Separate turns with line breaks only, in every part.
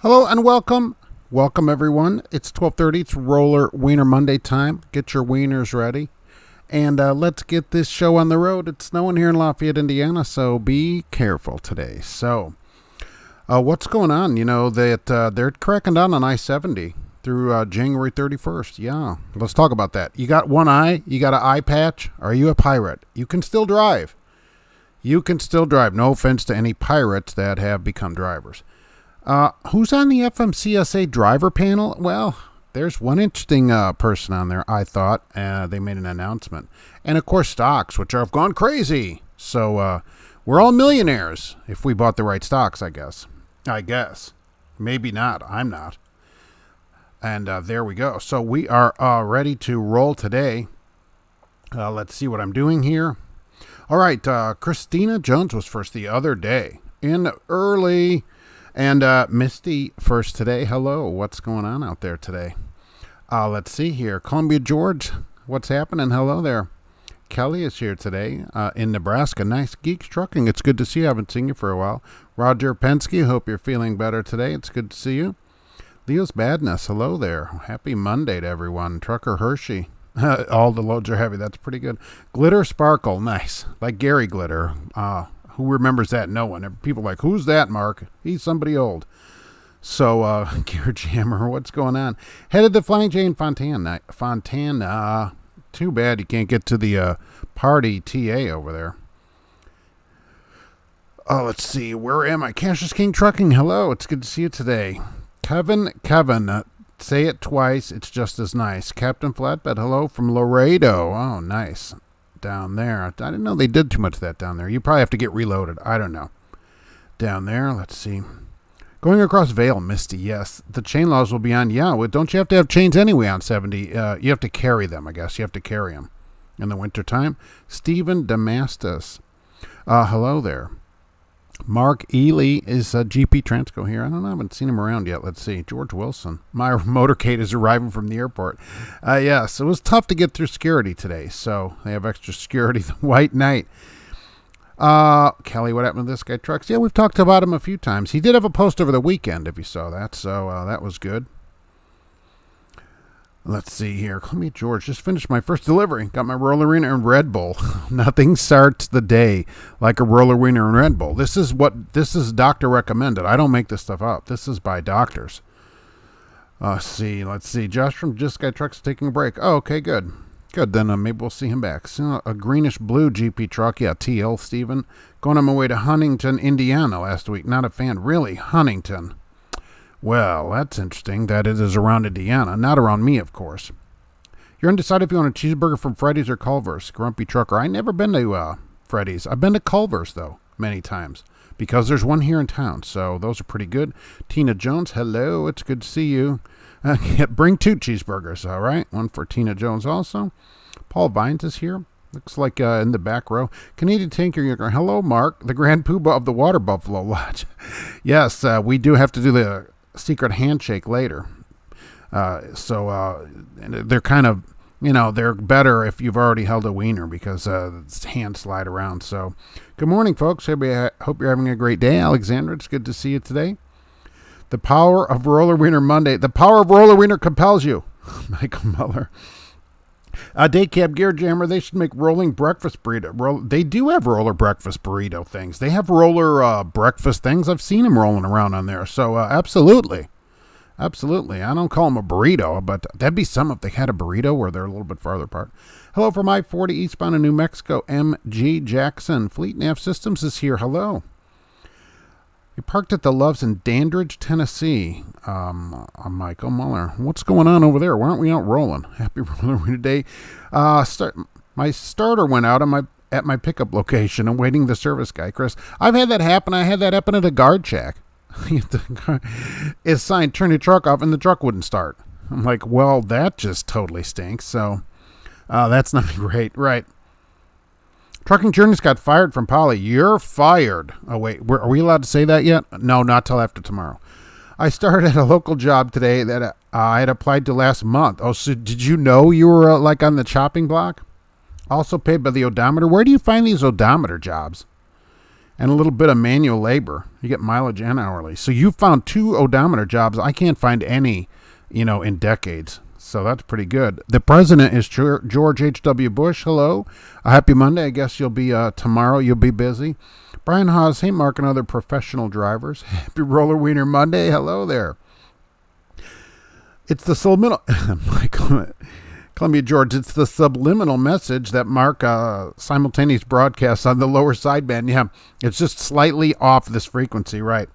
Hello and welcome. Welcome everyone. It's 12:30. It's Roller Wiener Monday time. Get your wieners ready. And let's get this show on the road. It's snowing here in Lafayette, Indiana, so be careful today. So, what's going on? You know, that they're cracking down on I-70 through January 31st. Yeah, let's talk about that. You got one eye? You got an eye patch? Are you a pirate? You can still drive. You can still drive. No offense to any pirates that have become drivers. Who's on the FMCSA driver panel? Well, there's one interesting person on there, I thought. They made an announcement. And, of course, stocks, which have gone crazy. So we're all millionaires if we bought the right stocks, I guess. Maybe not. I'm not. And there we go. So we are ready to roll today. Let's see what I'm doing here. All right. Christina Jones was first the other day in early. And Misty first today. Hello, what's going on out there today? Let's see here. Columbia, George, what's happening? Hello there. Kelly is here today in Nebraska. Nice. Geeks Trucking, it's good to see you. I haven't seen you for a while. Roger Penske, hope you're feeling better today. It's good to see you. Leo's Badness, hello there. Happy Monday to everyone. Trucker Hershey, all the loads are heavy. That's pretty good. Glitter Sparkle, nice. Like Gary Glitter. Who remembers that? No one. People are like, who's that, Mark? He's somebody old. So, Gear Jammer, what's going on? Headed to Flying J in Fontana. Too bad you can't get to the party TA over there. Oh, let's see. Where am I? Cassius King Trucking. Hello. It's good to see you today. Kevin, say it twice. It's just as nice. Captain Flatbed, hello from Laredo. Oh, nice. Down there. I didn't know they did too much of that down there. You probably have to get reloaded. I don't know. Down there, let's see. Going across Vale, Misty, yes. The chain laws will be on. Yeah, well, don't you have to have chains anyway on 70? You have to carry them, I guess. You have to carry them in the wintertime. Stephen Damastus. Hello there. Mark Ely is GP Transco here. I don't know. I haven't seen him around yet. Let's see. George Wilson. My motorcade is arriving from the airport. Yes, it was tough to get through security today, so they have extra security. The White Knight. Kelly, what happened to this guy? Trucks? Yeah, we've talked about him a few times. He did have a post over the weekend, if you saw that, so that was good. Let's see here. Call me George. Just finished my first delivery. Got my roller wiener and Red Bull. Nothing starts the day like a roller wiener and Red Bull. This is doctor recommended. I don't make this stuff up. This is by doctors. Let's see. Josh from Just Guy Trucks taking a break. Oh, okay, good. Good, then maybe we'll see him back. So, a greenish blue GP truck. Yeah, TL, Steven. Going on my way to Huntington, Indiana last week. Not a fan. Really? Huntington. Well, that's interesting that it is around Indiana. Not around me, of course. You're undecided if you want a cheeseburger from Freddy's or Culver's. Grumpy Trucker. I never been to Freddy's. I've been to Culver's, though, many times. Because there's one here in town. So those are pretty good. Tina Jones, hello. It's good to see you. Bring 2 cheeseburgers, all right? One for Tina Jones also. Paul Vines is here. Looks like in the back row. Canadian Tinker, hello, Mark. The Grand Poobah of the Water Buffalo Lodge. Yes, we do have to do the secret handshake later. So they're kind of, they're better if you've already held a wiener because hands slide around. So good morning, folks. Hope you're having a great day. Alexandra, it's good to see you today. The power of Roller Wiener Monday. The power of Roller Wiener compels you. Michael Muller. Daycab Gear Jammer, they should make rolling breakfast burrito. They do have roller breakfast burrito things. They have roller breakfast things. I've seen them rolling around on there. So absolutely. Absolutely. I don't call them a burrito, but that'd be some if they had a burrito where they're a little bit farther apart. Hello from I-40 eastbound in New Mexico. MG Jackson. Fleet Nav Systems is here. Hello. You parked at the Loves in Dandridge, Tennessee. I'm Michael Muller. What's going on over there? Why aren't we out rolling? Happy Roller Wiener Day. My starter went out at my pickup location. I'm waiting the service guy, Chris. I've had that happen. I had that happen at a guard check. It's signed, turn your truck off, and the truck wouldn't start. I'm like, well, that just totally stinks. So that's not great. Right. Trucking Journeys got fired from Poly. You're fired. Oh, wait. Are we allowed to say that yet? No, not till after tomorrow. I started at a local job today that I had applied to last month. Oh, so did you know you were on the chopping block? Also paid by the odometer. Where do you find these odometer jobs? and a little bit of manual labor. You get mileage and hourly. So you found 2 odometer jobs. I can't find any, in decades. So that's pretty good. The president is George H.W. Bush. Hello. A happy Monday. I guess you'll be tomorrow. You'll be busy. Brian Haas. Hey, Mark and other professional drivers. Happy Roller Wiener Monday. Hello there. It's the subliminal, Columbia George, it's the subliminal message that Mark simultaneous broadcasts on the lower sideband. Yeah, it's just slightly off this frequency, right?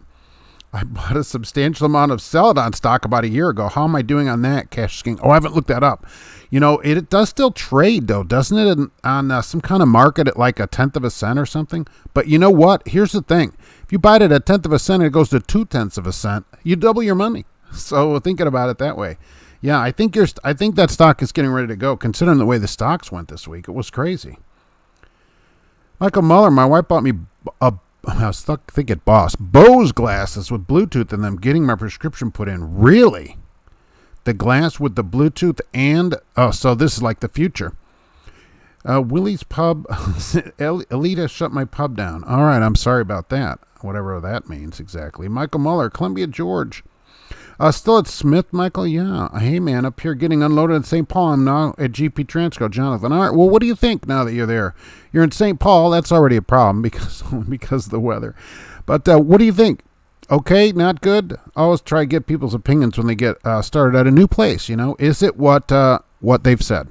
I bought a substantial amount of Celadon stock about a year ago. How am I doing on that, Cash King? Oh, I haven't looked that up. It does still trade, though, doesn't it, on some kind of market at like 1/10 of a cent or something? But you know what? Here's the thing. If you buy it at 1/10 of a cent and it goes to 2/10 of a cent, you double your money. So thinking about it that way. Yeah, I think that stock is getting ready to go, considering the way the stocks went this week. It was crazy. Michael Muller, my wife bought me I was stuck thinking Boss Bose glasses with Bluetooth in them, getting my prescription put in. Really? The glass with the Bluetooth so this is like the future. Willie's Pub, Elita shut my pub down. All right, I'm sorry about that. Whatever that means exactly. Michael Muller, Columbia George. Still at Smith, Michael? Yeah. Hey, man, up here getting unloaded in St. Paul. I'm now at GP Transco, Jonathan. All right, well, what do you think now that you're there? You're in St. Paul. That's already a problem because of the weather. But what do you think? Okay, not good? Always try to get people's opinions when they get started at a new place, Is it what they've said?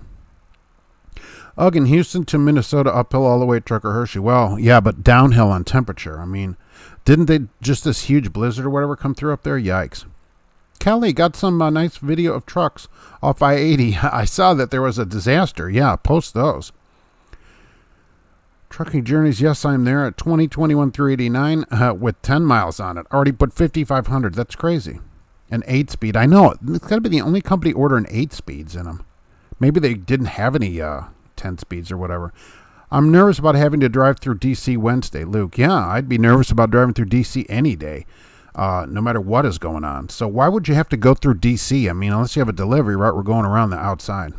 Ugh, in Houston to Minnesota, uphill all the way, Trucker Hershey. Well, yeah, but downhill on temperature. I mean, didn't they just this huge blizzard or whatever come through up there? Yikes. Kelly got some nice video of trucks off I-80. I saw that there was a disaster. Yeah, post those. Trucking Journeys, yes, I'm there at 2021 through 89 with 10 miles on it. Already put 5,500. That's crazy. An 8-speed. I know. It's got to be the only company ordering 8 speeds in them. Maybe they didn't have any 10 speeds or whatever. I'm nervous about having to drive through D.C. Wednesday, Luke. Yeah, I'd be nervous about driving through D.C. any day. No matter what is going on. So why would you have to go through D.C.? I mean, unless you have a delivery, right? We're going around the outside.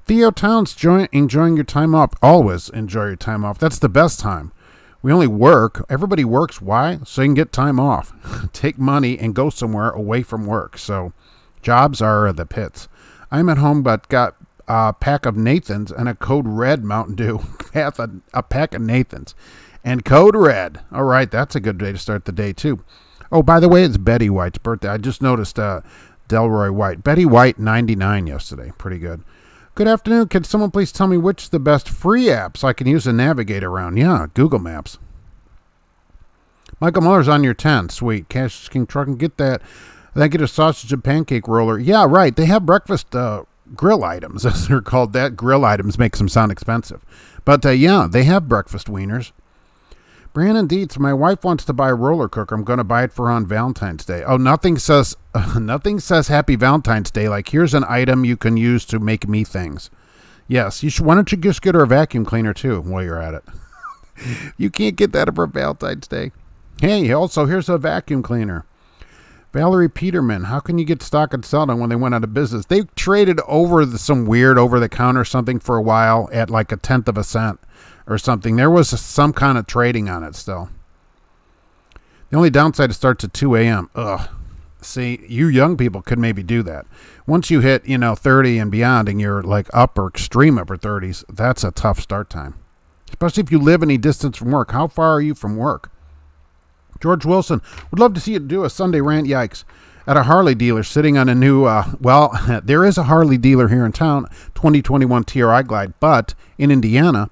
Theo Towns, enjoying your time off. Always enjoy your time off. That's the best time. We only work. Everybody works. Why? So you can get time off. Take money and go somewhere away from work. So jobs are the pits. I'm at home but got a pack of Nathan's and a Code Red Mountain Dew. A pack of Nathan's. And Code Red. All right, that's a good day to start the day, too. Oh, by the way, it's Betty White's birthday. I just noticed Delroy White. Betty White, 99 yesterday. Pretty good. Good afternoon. Can someone please tell me which is the best free app so I can use to navigate around? Yeah, Google Maps. Michael Muller's on your 10. Sweet. Cash King Trucking. Get that. Then get a sausage and pancake roller. Yeah, right. They have breakfast grill items, as they're called. That grill items makes them sound expensive. But, yeah, they have breakfast wieners. Brandon Dietz, my wife wants to buy a roller cooker. I'm going to buy it for her on Valentine's Day. Oh, nothing says Happy Valentine's Day. Like, here's an item you can use to make me things. Yes, you should. Why don't you just get her a vacuum cleaner too while you're at it? You can't get that for Valentine's Day. Hey, also here's a vacuum cleaner. Valerie Peterman, how can you get stock at Celadon when they went out of business? They traded over some weird over-the-counter something for a while at like 1/10 of a cent. Or something. There was some kind of trading on it still. The only downside, it starts at 2 a.m. Ugh. See, you young people could maybe do that. Once you hit, 30 and beyond and you're like extreme upper 30s, that's a tough start time. Especially if you live any distance from work. How far are you from work? George Wilson, would love to see you do a Sunday rant, yikes, at a Harley dealer sitting on a new, there is a Harley dealer here in town, 2021 TRI Glide, but in Indiana,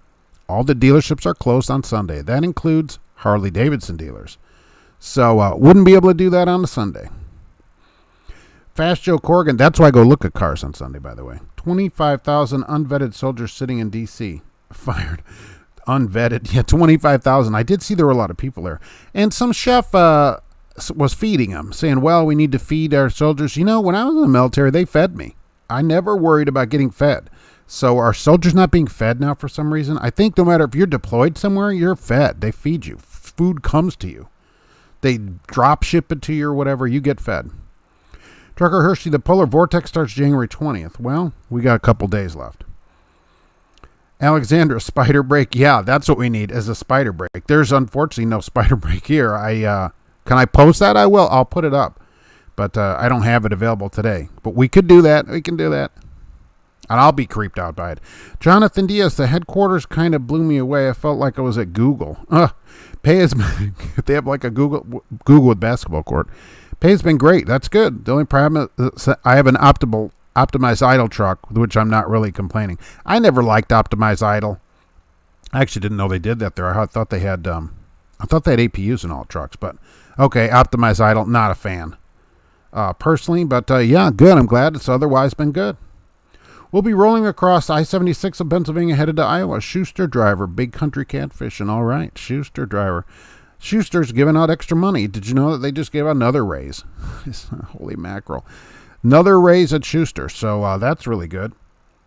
all the dealerships are closed on Sunday. That includes Harley-Davidson dealers. So wouldn't be able to do that on a Sunday. Fast Joe Corrigan, that's why I go look at cars on Sunday, by the way. 25,000 unvetted soldiers sitting in D.C. Fired. Unvetted. Yeah, 25,000. I did see there were a lot of people there. And some chef was feeding them, saying, well, we need to feed our soldiers. When I was in the military, they fed me. I never worried about getting fed. So are soldiers not being fed now for some reason? I think no matter if you're deployed somewhere, you're fed. They feed you. Food comes to you. They drop ship it to you or whatever. You get fed. Trucker Hershey, the polar vortex starts January 20th. Well, we got a couple days left. Alexandra, spider brake. Yeah, that's what we need is a spider brake. There's unfortunately no spider brake here. Can I post that? I will. I'll put it up. But I don't have it available today. But we could do that. We can do that. And I'll be creeped out by it. Jonathan Diaz, the headquarters kind of blew me away. I felt like I was at Google. Pay has been, they have like a Google with basketball court. Pay has been great. That's good. The only problem is I have an optimized idle truck, which I'm not really complaining. I never liked optimized idle. I actually didn't know they did that there. I thought they had APUs in all trucks. But okay, optimized idle, not a fan personally. But yeah, good. I'm glad it's otherwise been good. We'll be rolling across I-76 of Pennsylvania headed to Iowa. Schuster driver, big country catfishing. All right, Schuster driver. Schuster's giving out extra money. Did you know that they just gave out another raise? Holy mackerel. Another raise at Schuster, so that's really good.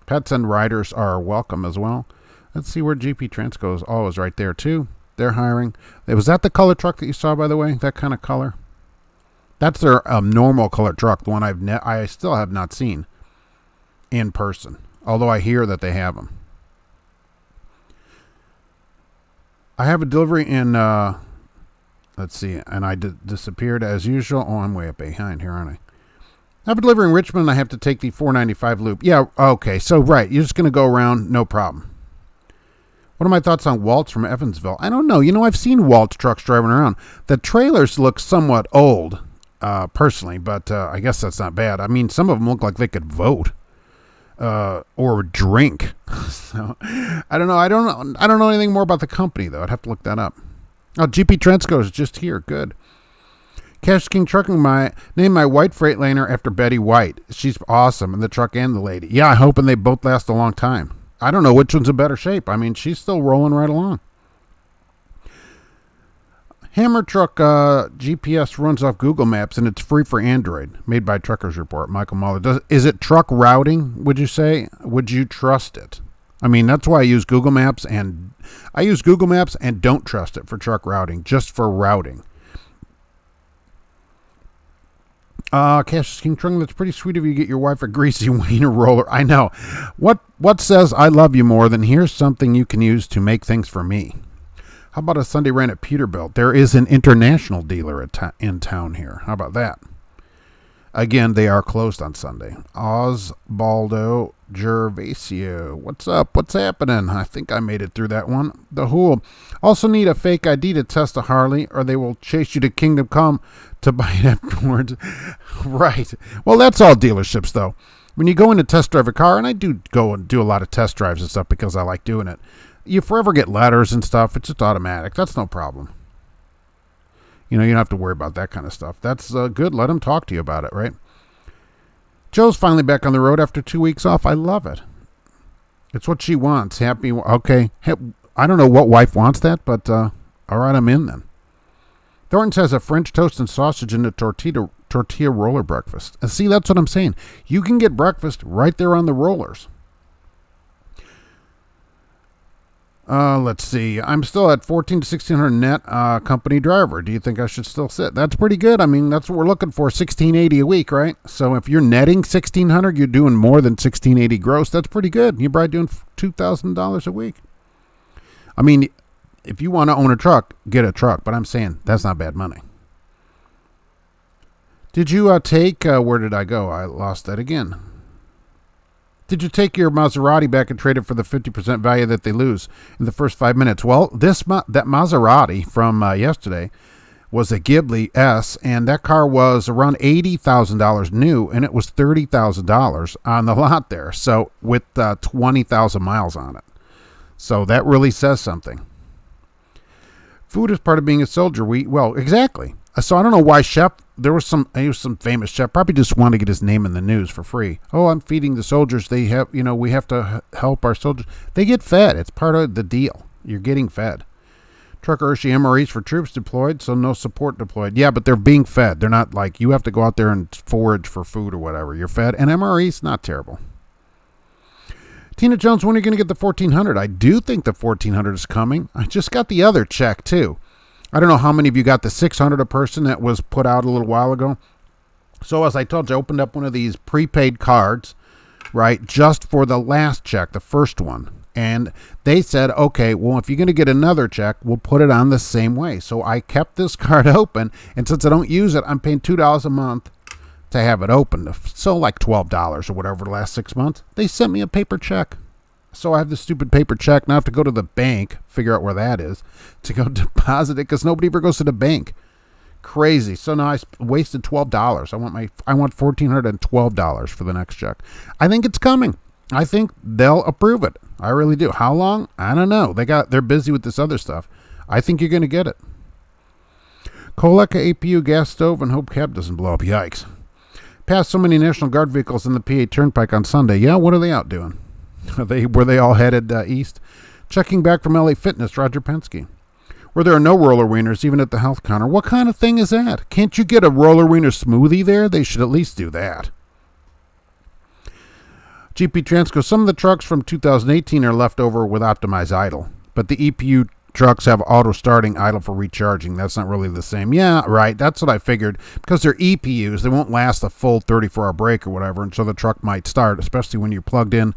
Pets and riders are welcome as well. Let's see where GP Transco is. Oh, it's right there too. They're hiring. Was that the color truck that you saw, by the way? That kind of color? That's their normal color truck, the one I still have not seen in person, although I hear that they have them. I have a delivery in, let's see, and I disappeared as usual. Oh, I'm way up behind here, aren't I? I have a delivery in Richmond, and I have to take the 495 loop. Yeah, okay, so right, you're just going to go around, no problem. What are my thoughts on Waltz from Evansville? I don't know. You know, I've seen Waltz trucks driving around. The trailers look somewhat old, personally, but I guess that's not bad. I mean, some of them look like they could vote. Or drink. So I don't know. I don't know anything more about the company though. I'd have to look that up. Oh, GP Transco is just here. Good. Cash King Trucking named my white Freightliner after Betty White. She's awesome, and the truck and the lady. Yeah, I'm hoping they both last a long time. I don't know which one's in better shape. I mean, she's still rolling right along. Hammer Truck GPS runs off Google Maps, and it's free for Android. Made by Truckers Report. Michael Muller. Is it truck routing, would you say? Would you trust it? I mean, that's why I use Google Maps, and don't trust it for truck routing, just for routing. Cash King Trucking, that's pretty sweet of you to get your wife a greasy wiener roller. I know. What says I love you more than here's something you can use to make things for me? How about a Sunday rant at Peterbilt? There is an international dealer in town here. How about that? Again, they are closed on Sunday. Osbaldo Gervasio. What's up? What's happening? I think I made it through that one. The Hool. Also need a fake ID to test a Harley, or they will chase you to Kingdom Come to buy it afterwards. Right. Well, that's all dealerships, though. When you go in to test drive a car, and I do go and do a lot of test drives and stuff because I like doing it, you forever get letters and stuff. It's just automatic. That's no problem. You know, you don't have to worry about that kind of stuff. That's good. Let them talk to you about it, right? Joe's finally back on the road after 2 weeks off. I love it. It's what she wants. Happy. Okay. I don't know what wife wants that, but all right, I'm in then. Thornton's has a French toast and sausage in a tortilla roller breakfast. And see, that's what I'm saying. You can get breakfast right there on the rollers. Let's see. I'm still at 14 to 1600 net company driver. Do you think I should still sit? That's pretty good. I mean, that's what we're looking for, 1680 a week, right? So if you're netting 1600, you're doing more than 1680 gross. That's pretty good. You're probably doing $2,000 a week. I mean, if you want to own a truck, get a truck. But I'm saying that's not bad money. Did you take, where did I go? I lost that again. Did you take your Maserati back and trade it for the 50% value that they lose in the first 5 minutes? Well, that Maserati from yesterday was a Ghibli S, and that car was around $80,000 new, and it was $30,000 on the lot there. So with 20,000 miles on it. So that really says something. Food is part of being a soldier. Well, exactly. So I don't know why he was some famous chef, probably just wanted to get his name in the news for free. Oh, I'm feeding the soldiers. We have to help our soldiers. They get fed. It's part of the deal. You're getting fed. Trucker Hershey MREs for troops deployed, so no support deployed. Yeah, but they're being fed. They're not like you have to go out there and forage for food or whatever. You're fed. And MREs, not terrible. Tina Jones, when are you going to get the 1400? I do think the 1400 is coming. I just got the other check, too. I don't know how many of you got the 600 a person that was put out a little while ago. So as I told you, I opened up one of these prepaid cards, right, just for the last check, the first one. And they said, okay, well, if you're going to get another check, we'll put it on the same way. So I kept this card open, and since I don't use it, I'm paying $2 a month to have it open. So like $12 or whatever the last 6 months. They sent me a paper check. So I have this stupid paper check. Now I have to go to the bank, figure out where that is, to go deposit it, because nobody ever goes to the bank. Crazy. So now I wasted $12. I want $1,412 for the next check. I think it's coming. I think they'll approve it. I really do. How long? I don't know. They're busy with this other stuff. I think you're going to get it. Koleka APU gas stove and hope cab doesn't blow up. Yikes. Passed so many National Guard vehicles in the PA Turnpike on Sunday. Yeah, what are they out doing? Were they all headed east? Checking back from LA Fitness, Roger Penske. Where there are no roller wieners, even at the health counter. What kind of thing is that? Can't you get a roller wiener smoothie there? They should at least do that. GP Transco, some of the trucks from 2018 are left over with optimized idle, but the EPU trucks have auto starting idle for recharging. That's not really the same. Yeah, right. That's what I figured. Because they're EPUs, they won't last a full 34-hour break or whatever, and so the truck might start, especially when you're plugged in.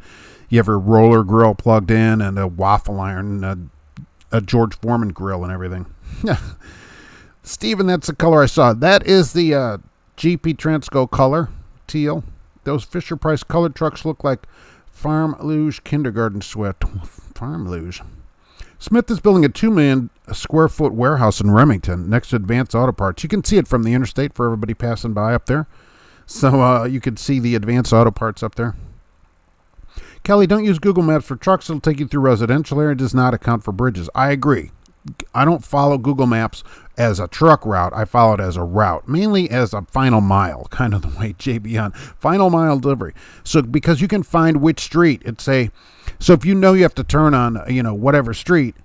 You have a roller grill plugged in and a waffle iron, a George Foreman grill and everything. Steven, that's the color I saw. That is the GP Transco color, teal. Those Fisher-Price colored trucks look like Farm Luge kindergarten sweat. Farm Luge. Smith is building a 2 million square foot warehouse in Remington next to Advanced Auto Parts. You can see it from the interstate for everybody passing by up there. So you can see the Advanced Auto Parts up there. Kelly, don't use Google Maps for trucks. It'll take you through residential area. It does not account for bridges. I agree. I don't follow Google Maps as a truck route. I follow it as a route, mainly as a final mile, kind of the way JB on final mile delivery. So because you can find which street, so if you know you have to turn on, whatever street,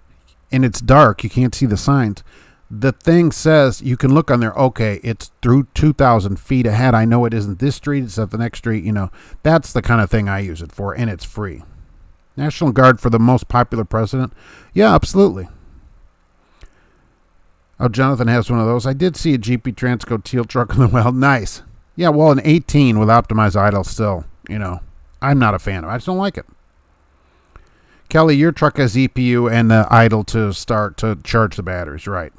and it's dark, you can't see the signs. The thing says you can look on there. Okay, it's through 2,000 feet ahead. I know it isn't this street. It's at the next street. That's the kind of thing I use it for, and it's free. National Guard for the most popular president. Yeah, absolutely. Oh, Jonathan has one of those. I did see a GP Transco teal truck in the well. Nice. Yeah, well, an 18 with optimized idle still, I'm not a fan of it. I just don't like it. Kelly, your truck has EPU and the idle to start to charge the batteries, right?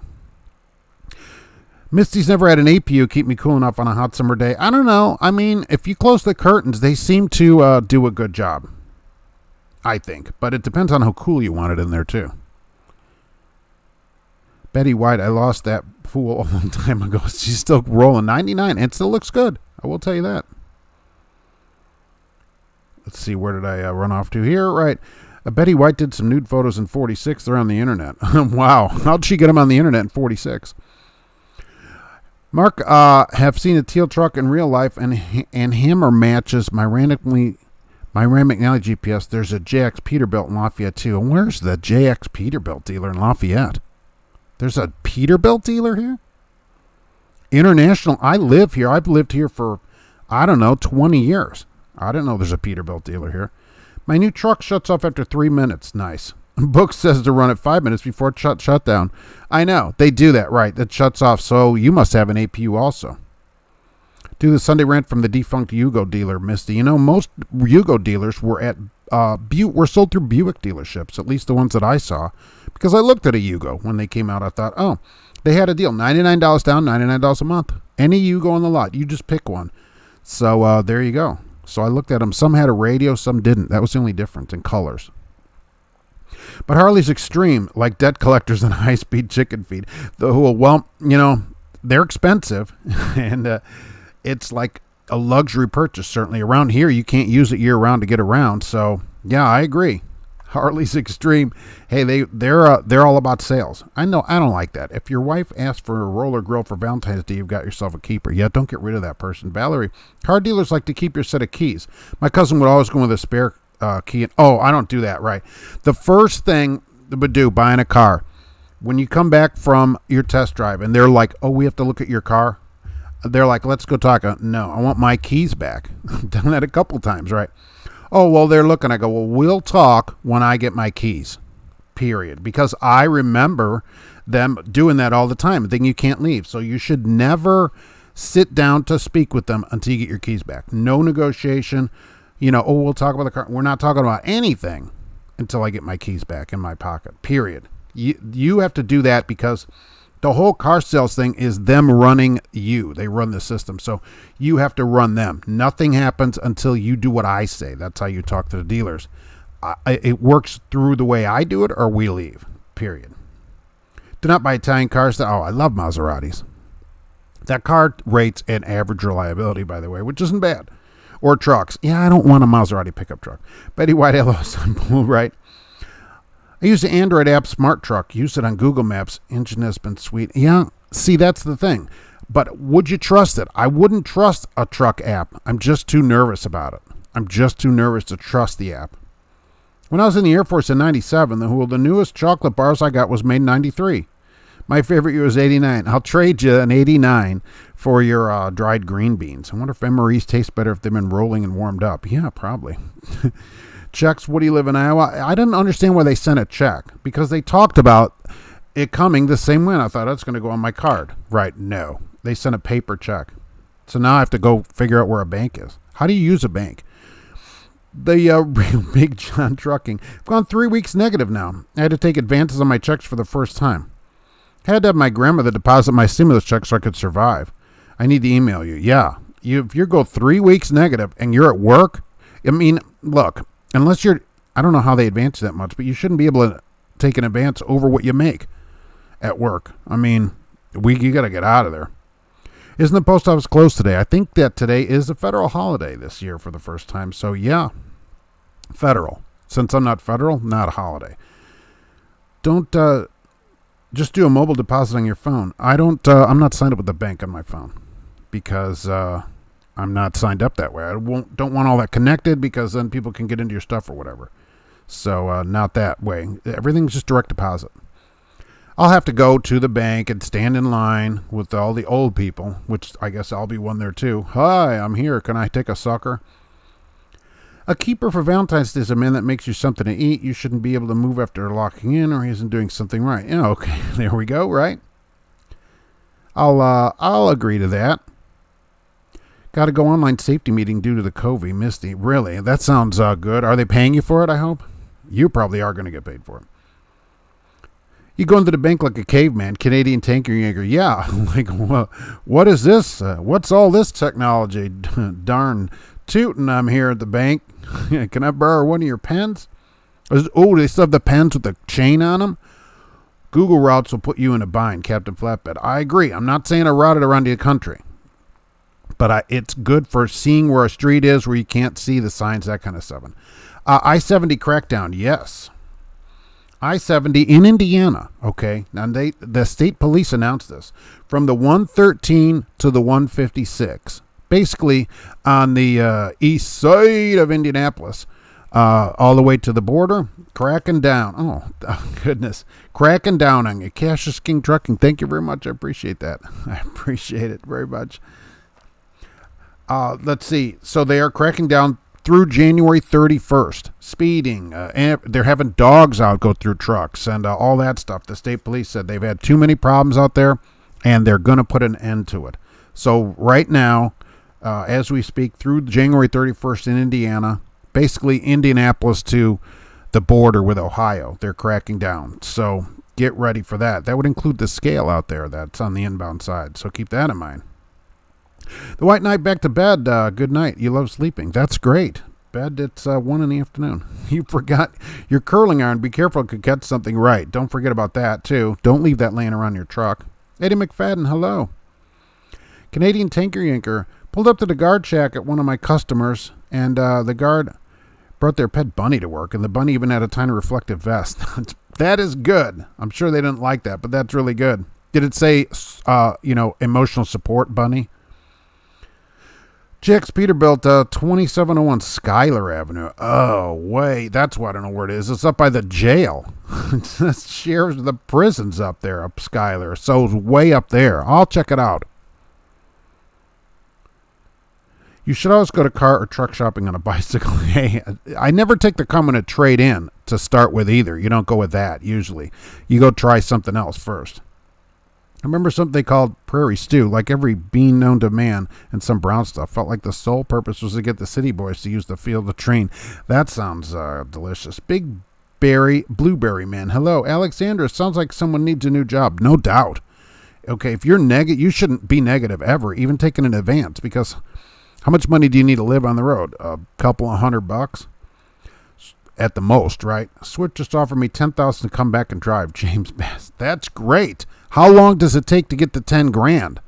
Misty's never had an APU keep me cool enough on a hot summer day. I don't know. I mean, if you close the curtains, they seem to do a good job, I think. But it depends on how cool you want it in there, too. Betty White, I lost that fool a long time ago. She's still rolling 99 and still looks good. I will tell you that. Let's see, where did I run off to here? Right. Betty White did some nude photos in 46. They're on the internet. Wow. How'd she get them on the internet in 46? Mark, have seen a teal truck in real life, and hammer matches my Rand McNally GPS. There's a JX Peterbilt in Lafayette, too. And where's the JX Peterbilt dealer in Lafayette? There's a Peterbilt dealer here? International. I live here. I've lived here for, 20 years. I didn't know there's a Peterbilt dealer here. My new truck shuts off after 3 minutes. Nice. Book says to run it 5 minutes before it shut down. I know. They do that, right. That shuts off, so you must have an APU also. Do the Sunday rant from the defunct Yugo dealer, Misty. Most Yugo dealers were at were sold through Buick dealerships, at least the ones that I saw. Because I looked at a Yugo when they came out. I thought, oh, they had a deal. $99 down, $99 a month. Any Yugo on the lot. You just pick one. So there you go. So I looked at them. Some had a radio, some didn't. That was the only difference in colors. But Harley's extreme, like debt collectors and high-speed chicken feed. They're expensive, and it's like a luxury purchase, certainly. Around here, you can't use it year-round to get around. So, yeah, I agree. Harley's extreme. Hey, they're all about sales. I know. I don't like that. If your wife asks for a roller grill for Valentine's Day, you've got yourself a keeper. Yeah, don't get rid of that person. Valerie, car dealers like to keep your set of keys. My cousin would always go with a spare key. I don't do that, right? The first thing they would do buying a car, when you come back from your test drive and they're like, oh, we have to look at your car. They're like, let's go talk. No, I want my keys back. Done that a couple times, right? Oh, well, they're looking. I go, well, we'll talk when I get my keys, period. Because I remember them doing that all the time, thinking you can't leave. So you should never sit down to speak with them until you get your keys back. No negotiation. We'll talk about the car. We're not talking about anything until I get my keys back in my pocket, period. You have to do that because the whole car sales thing is them running you. They run the system. So you have to run them. Nothing happens until you do what I say. That's how you talk to the dealers. It works through the way I do it or we leave, period. Do not buy Italian cars. Oh, I love Maseratis. That car rates an average reliability, by the way, which isn't bad. Or trucks. Yeah, I don't want a Maserati pickup truck. Betty White, hello, Sun right? I use the Android app Smart Truck. Use it on Google Maps. Engine has been sweet. Yeah, see, that's the thing. But would you trust it? I wouldn't trust a truck app. I'm just too nervous about it. I'm just too nervous to trust the app. When I was in the Air Force in 97, the newest chocolate bars I got was made in 93. My favorite year was 89. I'll trade you an 89 for your dried green beans. I wonder if MREs taste better if they've been rolling and warmed up. Yeah, probably. Checks, what do you live in Iowa? I didn't understand why they sent a check because they talked about it coming the same way. I thought that's going to go on my card. Right, no. They sent a paper check. So now I have to go figure out where a bank is. How do you use a bank? The real Big John Trucking. I've gone 3 weeks negative now. I had to take advances on my checks for the first time. Had to have my grandmother deposit my stimulus check so I could survive. I need to email you. Yeah. If you go 3 weeks negative and you're at work, I mean, look, unless I don't know how they advance that much, but you shouldn't be able to take an advance over what you make at work. I mean, you got to get out of there. Isn't the post office closed today? I think that today is a federal holiday this year for the first time. So, yeah, federal. Since I'm not federal, not a holiday. Don't just do a mobile deposit on your phone. I'm not signed up with the bank on my phone because I'm not signed up that way. I don't want all that connected because then people can get into your stuff or whatever. So not that way. Everything's just direct deposit. I'll have to go to the bank and stand in line with all the old people, which I guess I'll be one there too. Hi, I'm here. Can I take a sucker? A keeper for Valentine's Day is a man that makes you something to eat. You shouldn't be able to move after locking in or he isn't doing something right. Yeah, okay, there we go, right? I'll agree to that. Got to go online safety meeting due to the COVID. Misty, really? That sounds good. Are they paying you for it, I hope? You probably are going to get paid for it. You go into the bank like a caveman, Canadian tanker yanker. Yeah, like, what is this? What's all this technology? Darn tootin', I'm here at the bank. Can I borrow one of your pens? Oh, they still have the pens with the chain on them? Google routes will put you in a bind, Captain Flatbed. I agree. I'm not saying I route it around the country. But it's good for seeing where a street is, where you can't see the signs, that kind of stuff. I-70 crackdown, yes. I-70 in Indiana, okay. Now, the state police announced this. From the 113 to the 156. Basically on the east side of Indianapolis, all the way to the border, cracking down. Oh, goodness. Cracking down on you. Cassius King Trucking, thank you very much. I appreciate that. I appreciate it very much. Let's see. So they are cracking down through January 31st. Speeding. And they're having dogs out go through trucks and all that stuff. The state police said they've had too many problems out there, and they're going to put an end to it. So right now, as we speak, through January 31st in Indiana, basically Indianapolis to the border with Ohio, they're cracking down. So get ready for that. That would include the scale out there that's on the inbound side. So keep that in mind. The White Knight back to bed. Good night. You love sleeping. That's great. Bed, it's 1 in the afternoon. You forgot your curling iron. Be careful, it could catch something right. Don't forget about that, too. Don't leave that laying around your truck. Eddie McFadden, hello. Canadian tanker yanker. Pulled up to the guard shack at one of my customers, and the guard brought their pet bunny to work, and the bunny even had a tiny reflective vest. That is good. I'm sure they didn't like that, but that's really good. Did it say, emotional support bunny? JX Peterbilt, 2701 Schuyler Avenue. Oh, wait, that's what I don't know where it is. It's up by the jail. The sheriff's, the prison's up there, up Schuyler. So it's way up there. I'll check it out. You should always go to car or truck shopping on a bicycle. Hey, I never take the common to trade in to start with either. You don't go with that, usually. You go try something else first. I remember something they called prairie stew, like every bean known to man and some brown stuff. Felt like the sole purpose was to get the city boys to use the field of train. That sounds delicious. Big Blueberry Man. Hello, Alexandra. Sounds like someone needs a new job. No doubt. Okay, if you're negative, you shouldn't be negative ever, even taking an advance, because how much money do you need to live on the road? A couple of $100 at the most, right? Switch just offered me $10,000 to come back and drive. James Bass. That's great. How long does it take to get the 10 grand?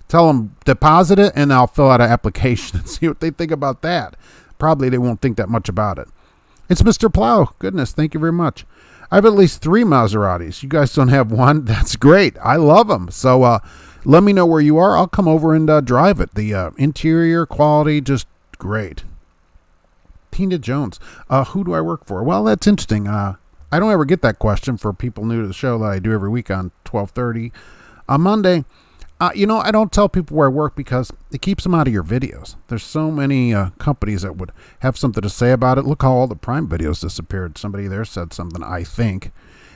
Tell them deposit it, and I'll fill out an application and see what they think about that. Probably they won't think that much about it. It's Mr. Plow. Goodness, thank you very much. I have at least 3 Maseratis. You guys don't have one? That's great. I love them. So let me know where you are. I'll come over and drive it. The interior quality, just great. Tina Jones. Who do I work for? Well, that's interesting. I don't ever get that question for people new to the show that I do every week on 12:30 on Monday. I don't tell people where I work because it keeps them out of your videos. There's so many companies that would have something to say about it. Look how all the Prime videos disappeared. Somebody there said something, I think.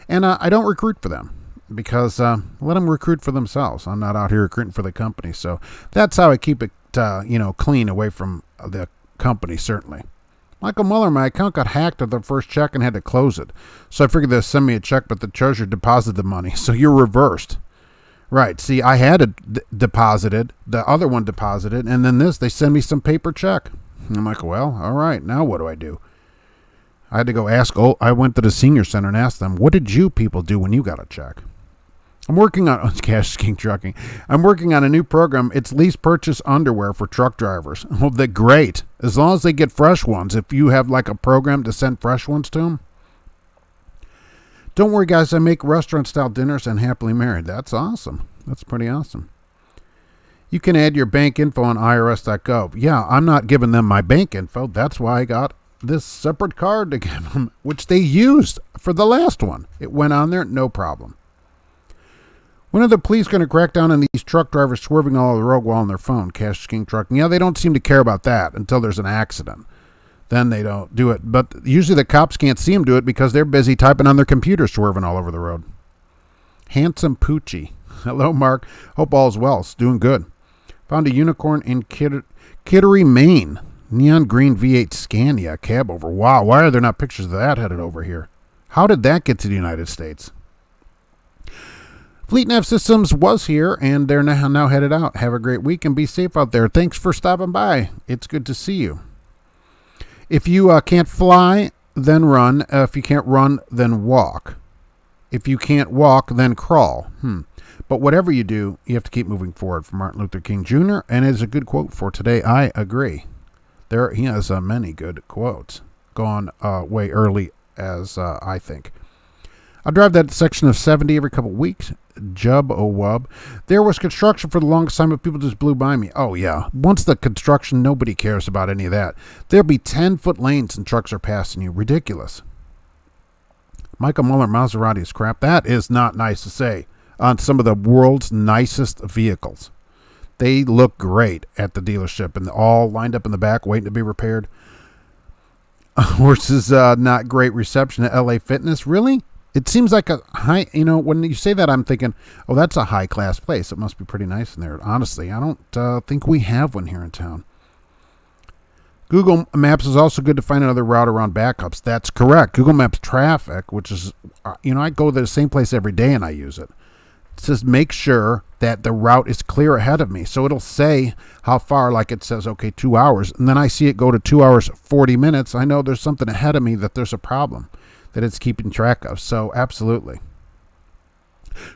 And I don't recruit for them because let them recruit for themselves. I'm not out here recruiting for the company. So that's how I keep it, clean away from the company, certainly. Michael Muller, my account got hacked at the first check and had to close it. So I figured they'd send me a check, but the treasurer deposited the money. So you're reversed. Right. See, I had it deposited, the other one deposited, and then they send me some paper check. And I'm like, well, all right, now what do I do? I had to go ask, I went to the senior center and asked them, what did you people do when you got a check? I'm working on, Cash King Trucking. I'm working on a new program. It's lease purchase underwear for truck drivers. Oh, they're great. As long as they get fresh ones. If you have like a program to send fresh ones to them. Don't worry, guys. I make restaurant-style dinners and happily married. That's awesome. That's pretty awesome. You can add your bank info on irs.gov. Yeah, I'm not giving them my bank info. That's why I got this separate card to give them, which they used for the last one. It went on there, no problem. When are the police going to crack down on these truck drivers swerving all over the road while on their phone? Cash King Trucking. Yeah, they don't seem to care about that until there's an accident. Then they don't do it. But usually the cops can't see them do it because they're busy typing on their computer swerving all over the road. Handsome Poochie. Hello, Mark. Hope all's well. It's doing good. Found a unicorn in Kittery, Maine. Neon green V8 Scania cab over. Wow, why are there not pictures of that headed over here? How did that get to the United States? Fleet Nav Systems was here, and they're now headed out. Have a great week and be safe out there. Thanks for stopping by. It's good to see you. If you can't fly, then run. If you can't run, then walk. If you can't walk, then crawl. But whatever you do, you have to keep moving forward. From Martin Luther King Jr., and it's a good quote for today. I agree. He has many good quotes. Gone way early, as I think. I drive that section of 70 every couple of weeks. Jub oh wub. There was construction for the longest time, but people just blew by me. Oh, yeah. Once the construction, nobody cares about any of that. There'll be 10-foot lanes and trucks are passing you. Ridiculous. Michael Muller, Maserati is crap. That is not nice to say on some of the world's nicest vehicles. They look great at the dealership and all lined up in the back waiting to be repaired. Versus not great reception at LA Fitness. Really? It seems like a high, when you say that, I'm thinking, oh, that's a high-class place. It must be pretty nice in there. Honestly, I don't think we have one here in town. Google Maps is also good to find another route around backups. That's correct. Google Maps traffic, which is, I go to the same place every day and I use it. It says make sure that the route is clear ahead of me. So it'll say how far, like it says, okay, 2 hours. And then I see it go to 2 hours, 40 minutes. I know there's something ahead of me that there's a problem that it's keeping track of. So absolutely.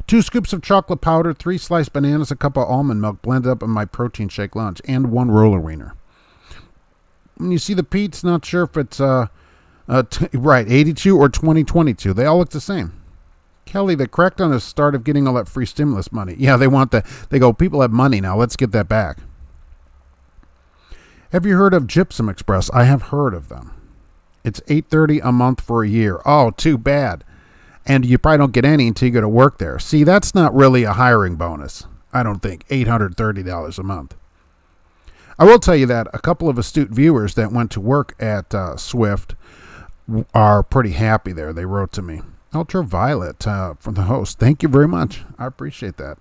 2 scoops of chocolate powder, 3 sliced bananas, a cup of almond milk blended up in my protein shake lunch, and 1 roller wiener. When you see the Pete's, not sure if it's right, 82 or 2022. They all look the same. Kelly, the crackdown is the start of getting all that free stimulus money. Yeah, they want that. They go, people have money now. Let's get that back. Have you heard of Gypsum Express? I have heard of them. It's $830 a month for a year. Oh, too bad. And you probably don't get any until you go to work there. See, that's not really a hiring bonus. I don't think. $830 a month. I will tell you that a couple of astute viewers that went to work at Swift are pretty happy there. They wrote to me. Ultraviolet from the host. Thank you very much. I appreciate that.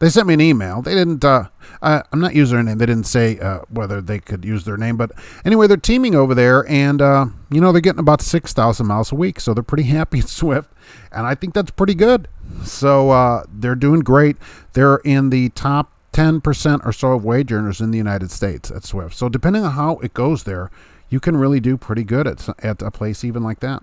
They sent me an email. They didn't, I'm not using their name. They didn't say whether they could use their name. But anyway, they're teaming over there, and, they're getting about 6,000 miles a week. So they're pretty happy at Swift, and I think that's pretty good. So they're doing great. They're in the top 10% or so of wage earners in the United States at Swift. So depending on how it goes there, you can really do pretty good at a place even like that.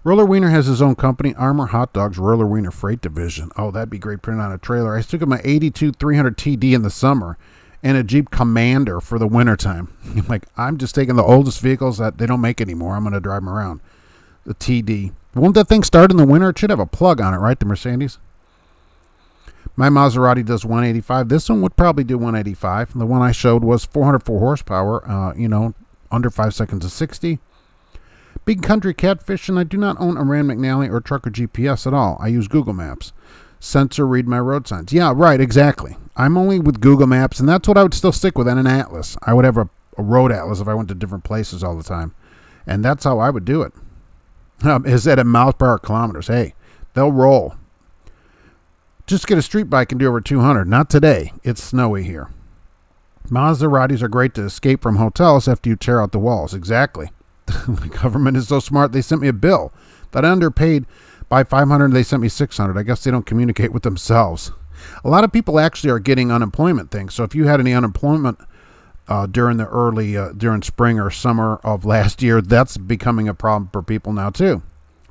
Roller Weiner has his own company, Armor Hot Dogs Roller Weiner Freight Division. Oh, that'd be great printed on a trailer. I took my 82 300 TD in the summer and a Jeep Commander for the wintertime. I'm just taking the oldest vehicles that they don't make anymore. I'm going to drive them around. The TD. Won't that thing start in the winter? It should have a plug on it, right? The Mercedes. My Maserati does 185. This one would probably do 185. The one I showed was 404 horsepower, under 5 seconds to 60. Big Country Catfishing. I do not own a Rand McNally or Trucker GPS at all. I use Google Maps. Sensor read my road signs. Yeah, right, exactly. I'm only with Google Maps, and that's what I would still stick with, and an atlas. I would have a road atlas if I went to different places all the time. And that's how I would do it. Is that at miles per hour kilometers? Hey, they'll roll. Just get a street bike and do over 200. Not today. It's snowy here. Maseratis are great to escape from hotels after you tear out the walls. Exactly. The government is so smart, they sent me a bill that I underpaid by $500. They sent me $600. I guess they don't communicate with themselves. A lot of people actually are getting unemployment things. So if you had any unemployment during spring or summer of last year, that's becoming a problem for people now too.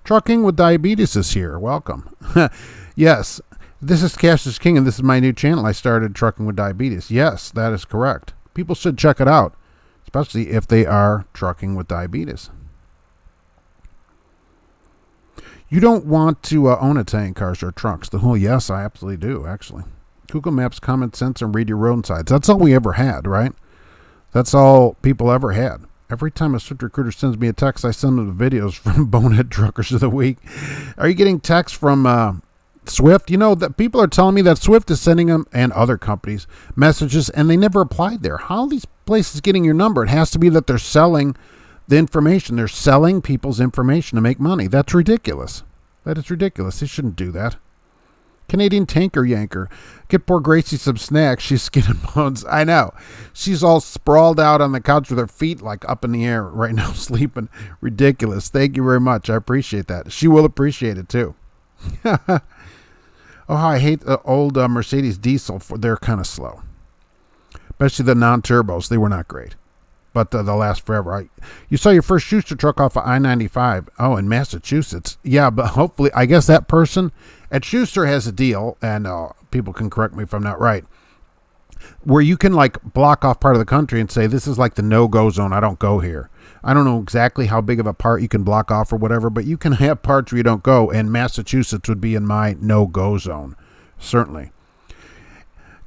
Trucking with Diabetes is here. Welcome. Yes, this is Cash is King, and this is my new channel. I started Trucking with Diabetes. Yes, that is correct. People should check it out, especially if they are trucking with diabetes. You don't want to own Italian cars or trucks. Yes, I absolutely do, actually. Google Maps, common sense, and read your road signs. That's all we ever had, right? That's all people ever had. Every time a Swift recruiter sends me a text, I send them the videos from Bonehead Truckers of the Week. Are you getting texts from Swift? That people are telling me that Swift is sending them, and other companies, messages, and they never applied there. How are these places getting your number? It has to be that they're selling the information. They're selling people's information to make money. That's ridiculous. That is ridiculous. They shouldn't do that. Canadian Tanker Yanker. Get poor Gracie some snacks. She's skin and bones. I know. She's all sprawled out on the couch with her feet up in the air right now, sleeping. Ridiculous. Thank you very much. I appreciate that. She will appreciate it too. Oh, I hate the old Mercedes diesel. They're kind of slow. Especially the non-turbos. They were not great. But they'll last forever. You saw your first Schuster truck off of I-95. Oh, in Massachusetts. Yeah, but hopefully, I guess that person at Schuster has a deal, and people can correct me if I'm not right, where you can block off part of the country and say, this is like the no-go zone. I don't go here. I don't know exactly how big of a part you can block off or whatever, but you can have parts where you don't go, and Massachusetts would be in my no-go zone, certainly.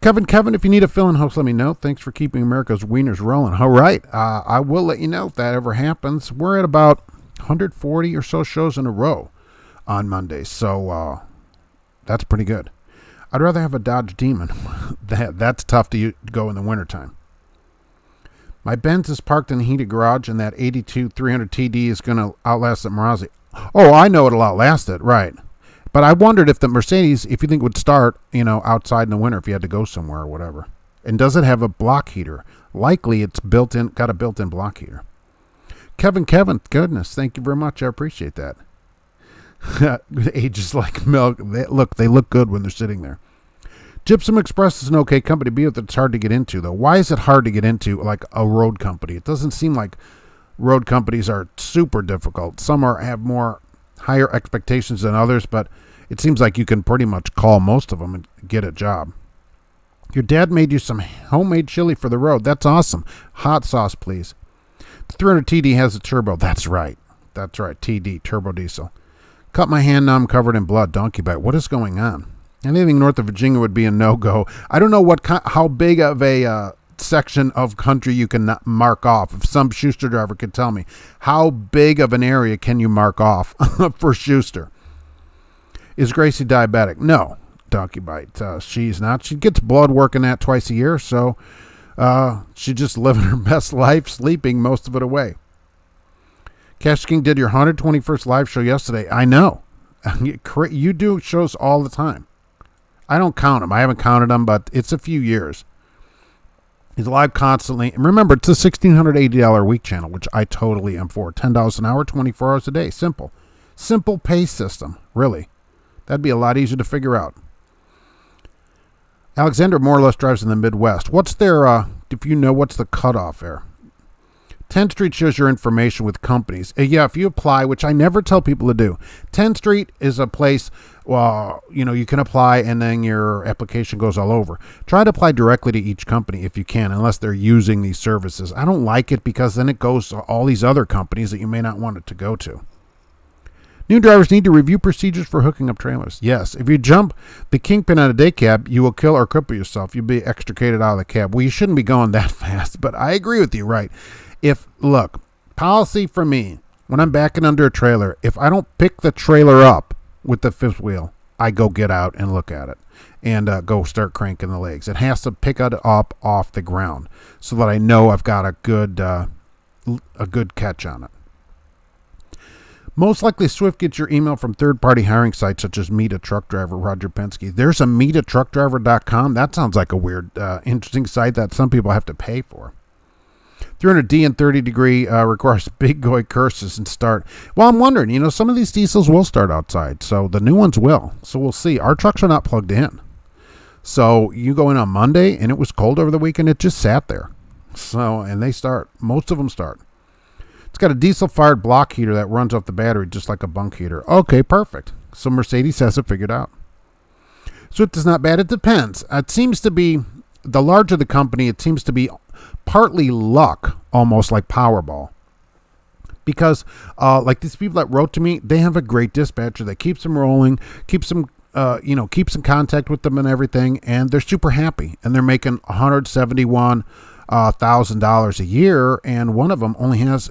Kevin, if you need a fill-in host, let me know. Thanks for keeping America's wieners rolling. All right, I will let you know if that ever happens. We're at about 140 or so shows in a row on Mondays, so that's pretty good. I'd rather have a Dodge Demon. That's tough to go in the wintertime. My Benz is parked in a heated garage, and that 82 300 TD is going to outlast the Maserati. Oh, I know it'll outlast it, right. But I wondered if the Mercedes, if you think would start, outside in the winter if you had to go somewhere or whatever. And does it have a block heater? Likely it's got a built-in block heater. Kevin, goodness, thank you very much. I appreciate that. Ages like milk. They look good when they're sitting there. Gypsum Express is an okay company to be with. It's hard to get into, though. Why is it hard to get into, like a road company? It doesn't seem like road companies are super difficult. Some have more higher expectations than others, but it seems like you can pretty much call most of them and get a job. Your dad made you some homemade chili for the road. That's awesome. Hot sauce, please. The 300 TD has a turbo. That's right. TD, turbo diesel. Cut my hand, now I'm covered in blood. Donkey bite. What is going on? Anything north of Virginia would be a no-go. I don't know how big of a section of country you can mark off. If some Schuster driver could tell me, how big of an area can you mark off for Schuster? Is Gracie diabetic? No. Donkey bite. She's not. She gets blood working at twice a year, so she's just living her best life, sleeping most of it away. Cash King did your 121st live show yesterday. I know. You do shows all the time. I don't count them. I haven't counted them, but it's a few years. He's live constantly. And remember, it's a $1,680 a week channel, which I totally am for. $10 an hour, 24 hours a day. Simple. Simple pay system, really. That'd be a lot easier to figure out. Alexander more or less drives in the Midwest. What's their, if you know, what's the cutoff there? 10th Street shows your information with companies. Yeah, if you apply, which I never tell people to do. 10th Street is a place, well, you can apply and then your application goes all over. Try to apply directly to each company if you can, unless they're using these services. I don't like it because then it goes to all these other companies that you may not want it to go to. New drivers need to review procedures for hooking up trailers. Yes, if you jump the kingpin on a day cab, you will kill or cripple yourself. You'll be extricated out of the cab. Well, you shouldn't be going that fast, but I agree with you, right? Look, policy for me, when I'm backing under a trailer, if I don't pick the trailer up with the fifth wheel, I go get out and look at it and go start cranking the legs. It has to pick it up off the ground so that I know I've got a good catch on it. Most likely, Swift gets your email from third-party hiring sites such as Meet a Truck Driver, Roger Penske. There's a meetatruckdriver.com. That sounds like a weird, interesting site that some people have to pay for. 300D and 30 degree requires big goy curses and start. Well, I'm wondering, some of these diesels will start outside, so the new ones will. So we'll see. Our trucks are not plugged in. So you go in on Monday, and it was cold over the weekend. It just sat there. So, and they start. Most of them start. It's got a diesel-fired block heater that runs off the battery just like a bunk heater. Okay, perfect. So Mercedes has it figured out. Swift is not bad. It depends. It seems to be, the larger the company, it seems to be partly luck, almost like Powerball. Because like these people that wrote to me, they have a great dispatcher that keeps them rolling, keeps them, keeps in contact with them and everything, and they're super happy. And they're making $171,000 a year, and one of them only has,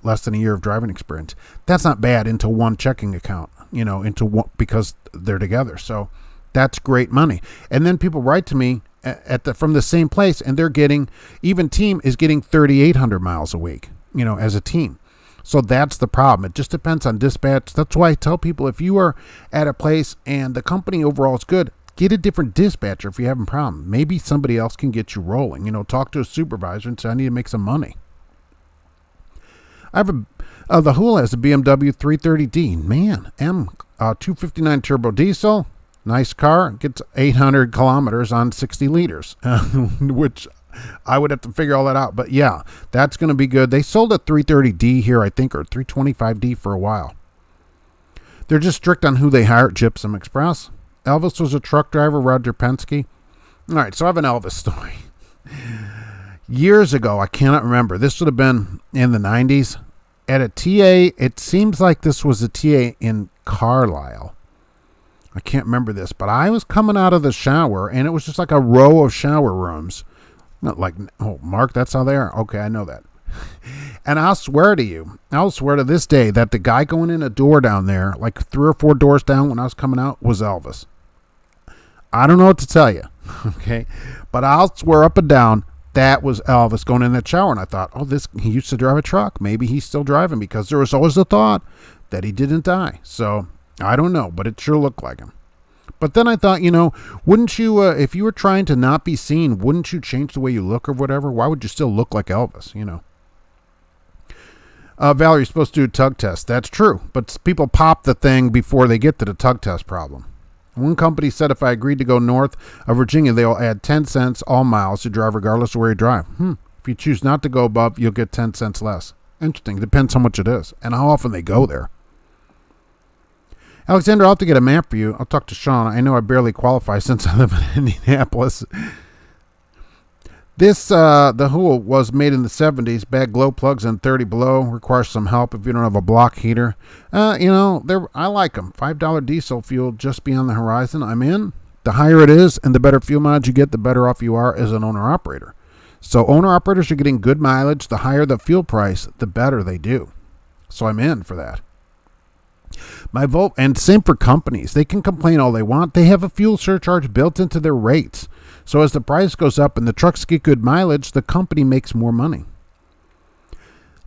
less than a year of driving experience. That's not bad into one checking account, into one, because they're together. So that's great money. And then people write to me from the same place, and they're getting, even team is getting 3,800 miles a week, as a team. So that's the problem. It just depends on dispatch. That's why I tell people, if you are at a place and the company overall is good, get a different dispatcher if you're having a problem. Maybe somebody else can get you rolling. Talk to a supervisor and say, I need to make some money. I have the Hool has a BMW 330D. Man, M259 turbo diesel. Nice car. Gets 800 kilometers on 60 liters, which I would have to figure all that out. But yeah, that's going to be good. They sold a 330D here, I think, or 325D for a while. They're just strict on who they hire at Gypsum Express. Elvis was a truck driver, Roger Penske. All right, so I have an Elvis story. Years ago, I cannot remember. This would have been in the 90s. At a TA, it seems like this was a TA in Carlisle. I can't remember this, but I was coming out of the shower, and it was just like a row of shower rooms. Not like, oh, Mark, that's how they are? Okay, I know that. And I'll swear to this day, that the guy going in a door down there, like 3 or 4 doors down when I was coming out, was Elvis. I don't know what to tell you, okay? But I'll swear up and down that was Elvis going in that shower. And I thought, he used to drive a truck. Maybe he's still driving, because there was always the thought that he didn't die. So I don't know, but it sure looked like him. But then I thought, wouldn't you, if you were trying to not be seen, wouldn't you change the way you look or whatever? Why would you still look like Elvis, Valerie's supposed to do a tug test. That's true. But people pop the thing before they get to the tug test problem. One company said if I agreed to go north of Virginia, they'll add 10 cents all miles to drive regardless of where you drive. If you choose not to go above, you'll get 10 cents less. Interesting. Depends how much it is and how often they go there. Alexander, I'll have to get a map for you. I'll talk to Sean. I know I barely qualify since I live in Indianapolis. This, the Hool was made in the 70s. Bad glow plugs and 30 below. Requires some help if you don't have a block heater. I like them. $5 diesel fuel just beyond the horizon. I'm in. The higher it is and the better fuel mileage you get, the better off you are as an owner-operator. So owner-operators are getting good mileage. The higher the fuel price, the better they do. So I'm in for that. And same for companies. They can complain all they want. They have a fuel surcharge built into their rates. So as the price goes up and the trucks get good mileage, the company makes more money.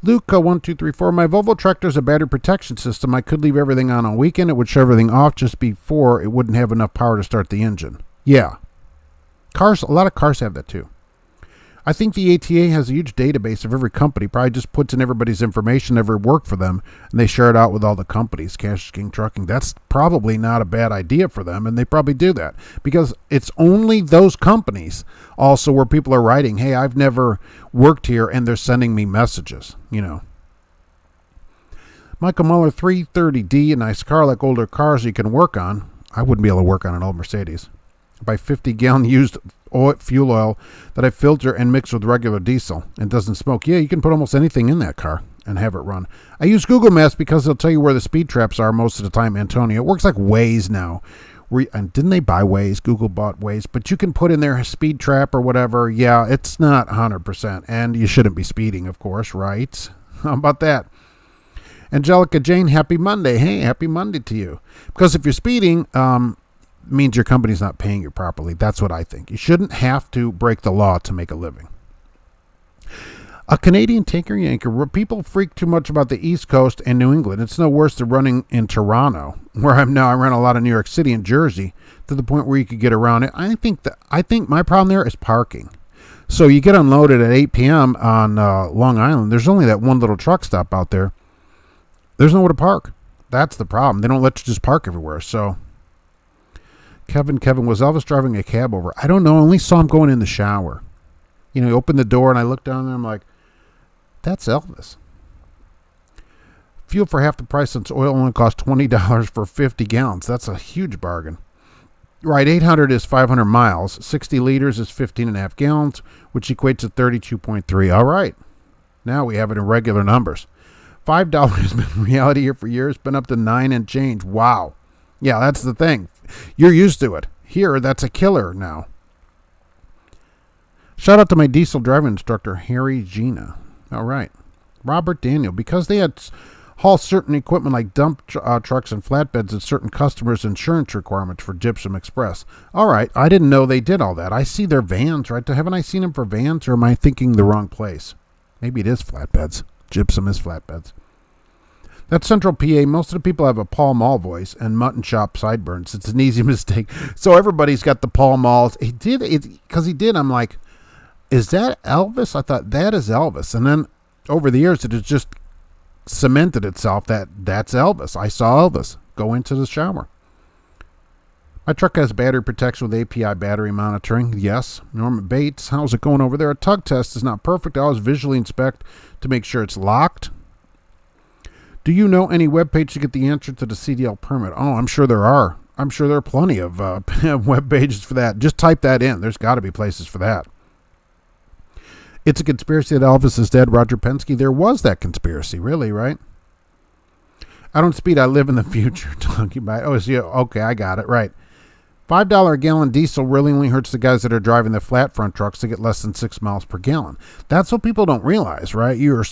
Luke 1234. My Volvo tractor has a battery protection system. I could leave everything on weekend. It would shut everything off just before it wouldn't have enough power to start the engine. Yeah. Cars, a lot of cars have that too. I think the ATA has a huge database of every company, probably just puts in everybody's information, ever worked for them, and they share it out with all the companies. Cash is King Trucking. That's probably not a bad idea for them, and they probably do that because it's only those companies also where people are writing, hey, I've never worked here, and they're sending me messages, you know. Michael Muller, 330D, a nice car, like older cars you can work on. I wouldn't be able to work on an old Mercedes. By 50-gallon used fuel oil that I filter and mix with regular diesel and doesn't smoke. Yeah, you can put almost anything in that car and have it run. I use Google Maps because it'll tell you where the speed traps are most of the time, Antonio. It works like Waze now. And didn't they buy Waze? Google bought Waze. But you can put in there a speed trap or whatever. Yeah, it's not 100%. And you shouldn't be speeding, of course, right? How about that? Angelica Jane, happy Monday. Hey, happy Monday to you. Because if you're speeding, means your company's not paying you properly. That's what I think. You shouldn't have to break the law to make a living. A Canadian tanker yanker. People freak too much about the East Coast and New England. It's no worse than running in Toronto, where I'm now. I run a lot of New York City and Jersey to the point where you could get around it. I think my problem there is parking. So you get unloaded at 8 p.m. on Long Island. There's only that one little truck stop out there. There's nowhere to park. That's the problem. They don't let you just park everywhere. So Kevin, was Elvis driving a cab over? I don't know. I only saw him going in the shower. You know, he opened the door and I looked down there and I'm like, that's Elvis. Fuel for half the price since oil only costs $20 for 50 gallons. That's a huge bargain. Right, 800 is 500 miles. 60 liters is 15.5 gallons, which equates to 32.3. All right. Now we have it in regular numbers. $5 has been reality here for years. Been up to 9 and change. Wow. Yeah, that's the thing. You're used to it. Here, that's a killer now. Shout out to my diesel driving instructor, Harry Gina. All right. Robert Daniel. Because they had haul certain equipment like dump trucks and flatbeds and certain customers' insurance requirements for Gypsum Express. All right. I didn't know they did all that. I see their vans, right? Haven't I seen them for vans, or am I thinking the wrong place? Maybe it is flatbeds. Gypsum is flatbeds. That's Central PA. Most of the people have a Pall Mall voice and mutton chop sideburns. It's an easy mistake. So everybody's got the Pall Malls. He did it because he did. I'm like, is that Elvis? I thought that is Elvis. And then over the years, it has just cemented itself that that's Elvis. I saw Elvis go into the shower. My truck has battery protection with API battery monitoring. Yes. Norman Bates, how's it going over there? A tug test is not perfect. I always visually inspect to make sure it's locked. Do you know any webpage to get the answer to the CDL permit? Oh, I'm sure there are. I'm sure there are plenty of web pages for that. Just type that in. There's got to be places for that. It's a conspiracy that Elvis is dead. Roger Penske. There was that conspiracy, really, right? I don't speed. I live in the future. Talking about. Oh, yeah. Okay, I got it. Right. $5 a gallon diesel really only hurts the guys that are driving the flat front trucks to get less than 6 miles per gallon. That's what people don't realize, right? You're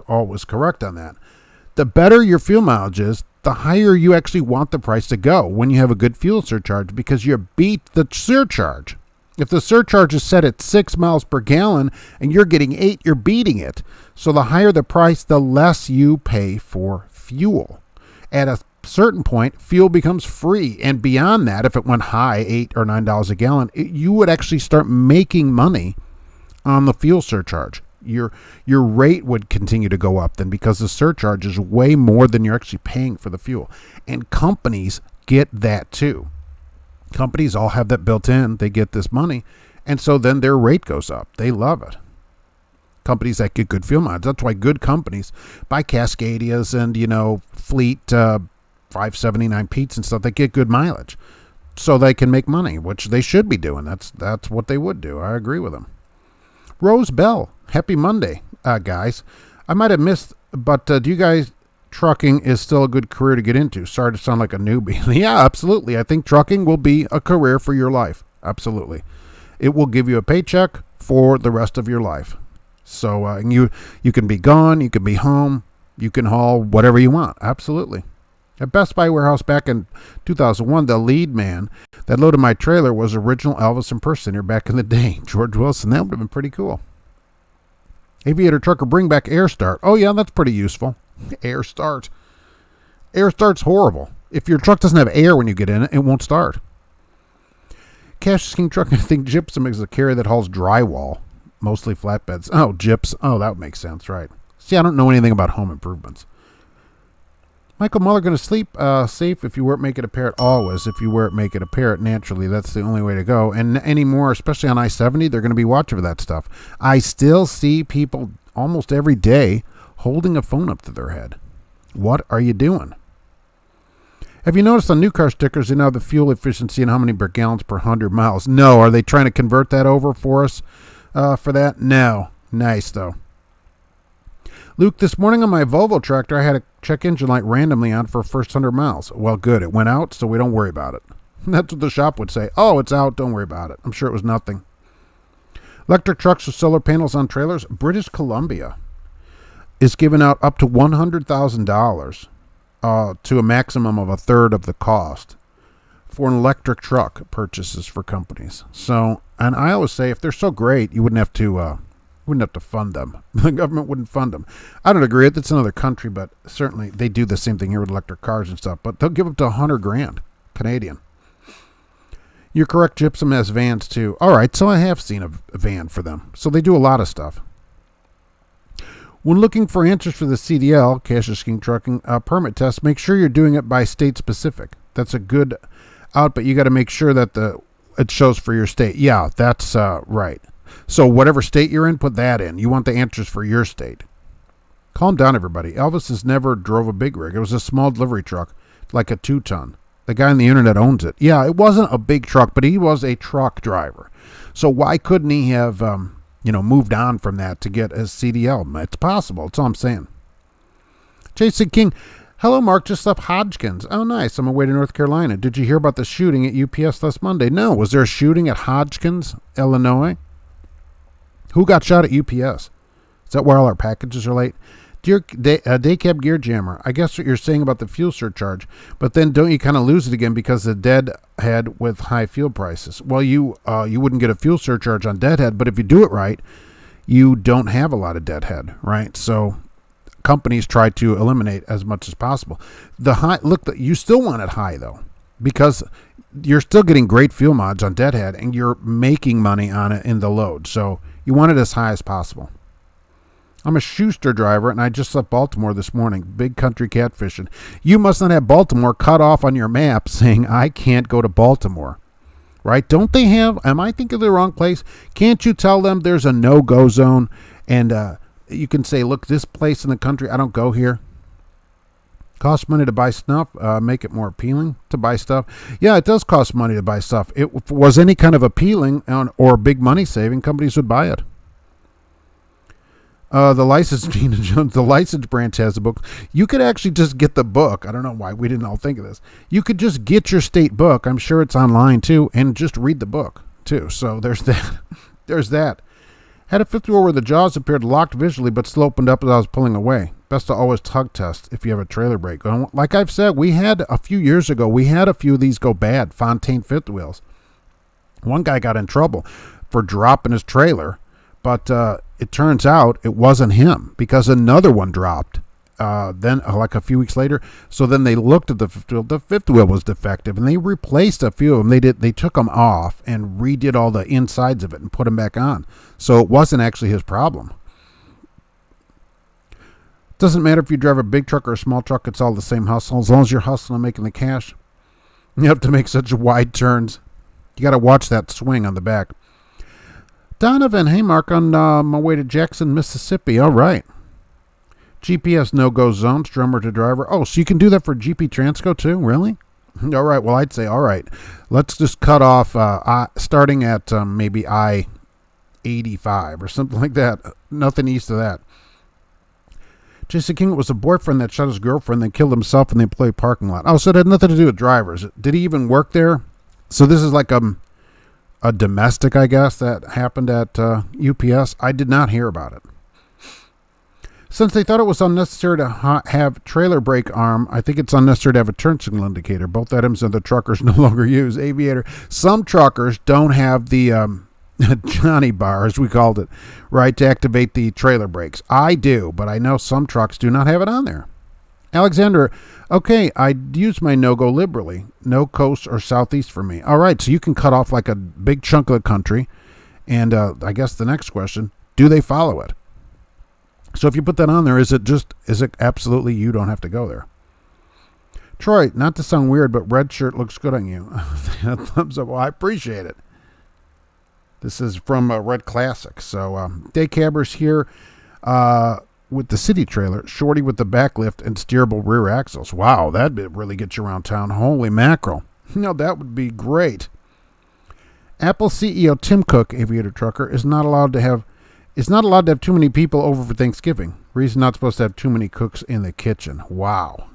always correct on that. The better your fuel mileage is, the higher you actually want the price to go when you have a good fuel surcharge, because you beat the surcharge. If the surcharge is set at 6 miles per gallon and you're getting 8, you're beating it. So the higher the price, the less you pay for fuel. At a certain point, fuel becomes free. And beyond that, if it went high, $8 or $9 a gallon, you would actually start making money on the fuel surcharge. Your rate would continue to go up then, because the surcharge is way more than you're actually paying for the fuel. And companies get that too. Companies all have that built in. They get this money, and so then their rate goes up. They love it. Companies that get good fuel mileage. That's why good companies buy Cascadias and, Fleet 579 Pete's and stuff. They get good mileage so they can make money, which they should be doing. That's what they would do. I agree with them. Rose Bell, happy Monday, guys. I might have missed, but do you guys, trucking is still a good career to get into? Sorry to sound like a newbie. Yeah, absolutely. I think trucking will be a career for your life. Absolutely. It will give you a paycheck for the rest of your life. So you can be gone, you can be home, you can haul whatever you want. Absolutely. At Best Buy warehouse back in 2001, the lead man that loaded my trailer was original Elvis impersonator back in the day, George Wilson. That would have been pretty cool. Aviator trucker, bring back air start. Oh yeah, that's pretty useful. Air start. Air start's horrible. If your truck doesn't have air when you get in it, it won't start. Cash King Trucking, I think gypsum is a carrier that hauls drywall, mostly flatbeds. Oh, gyps. Oh, that would make sense, right. See, I don't know anything about home improvements. Michael Muller, going to sleep safe if you wear it, make it a parrot. Always. If you wear it, make it a parrot. Naturally, that's the only way to go. And anymore, especially on I-70, they're going to be watching for that stuff. I still see people almost every day holding a phone up to their head. What are you doing? Have you noticed on new car stickers, they now have the fuel efficiency and how many gallons per 100 miles? No. Are they trying to convert that over for us for that? No. Nice, though. Luke, this morning on my Volvo tractor, I had a check engine light randomly on for first 100 miles. Well, good. It went out, so we don't worry about it. That's what the shop would say. Oh, it's out. Don't worry about it. I'm sure it was nothing. Electric trucks with solar panels on trailers. British Columbia is giving out up to $100,000 to a maximum of a third of the cost for an electric truck purchases for companies. So, and I always say, if they're so great, you wouldn't have to fund them. The government wouldn't fund them. I don't agree. It's another country, but certainly they do the same thing here with electric cars and stuff. But they'll give up to $100,000 Canadian. You're correct. Gypsum has vans too. All right, so I have seen a van for them. So they do a lot of stuff. When looking for answers for the CDL, Cash King Trucking permit test, make sure you're doing it by state specific. That's a good out, but you got to make sure that it shows for your state. Yeah, that's right. So whatever state you're in, put that in. You want the answers for your state. Calm down, everybody. Elvis has never drove a big rig. It was a small delivery truck, like a 2-ton. The guy on the internet owns it. Yeah, it wasn't a big truck, but he was a truck driver. So why couldn't he have, moved on from that to get a CDL? It's possible. That's all I'm saying. Jason King, hello, Mark. Just left Hodgkins. Oh, nice. I'm away to North Carolina. Did you hear about the shooting at UPS last Monday? No. Was there a shooting at Hodgkins, Illinois? Who got shot at UPS? Is that why all our packages are late? Dear Day Cab Gear Jammer, I guess what you're saying about the fuel surcharge, but then don't you kind of lose it again because the deadhead with high fuel prices? Well, you wouldn't get a fuel surcharge on deadhead, but if you do it right, you don't have a lot of deadhead, right? So companies try to eliminate as much as possible. You still want it high though, because you're still getting great fuel mods on deadhead and you're making money on it in the load. So you want it as high as possible. I'm a Schuster driver, and I just left Baltimore this morning. Big country catfishing. You must not have Baltimore cut off on your map saying, I can't go to Baltimore. Right? Don't they have, am I thinking of the wrong place? Can't you tell them there's a no-go zone? And you can say, look, this place in the country, I don't go here. Cost money to buy stuff, make it more appealing to buy stuff. Yeah, it does cost money to buy stuff. If it was any kind of appealing or big money saving, companies would buy it. The license branch has a book. You could actually just get the book. I don't know why we didn't all think of this. You could just get your state book. I'm sure it's online too, and just read the book too. So there's that. There's that. Had a fifth wheel where the jaws appeared locked visually, but still opened up as I was pulling away. Best to always tug test if you have a trailer brake. Like I've said, we had a few years ago, we had a few of these go bad, Fontaine fifth wheels. One guy got in trouble for dropping his trailer, but it turns out it wasn't him because another one dropped then like a few weeks later. So then they looked at the fifth wheel. The fifth wheel was defective, and they replaced a few of them. They took them off and redid all the insides of it and put them back on. So it wasn't actually his problem. Doesn't matter if you drive a big truck or a small truck, it's all the same hustle. As long as you're hustling and making the cash, you have to make such wide turns. You got to watch that swing on the back. Donovan, hey Mark, on my way to Jackson, Mississippi. All right. GPS no-go zones, drummer to driver. Oh, so you can do that for GP Transco too? Really? All right. Well, I'd say, all right, let's just cut off starting at maybe I-85 or something like that. Nothing east of that. Jason King was a boyfriend that shot his girlfriend, then killed himself in the employee parking lot. Oh, so it had nothing to do with drivers. Did he even work there? So this is like a domestic, I guess, that happened at UPS. I did not hear about it. Since they thought it was unnecessary to have trailer brake arm, I think it's unnecessary to have a turn signal indicator. Both items that the truckers no longer use. Aviator. Some truckers don't have the Johnny bar, as we called it, right, to activate the trailer brakes. I do, but I know some trucks do not have it on there. Alexander, okay, I use my no-go liberally. No coast or southeast for me. All right, so you can cut off like a big chunk of the country. And I guess the next question, do they follow it? So if you put that on there, is it absolutely you don't have to go there? Troy, not to sound weird, but red shirt looks good on you. Thumbs up. Well, I appreciate it. This is from Red Classic. So day cabbers here with the city trailer, shorty with the backlift and steerable rear axles. Wow, that'd really get you around town. Holy mackerel. No, that would be great. Apple CEO Tim Cook, aviator trucker, is not allowed to have too many people over for Thanksgiving. Reason not supposed to have too many cooks in the kitchen. Wow.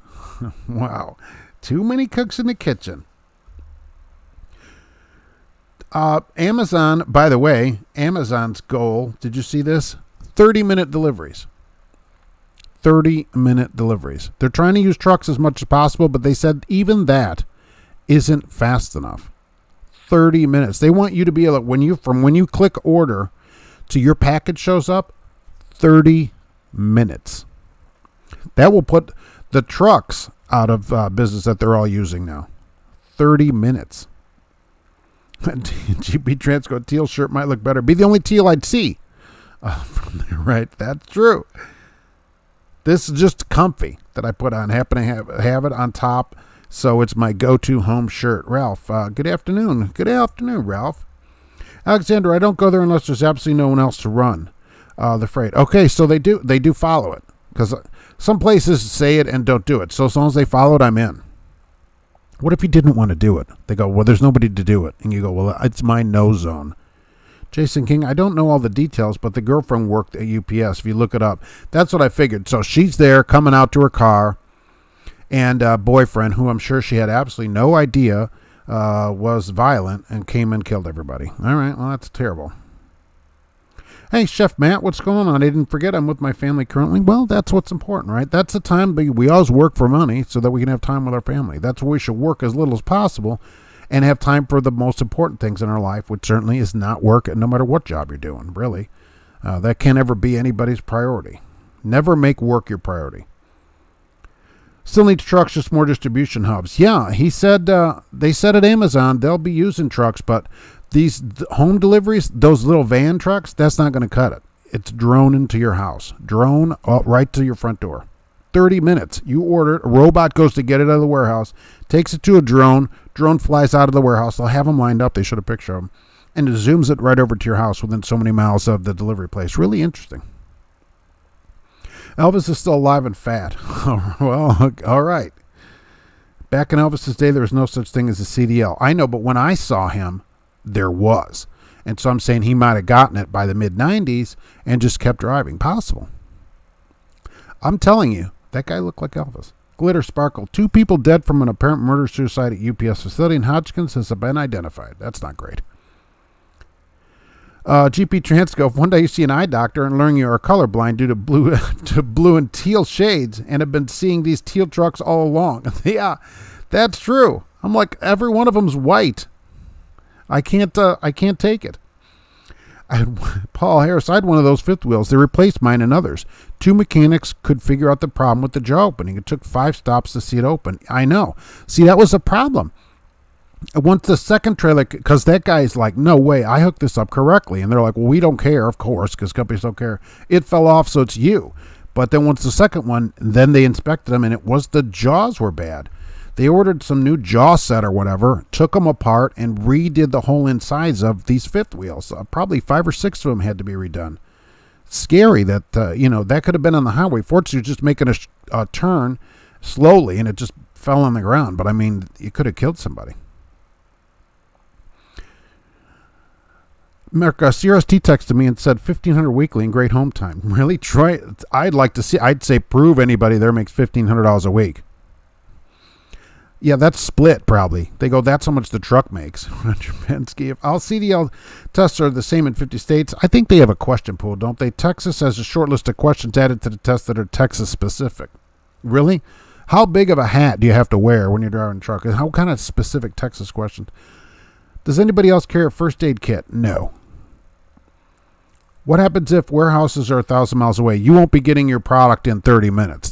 Wow. Too many cooks in the kitchen. Amazon, by the way, Amazon's goal, did you see this? 30-minute deliveries. 30-minute deliveries. They're trying to use trucks as much as possible, but they said even that isn't fast enough. 30 minutes. They want you to be able to, when you click order to your package shows up, 30 minutes. That will put the trucks out of business that they're all using now. 30 minutes. GP Transco teal shirt might look better. Be the only teal I'd see. From there, right? That's true. This is just comfy that I put on. Happen to have it on top, so it's my go-to home shirt. Ralph, good afternoon. Good afternoon, Ralph. Alexander, I don't go there unless there's absolutely no one else to run the freight. Okay, so they do follow it, because some places say it and don't do it. So as long as they follow it, I'm in. What if you didn't want to do it? They go, well, there's nobody to do it. And you go, well, it's my no zone. Jason King, I don't know all the details, but the girlfriend worked at UPS. If you look it up, that's what I figured. So she's there coming out to her car, and boyfriend, who I'm sure she had absolutely no idea was violent, and came and killed everybody. All right, well, that's terrible. Hey, Chef Matt, what's going on? I didn't forget I'm with my family currently. Well, that's what's important, right? That's the time we always work for money so that we can have time with our family. That's why we should work as little as possible and have time for the most important things in our life, which certainly is not work, no matter what job you're doing, really. That can't ever be anybody's priority. Never make work your priority. Still need trucks, just more distribution hubs. Yeah, he said, they said at Amazon they'll be using trucks, but these home deliveries, those little van trucks, that's not going to cut it. It's drone into your house. Drone right to your front door. 30 minutes. You order it. A robot goes to get it out of the warehouse, takes it to a drone. Drone flies out of the warehouse. They'll have them lined up. They showed a picture of them. And it zooms it right over to your house within so many miles of the delivery place. Really interesting. Elvis is still alive and fat. Well, all right. Back in Elvis's day, there was no such thing as a CDL. I know, but when I saw him, there was. And so I'm saying he might have gotten it by the mid-90s and just kept driving. Possible. I'm telling you, that guy looked like Elvis. Glitter Sparkle. 2 people dead from an apparent murder-suicide at UPS facility in Hodgkins has been identified. That's not great. GP Transco. If one day you see an eye doctor and learn you are colorblind due to blue and teal shades and have been seeing these teal trucks all along. Yeah, that's true. I'm like, every one of them's white. I can't take it. Paul Harris, I had one of those fifth wheels. They replaced mine and others. 2 mechanics could figure out the problem with the jaw opening. It took 5 stops to see it open. I know. See, that was a problem. Once the second trailer, because that guy's like, no way, I hooked this up correctly. And they're like, well, we don't care, of course, because companies don't care. It fell off, so it's you. But then once the second one, then they inspected them, and it was the jaws were bad. They ordered some new jaw set or whatever, took them apart, and redid the whole insides of these fifth wheels. Probably 5 or 6 of them had to be redone. Scary that, that could have been on the highway. Fortunately, just making a turn slowly, and it just fell on the ground. But, I mean, you could have killed somebody. CRST texted me and said $1,500 weekly in great home time. Really, Troy? I'd say prove anybody there makes $1,500 a week. Yeah, that's split probably. They go, that's how much the truck makes. Penske. If all CDL tests are the same in 50 states, I think they have a question pool, don't they? Texas has a short list of questions added to the test that are Texas specific. Really? How big of a hat do you have to wear when you're driving a truck? How kind of specific Texas questions? Does anybody else carry a first aid kit? No. What happens if warehouses are 1,000 miles away? You won't be getting your product in 30 minutes.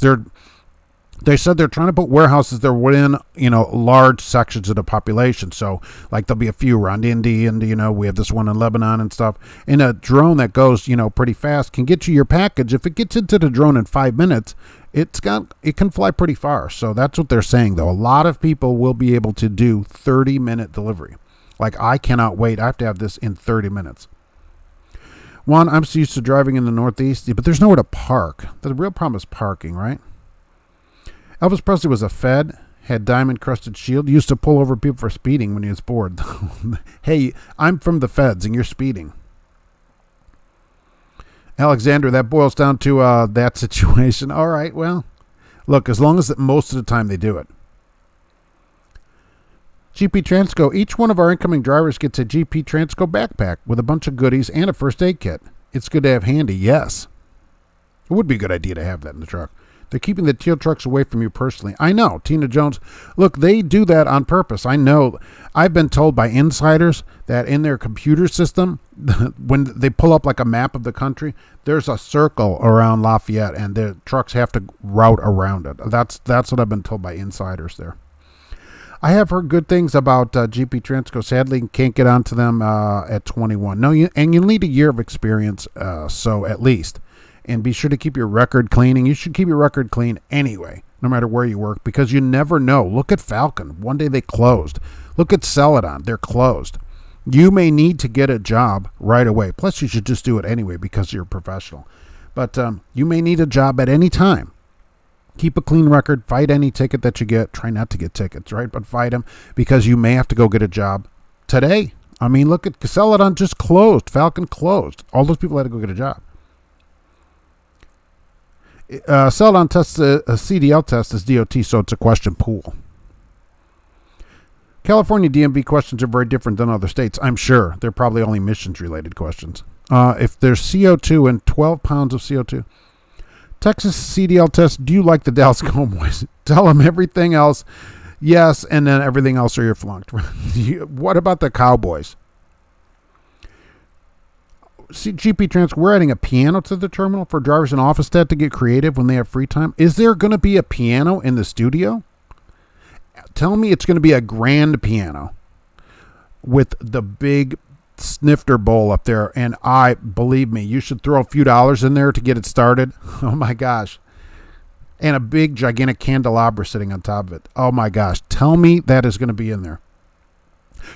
They said they're trying to put warehouses that are within, large sections of the population. So, like, there'll be a few around Indy, and, we have this one in Lebanon and stuff. And a drone that goes, pretty fast can get you your package. If it gets into the drone in 5 minutes, it can fly pretty far. So that's what they're saying, though. A lot of people will be able to do 30-minute delivery. Like, I cannot wait. I have to have this in 30 minutes. One, I'm so used to driving in the Northeast, but there's nowhere to park. The real problem is parking, right? Elvis Presley was a Fed, had diamond-crusted shield, used to pull over people for speeding when he was bored. Hey, I'm from the Feds, and you're speeding. Alexander, that boils down to that situation. All right, well, look, as long as most of the time they do it. GP Transco, each one of our incoming drivers gets a GP Transco backpack with a bunch of goodies and a first aid kit. It's good to have handy, yes. It would be a good idea to have that in the truck. They're keeping the teal trucks away from you personally. I know, Tina Jones. Look, they do that on purpose. I know. I've been told by insiders that in their computer system, when they pull up like a map of the country, there's a circle around Lafayette, and the trucks have to route around it. That's what I've been told by insiders there. I have heard good things about GP Transco. Sadly, can't get onto them at 21. No, you need a year of experience, so at least. And be sure to keep your record cleaning. You should keep your record clean anyway, no matter where you work, because you never know. Look at Falcon. One day they closed. Look at Celadon. They're closed. You may need to get a job right away. Plus, you should just do it anyway because you're a professional. But you may need a job at any time. Keep a clean record. Fight any ticket that you get. Try not to get tickets, right? But fight them because you may have to go get a job today. I mean, look at Celadon just closed. Falcon closed. All those people had to go get a job. Celadon tests a CDL test as DOT, so it's a question pool. California DMV questions are very different than other states. I'm sure they're probably only emissions-related questions. If there's CO2 and 12 pounds of CO2, Texas CDL test, do you like the Dallas Cowboys? Tell them everything else, yes, and then everything else or you're flunked. What about the Cowboys? GP Transco, we're adding a piano to the terminal for drivers in office staff to get creative when they have free time. Is there going to be a piano in the studio? Tell me it's going to be a grand piano with the big snifter bowl up there. And believe me, you should throw a few dollars in there to get it started. Oh my gosh. And a big gigantic candelabra sitting on top of it. Oh my gosh. Tell me that is going to be in there.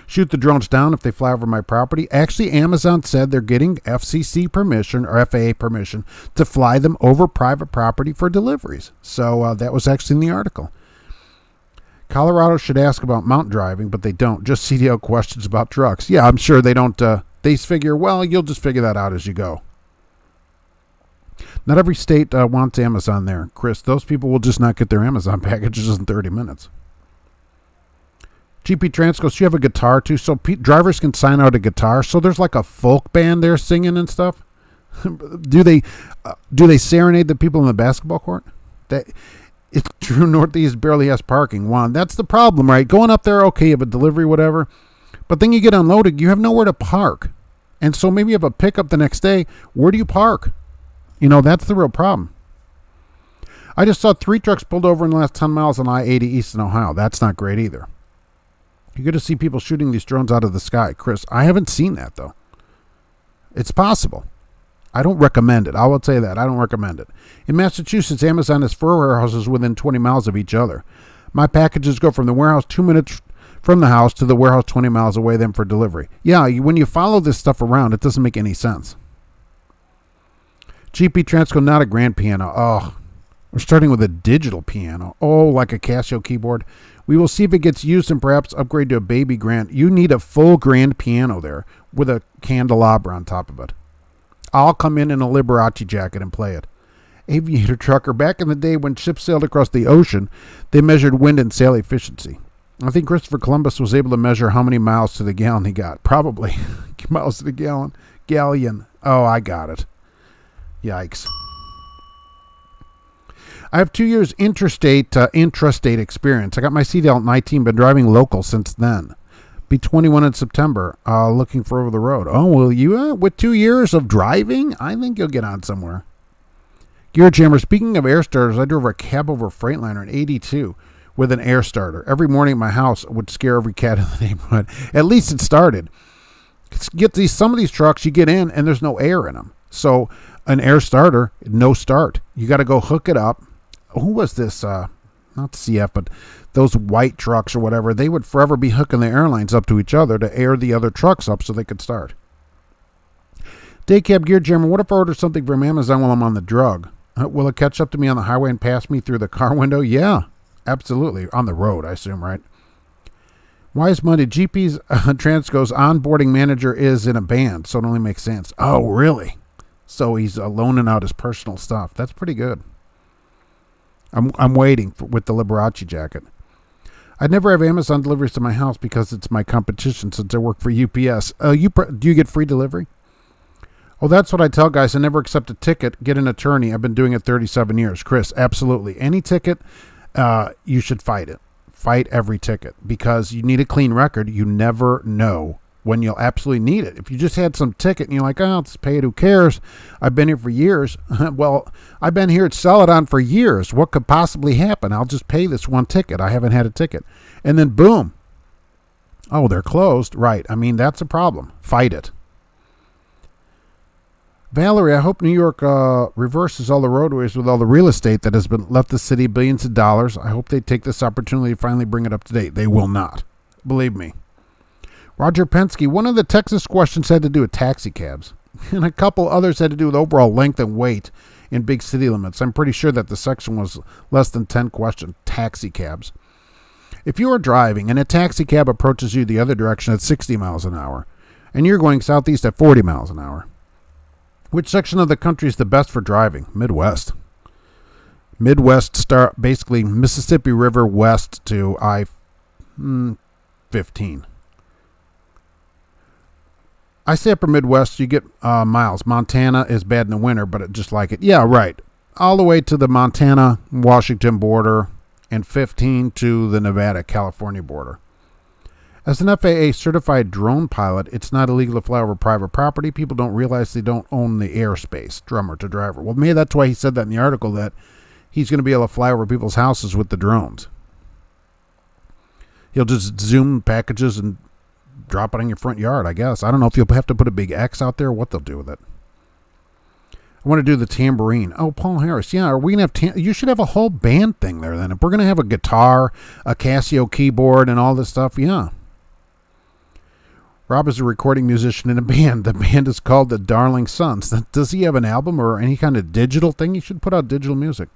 Shoot the drones down if they fly over my property. Actually, Amazon said they're getting FCC permission or FAA permission to fly them over private property for deliveries. So that was actually in the article. Colorado should ask about mountain driving, but they don't. Just CDL questions about trucks. Yeah, I'm sure they don't. They figure, well, you'll just figure that out as you go. Not every state wants Amazon there, Chris. Those people will just not get their Amazon packages in 30 minutes. GP Transco, so you have a guitar too, so drivers can sign out a guitar. So there's like a folk band there singing and stuff. Do they serenade the people in the basketball court? It's true. Northeast barely has parking. Juan, that's the problem, right? Going up there, okay, you have a delivery, whatever, but then you get unloaded, you have nowhere to park, and so maybe you have a pickup the next day. Where do you park? That's the real problem. I just saw 3 trucks pulled over in the last 10 miles on I-80 east in Ohio. That's not great either. You're going to see people shooting these drones out of the sky. Chris, I haven't seen that, though. It's possible. I don't recommend it. I will say that. I don't recommend it. In Massachusetts, Amazon has 4 warehouses within 20 miles of each other. My packages go from the warehouse 2 minutes from the house to the warehouse 20 miles away, then for delivery. Yeah, when you follow this stuff around, it doesn't make any sense. GP Transco, not a grand piano. Oh, we're starting with a digital piano. Oh, like a Casio keyboard. We will see if it gets used and perhaps upgrade to a baby grand. You need a full grand piano there with a candelabra on top of it. I'll come in a Liberace jacket and play it. Aviator trucker, back in the day when ships sailed across the ocean, they measured wind and sail efficiency. I think Christopher Columbus was able to measure how many miles to the gallon he got. Probably. Miles to the gallon. Galleon. Oh, I got it. Yikes. I have 2 years intrastate experience. I got my CDL at 19, been driving local since then. be 21 in September. Looking for over the road. Oh, will you? With 2 years of driving, I think you'll get on somewhere. Gear Jammer, speaking of air starters, I drove a cab over Freightliner in 82 with an air starter. Every morning at my house would scare every cat in the neighborhood. At least it started. Some of these trucks, you get in and there's no air in them. So an air starter, no start. You got to go hook it up. Who was this? Not CF, but those white trucks or whatever. They would forever be hooking the airlines up to each other to air the other trucks up so they could start. Daycab Gear Jammer, what if I order something from Amazon while I'm on the drug? Will it catch up to me on the highway and pass me through the car window? Yeah, absolutely. On the road, I assume, right? Why is Monday? GP's Transco's onboarding manager is in a band, so it only makes sense. Oh, really? So he's loaning out his personal stuff. That's pretty good. I'm waiting with the Liberace jacket. I'd never have Amazon deliveries to my house because it's my competition since I work for UPS. Do you get free delivery? Oh, that's what I tell guys. I never accept a ticket. Get an attorney. I've been doing it 37 years. Chris, absolutely. Any ticket, you should fight it. Fight every ticket because you need a clean record. You never know when you'll absolutely need it. If you just had some ticket and you're like, oh, I'll just pay it. Who cares? I've been here for years. Well, I've been here at Celadon for years. What could possibly happen? I'll just pay this one ticket. I haven't had a ticket. And then boom. Oh, they're closed. Right. I mean, that's a problem. Fight it. Valerie, I hope New York reverses all the roadways with all the real estate that has been left the city billions of dollars. I hope they take this opportunity to finally bring it up to date. They will not. Believe me. Roger Penske, one of the Texas questions had to do with taxi cabs, and a couple others had to do with overall length and weight in big city limits. I'm pretty sure that the section was less than 10 questions. Taxi cabs. If you are driving and a taxi cab approaches you the other direction at 60 miles an hour, and you're going southeast at 40 miles an hour, which section of the country is the best for driving? Midwest. Midwest start basically Mississippi River west to I-15. I say upper Midwest, you get miles. Montana is bad in the winter, but just like it. Yeah, right. All the way to the Montana-Washington border and 15 to the Nevada-California border. As an FAA-certified drone pilot, it's not illegal to fly over private property. People don't realize they don't own the airspace, drummer to driver. Well, maybe that's why he said that in the article, that he's going to be able to fly over people's houses with the drones. He'll just zoom packages and drop it in your front yard, I guess. I don't know if you'll have to put a big X out there or what they'll do with it. I want to do the tambourine. Oh, Paul Harris. Yeah, are we going to have... you should have a whole band thing there then. If we're going to have a guitar, a Casio keyboard, and all this stuff, yeah. Rob is a recording musician in a band. The band is called the Darling Sons. Does he have an album or any kind of digital thing? He should put out digital music.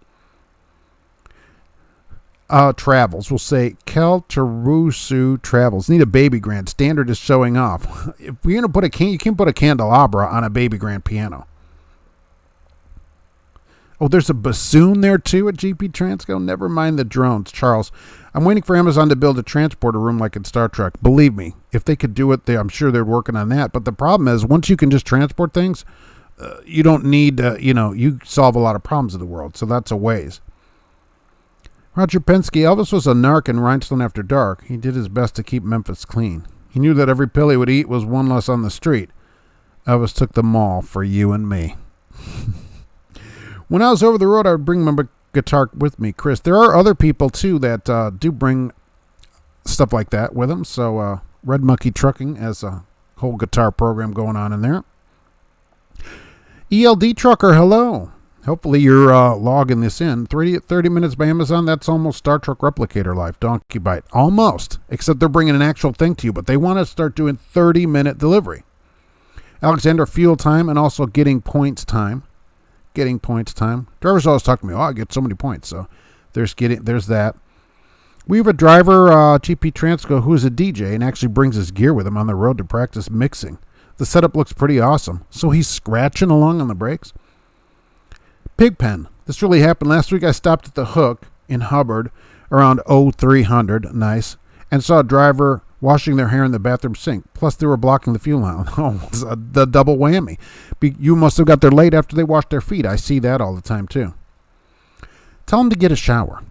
Travels. We'll say Keltarusu Travels. Need a baby grand. Standard is showing off. If you're going to put you can put a candelabra on a baby grand piano. Oh, there's a bassoon there too at GP Transco. Never mind the drones. Charles, I'm waiting for Amazon to build a transporter room like in Star Trek. Believe me, if they could do it, I'm sure they're working on that. But the problem is, once you can just transport things, you don't need, you solve a lot of problems in the world. So that's a ways. Roger Penske, Elvis was a narc in Rhinestone After Dark. He did his best to keep Memphis clean. He knew that every pill he would eat was one less on the street. Elvis took them all for you and me. When I was over the road, I would bring my guitar with me. Chris, there are other people, too, that do bring stuff like that with them. So Red Monkey Trucking has a whole guitar program going on in there. ELD Trucker, hello. Hopefully you're logging this in. 30 minutes by Amazon, that's almost Star Trek Replicator Life, Donkey Bite. Almost, except they're bringing an actual thing to you, but they want to start doing 30-minute delivery. Alexander, fuel time and also getting points time. Drivers always talk to me, I get so many points. So there's that. We have a driver, GP Transco, who is a DJ and actually brings his gear with him on the road to practice mixing. The setup looks pretty awesome. So he's scratching along on the brakes. Pigpen. This really happened last week. I stopped at the Hook in Hubbard around 0300, nice, and saw a driver washing their hair in the bathroom sink. Plus, they were blocking the fuel line. Oh, it's the double whammy. You must have got there late after they washed their feet. I see that all the time, too. Tell them to get a shower.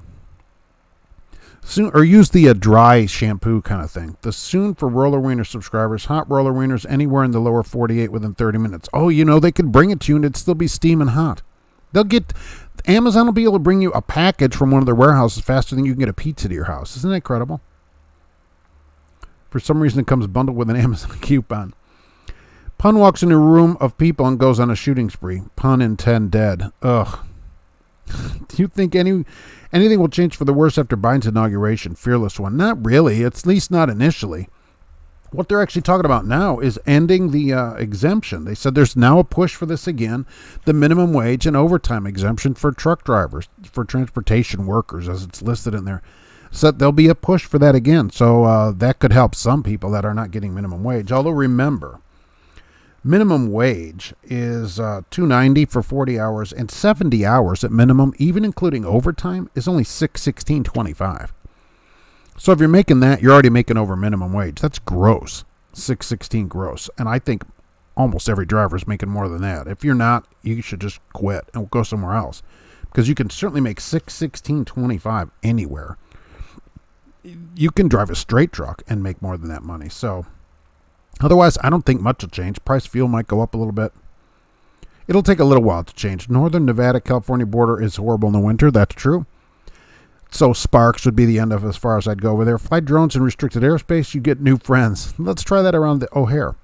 Soon, or use the dry shampoo kind of thing. The soon for roller wiener subscribers, hot roller wieners anywhere in the lower 48 within 30 minutes. Oh, they could bring it to you and it'd still be steaming hot. Amazon will be able to bring you a package from one of their warehouses faster than you can get a pizza to your house. Isn't that incredible? For some reason, it comes bundled with an Amazon coupon. Pun walks into a room of people and goes on a shooting spree. Pun intend dead. Ugh. Do you think anything will change for the worse after Biden's inauguration? Fearless one. Not really. At least not initially. What they're actually talking about now is ending the exemption. They said there's now a push for this again, the minimum wage and overtime exemption for truck drivers, for transportation workers, as it's listed in there. So there'll be a push for that again. So that could help some people that are not getting minimum wage. Although remember, minimum wage is $2.90 for 40 hours, and 70 hours at minimum, even including overtime, is only $616.25. So if you're making that, you're already making over minimum wage. That's gross, $616 gross. And I think almost every driver is making more than that. If you're not, you should just quit and go somewhere else, because you can certainly make $616.25 anywhere. You can drive a straight truck and make more than that money. So otherwise, I don't think much will change. Price of fuel might go up a little bit. It'll take a little while to change. Northern Nevada-California border is horrible in the winter. That's true. So Sparks would be the end of as far as I'd go over there. Fly drones in restricted airspace, you get new friends. Let's try that around the O'Hare.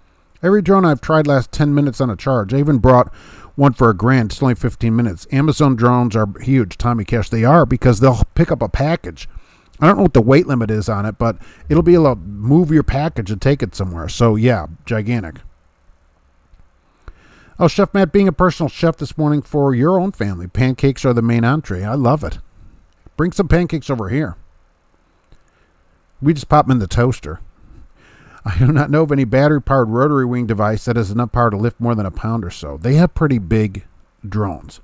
Every drone I've tried lasts 10 minutes on a charge. I even brought one for $1,000. It's only 15 minutes. Amazon drones are huge. Tommy Cash, they are, because they'll pick up a package. I don't know what the weight limit is on it, but it'll be able to move your package and take it somewhere. So, yeah, gigantic. Oh, Chef Matt, being a personal chef this morning for your own family. Pancakes are the main entree. I love it. Bring some pancakes over here. We just pop them in the toaster. I do not know of any battery-powered rotary wing device that has enough power to lift more than a pound or so. They have pretty big drones.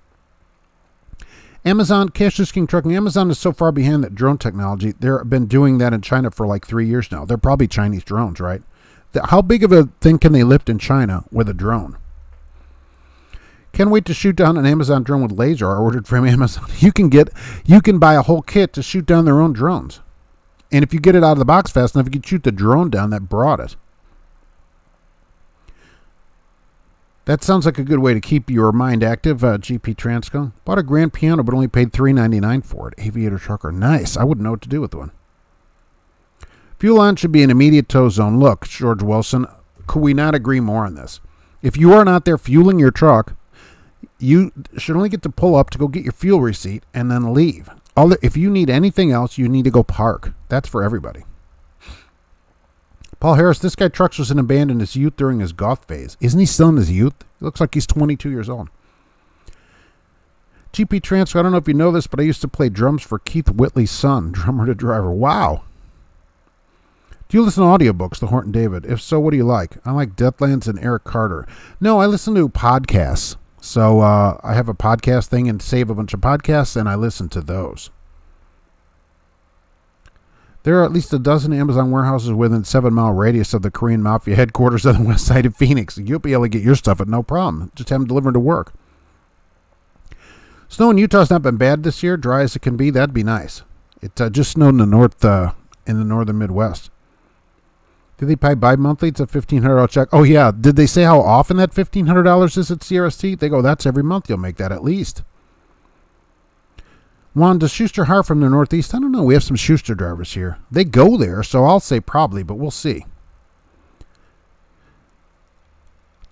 Amazon, Schuster Trucking. Amazon is so far behind that drone technology. They've been doing that in China for like 3 years now. They're probably Chinese drones, right? How big of a thing can they lift in China with a drone? Can't wait to shoot down an Amazon drone with laser I ordered from Amazon. You can buy a whole kit to shoot down their own drones. And if you get it out of the box fast enough, you can shoot the drone down that brought it. That sounds like a good way to keep your mind active, GP Transco. Bought a grand piano but only paid $3.99 for it. Aviator trucker. Nice. I wouldn't know what to do with one. Fuel on should be an immediate tow zone. Look, George Wilson, could we not agree more on this? If you are not there fueling your truck, you should only get to pull up to go get your fuel receipt and then leave. If you need anything else, you need to go park. That's for everybody. Paul Harris, this guy trucks was in a band in his youth during his goth phase. Isn't he still in his youth? He looks like he's 22 years old. GP Transco, I don't know if you know this, but I used to play drums for Keith Whitley's son, drummer to driver. Wow. Do you listen to audiobooks, The Horton David? If so, what do you like? I like Deathlands and Eric Carter. No, I listen to podcasts. So I have a podcast thing and save a bunch of podcasts, and I listen to those. There are at least a dozen Amazon warehouses within 7-mile radius of the Korean Mafia headquarters on the west side of Phoenix. You'll be able to get your stuff at no problem. Just have them delivered to work. Snow in Utah's not been bad this year. Dry as it can be. That'd be nice. It just snowed in the northern Midwest. Did they pay bi-monthly? It's a $1,500 check. Oh, yeah. Did they say how often that $1,500 is at CRST? They go, that's every month you'll make that at least. Juan, does Schuster hire from the Northeast? I don't know. We have some Schuster drivers here. They go there, so I'll say probably, but we'll see.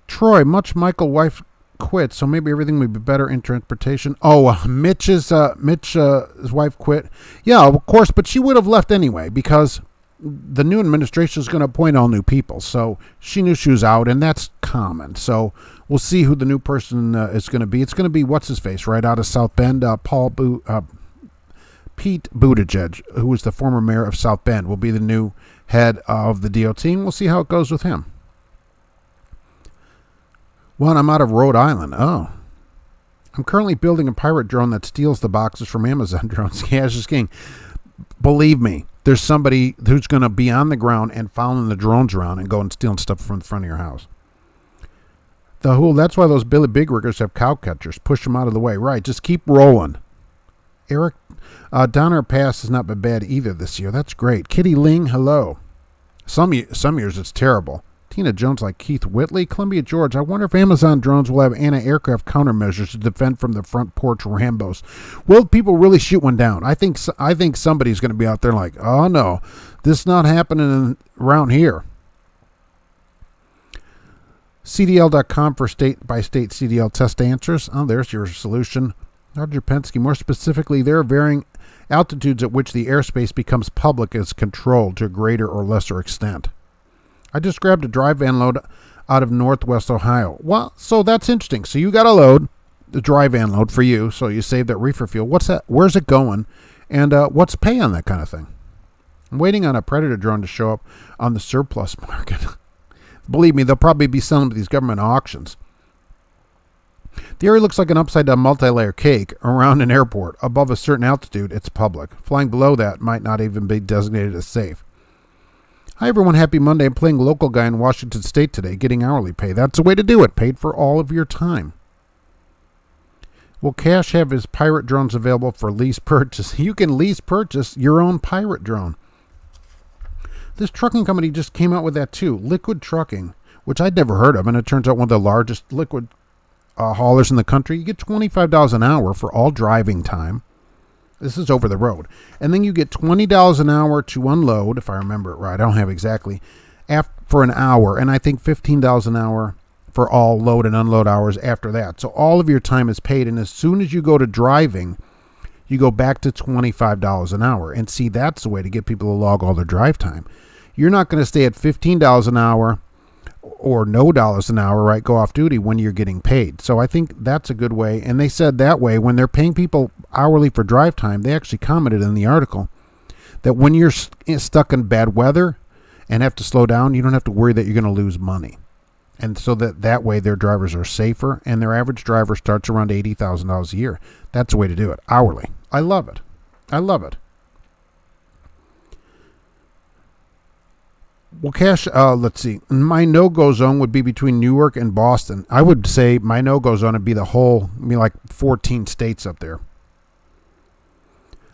Troy, much Michael wife quit, so maybe everything would be better in transportation. Oh, Mitch's wife quit. Yeah, of course, but she would have left anyway because the new administration is going to appoint all new people. So she knew she was out, and that's common. So we'll see who the new person is going to be. It's going to be what's-his-face right out of South Bend, Pete Buttigieg, who was the former mayor of South Bend, will be the new head of the DOT, and we'll see how it goes with him. Well, I'm out of Rhode Island. Oh. I'm currently building a pirate drone that steals the boxes from Amazon drones. Yeah, just kidding. Believe me, there's somebody who's going to be on the ground and following the drones around and going stealing stuff from the front of your house. That's why those Billy Big Riggers have cow catchers. Push them out of the way. Right, just keep rolling. Eric, Donner Pass has not been bad either this year. That's great. Kitty Ling, hello. Some years it's terrible. Tina Jones like Keith Whitley. Columbia George, I wonder if Amazon drones will have anti-aircraft countermeasures to defend from the front porch Rambos. Will people really shoot one down? I think somebody's going to be out there like, oh no, this is not happening around here. CDL.com for state-by-state CDL test answers. Oh, there's your solution. Roger Penske, more specifically, there are varying altitudes at which the airspace becomes public as controlled to a greater or lesser extent. I just grabbed a dry van load out of Northwest Ohio. Well, so that's interesting. So you got a load, the dry van load for you, so you save that reefer fuel. What's that? Where's it going? And what's pay on that kind of thing? I'm waiting on a Predator drone to show up on the surplus market. Believe me, they'll probably be selling to these government auctions. The area looks like an upside-down multi-layer cake around an airport. Above a certain altitude, it's public. Flying below that might not even be designated as safe. Hi, everyone. Happy Monday. I'm playing local guy in Washington State today, getting hourly pay. That's the way to do it. Paid for all of your time. Will Cash have his pirate drones available for lease purchase? You can lease purchase your own pirate drone. This trucking company just came out with that too. Liquid Trucking, which I'd never heard of, and it turns out one of the largest liquid haulers in the country. You get $25 an hour for all driving time. This is over the road. And then you get $20 an hour to unload, if I remember it right. I don't have exactly, for an hour. And I think $15 an hour for all load and unload hours after that. So all of your time is paid. And as soon as you go to driving, you go back to $25 an hour. And see, that's the way to get people to log all their drive time. You're not going to stay at $15 an hour or no dollars an hour, right? Go off duty when you're getting paid. So I think that's a good way. And they said that way, when they're paying people hourly for drive time, they actually commented in the article that when you're stuck in bad weather and have to slow down, you don't have to worry that you're going to lose money. And so that way their drivers are safer, and their average driver starts around $80,000 a year. That's the way to do it, hourly. I love it. I love it. Well, Cash, let's see. My no-go zone would be between Newark and Boston. I would say my no-go zone would be the whole, like 14 states up there.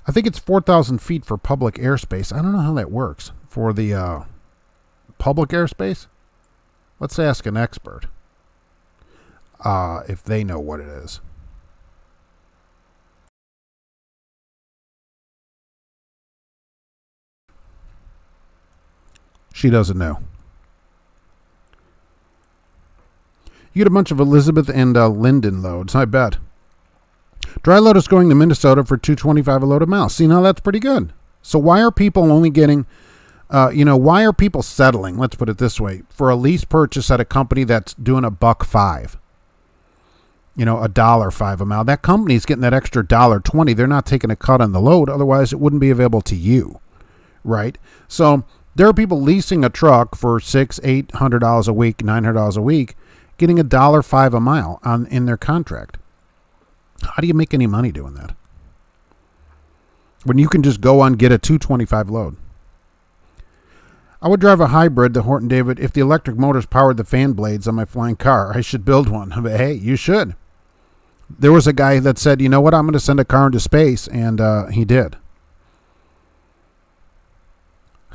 I think it's 4,000 feet for public airspace. I don't know how that works for the public airspace. Let's ask an expert if they know what it is. She doesn't know. You get a bunch of Elizabeth and Linden loads, I bet. Dry load is going to Minnesota for $2.25 a load of mouse. See, now that's pretty good. So why are people only getting, why are people settling, let's put it this way, for a lease purchase at a company that's doing $1.05? $1.05 a mile. That company's getting that extra $1.20. They're not taking a cut on the load. Otherwise, it wouldn't be available to you, right? So there are people leasing a truck for $600, $800 a week, $900 a week, getting $1.05 a mile in their contract. How do you make any money doing that when you can just go on get a $2.25 load? I would drive a hybrid, the Horton David, if the electric motors powered the fan blades on my flying car. I should build one. But hey, you should. There was a guy that said, you know what, I'm going to send a car into space, and he did.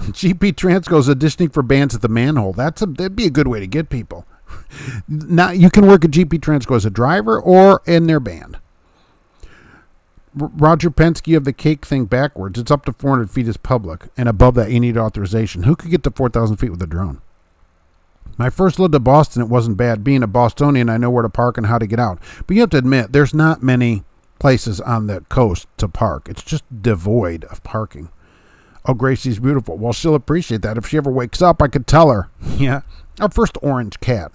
GP Transco is auditioning for bands at the manhole. That'd be a good way to get people. Now you can work at GP Transco as a driver or in their band. Roger Penske of the cake thing backwards. It's up to 400 feet is public, and above that you need authorization. Who could get to 4,000 feet with a drone? My first load to Boston, it wasn't bad. Being a Bostonian, I know where to park and how to get out. But you have to admit, there's not many places on the coast to park. It's just devoid of parking. Oh, Gracie's beautiful. Well, she'll appreciate that. If she ever wakes up, I could tell her. Yeah. Our first orange cat.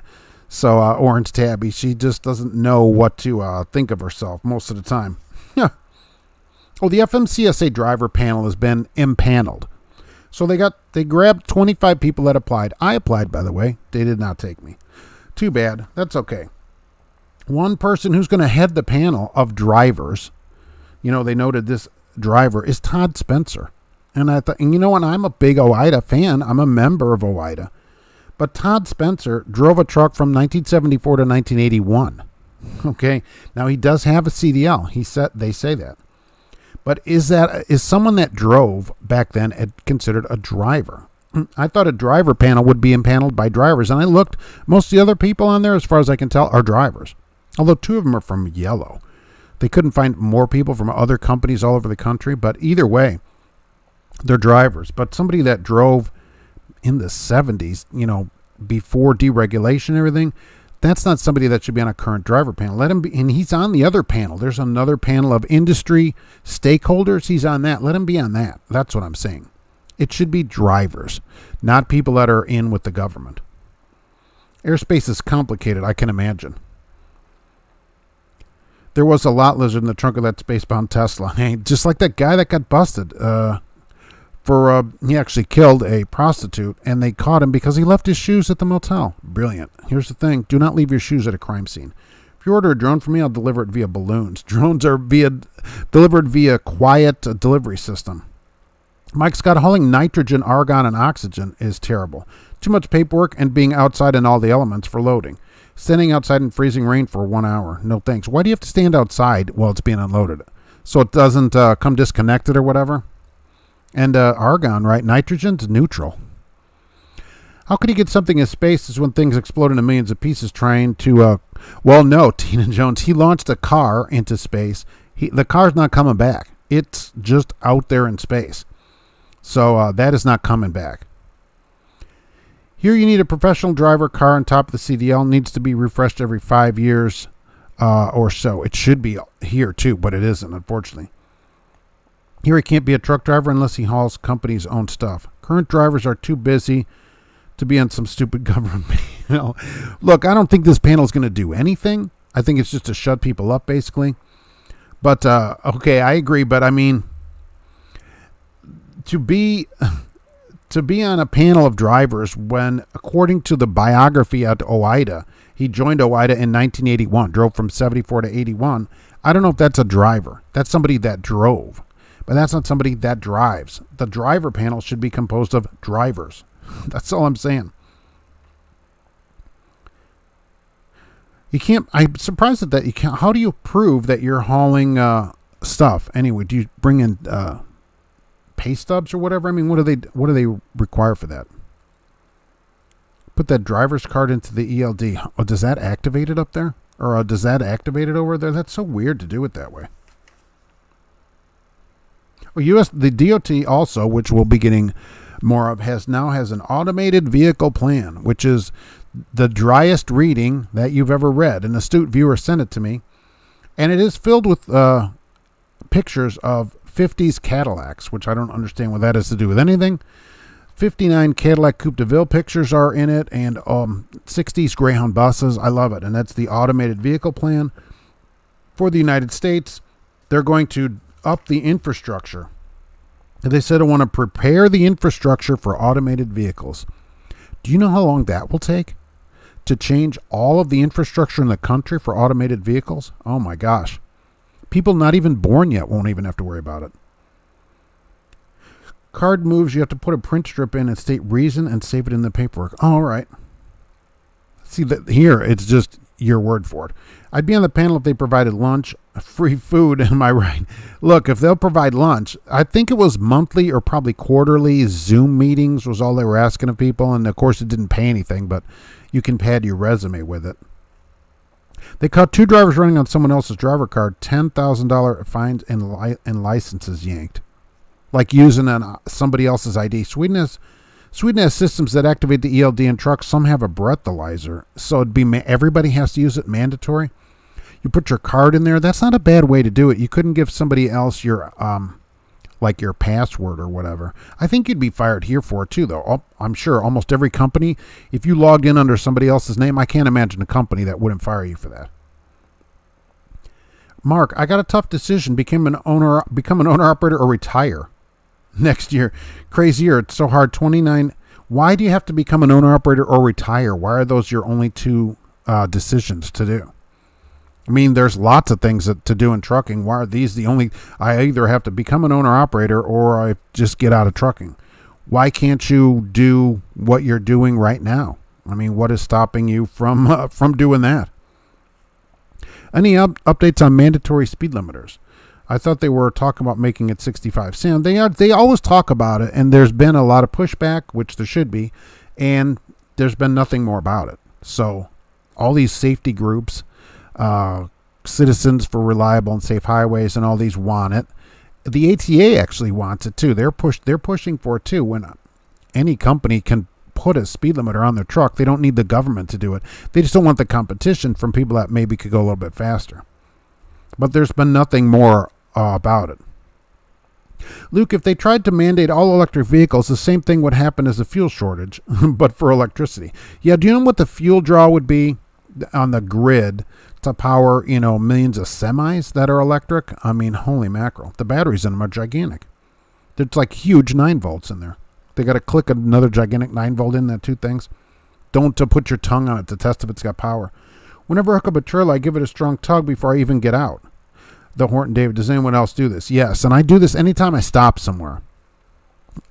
So, Orange Tabby, she just doesn't know what to think of herself most of the time. Yeah. Oh, the FMCSA driver panel has been impaneled. So they grabbed 25 people that applied. I applied, by the way. They did not take me. Too bad. That's okay. One person who's going to head the panel of drivers, they noted this driver, is Todd Spencer. And I thought, and I'm a big OOIDA fan. I'm a member of OOIDA. But Todd Spencer drove a truck from 1974 to 1981. Okay. Now he does have a CDL. They say that. But is someone that drove back then considered a driver? I thought a driver panel would be impaneled by drivers, and I looked. Most of the other people on there, as far as I can tell, are drivers. Although 2 of them are from Yellow. They couldn't find more people from other companies all over the country, but either way, they're drivers. But somebody that drove in the 70s, before deregulation and everything, that's not somebody that should be on a current driver panel. Let him be, and he's on the other panel. There's another panel of industry stakeholders. He's on that. Let him be on that. That's what I'm saying. It should be drivers, not people that are in with the government. Airspace is complicated, I can imagine. There was a lot lizard in the trunk of that spacebound Tesla. Just like that guy that got busted he actually killed a prostitute, and they caught him because he left his shoes at the motel. Brilliant. Here's the thing. Do not leave your shoes at a crime scene. If you order a drone from me, I'll deliver it via balloons. Drones are delivered via quiet delivery system. Mike Scott, hauling nitrogen, argon, and oxygen is terrible. Too much paperwork and being outside in all the elements for loading. Standing outside in freezing rain for 1 hour. No thanks. Why do you have to stand outside while it's being unloaded? So it doesn't come disconnected or whatever? And argon, right? Nitrogen's neutral. How could he get something in space when things explode into millions of pieces trying to... well, no, Tina Jones. He launched a car into space. The car's not coming back. It's just out there in space. So that is not coming back. Here you need a professional driver car on top of the CDL. Needs to be refreshed every 5 years or so. It should be here too, but it isn't, unfortunately. Here he can't be a truck driver unless he hauls company's own stuff. Current drivers are too busy to be on some stupid government panel. Look, I don't think this panel is going to do anything. I think it's just to shut people up, basically. But, okay, I agree, but I mean... To be on a panel of drivers when, according to the biography at OIDA, he joined OIDA in 1981, drove from 74 to 81. I don't know if that's a driver. That's somebody that drove, but that's not somebody that drives. The driver panel should be composed of drivers. That's all I'm saying. You can't. I'm surprised at that. You can't. How do you prove that you're hauling stuff anyway? Do you bring in pay stubs or whatever? I mean, what do they require for that? Put that driver's card into the ELD. Oh, does that activate it up there? Or does that activate it over there? That's so weird to do it that way. Well, the DOT also, which we'll be getting more of, has an automated vehicle plan, which is the driest reading that you've ever read. An astute viewer sent it to me, and it is filled with pictures of 50s Cadillacs, which I don't understand what that has to do with anything. 59 Cadillac Coupe de Ville pictures are in it, and 60s Greyhound buses. I love it, and that's the automated vehicle plan for the United States. They're going to up the infrastructure. They said I want to prepare the infrastructure for automated vehicles. Do you know how long that will take to change all of the infrastructure in the country for automated vehicles? Oh my gosh. People not even born yet won't even have to worry about it. Card moves, you have to put a print strip in and state reason and save it in the paperwork. Oh, all right. See, that here, it's just your word for it. I'd be on the panel if they provided lunch, free food, am I right? Look, if they'll provide lunch, I think it was monthly or probably quarterly Zoom meetings was all they were asking of people. And, of course, it didn't pay anything, but you can pad your resume with it. They caught 2 drivers running on someone else's driver card, $10,000 fines and licenses yanked. Like using somebody else's ID. Sweden has systems that activate the ELD in trucks. Some have a breathalyzer, so everybody has to use it mandatory. You put your card in there. That's not a bad way to do it. You couldn't give somebody else your like your password or whatever. I think you'd be fired here for it too, though. I'm sure almost every company, if you logged in under somebody else's name, I can't imagine a company that wouldn't fire you for that. Mark, I got a tough decision: become an owner operator, or retire next year. Crazy year. It's so hard. 29. Why do you have to become an owner operator or retire? Why are those your only 2 decisions to do? I mean, there's lots of things to do in trucking. Why are these the only? I either have to become an owner operator or I just get out of trucking. Why can't you do what you're doing right now? I mean, what is stopping you from doing that? Any updates on mandatory speed limiters? I thought they were talking about making it 65. Sam, they always talk about it, and there's been a lot of pushback, which there should be, and there's been nothing more about it. So all these safety groups, Citizens for Reliable and Safe Highways, and all these want it. The ATA actually wants it too. They're pushing for it too. When any company can put a speed limiter on their truck, they don't need the government to do it. They just don't want the competition from people that maybe could go a little bit faster. But there's been nothing more about it. Luke, if they tried to mandate all electric vehicles, the same thing would happen as a fuel shortage, but for electricity. Yeah, do you know what the fuel draw would be on the grid to power, millions of semis that are electric? I mean, holy mackerel. The batteries in them are gigantic. There's like huge 9 volts in there. They got to click another gigantic 9 volt in that two things. Don't put your tongue on it to test if it's got power. Whenever I hook up a trailer, I give it a strong tug before I even get out. The Horton David, does anyone else do this? Yes, and I do this anytime I stop somewhere.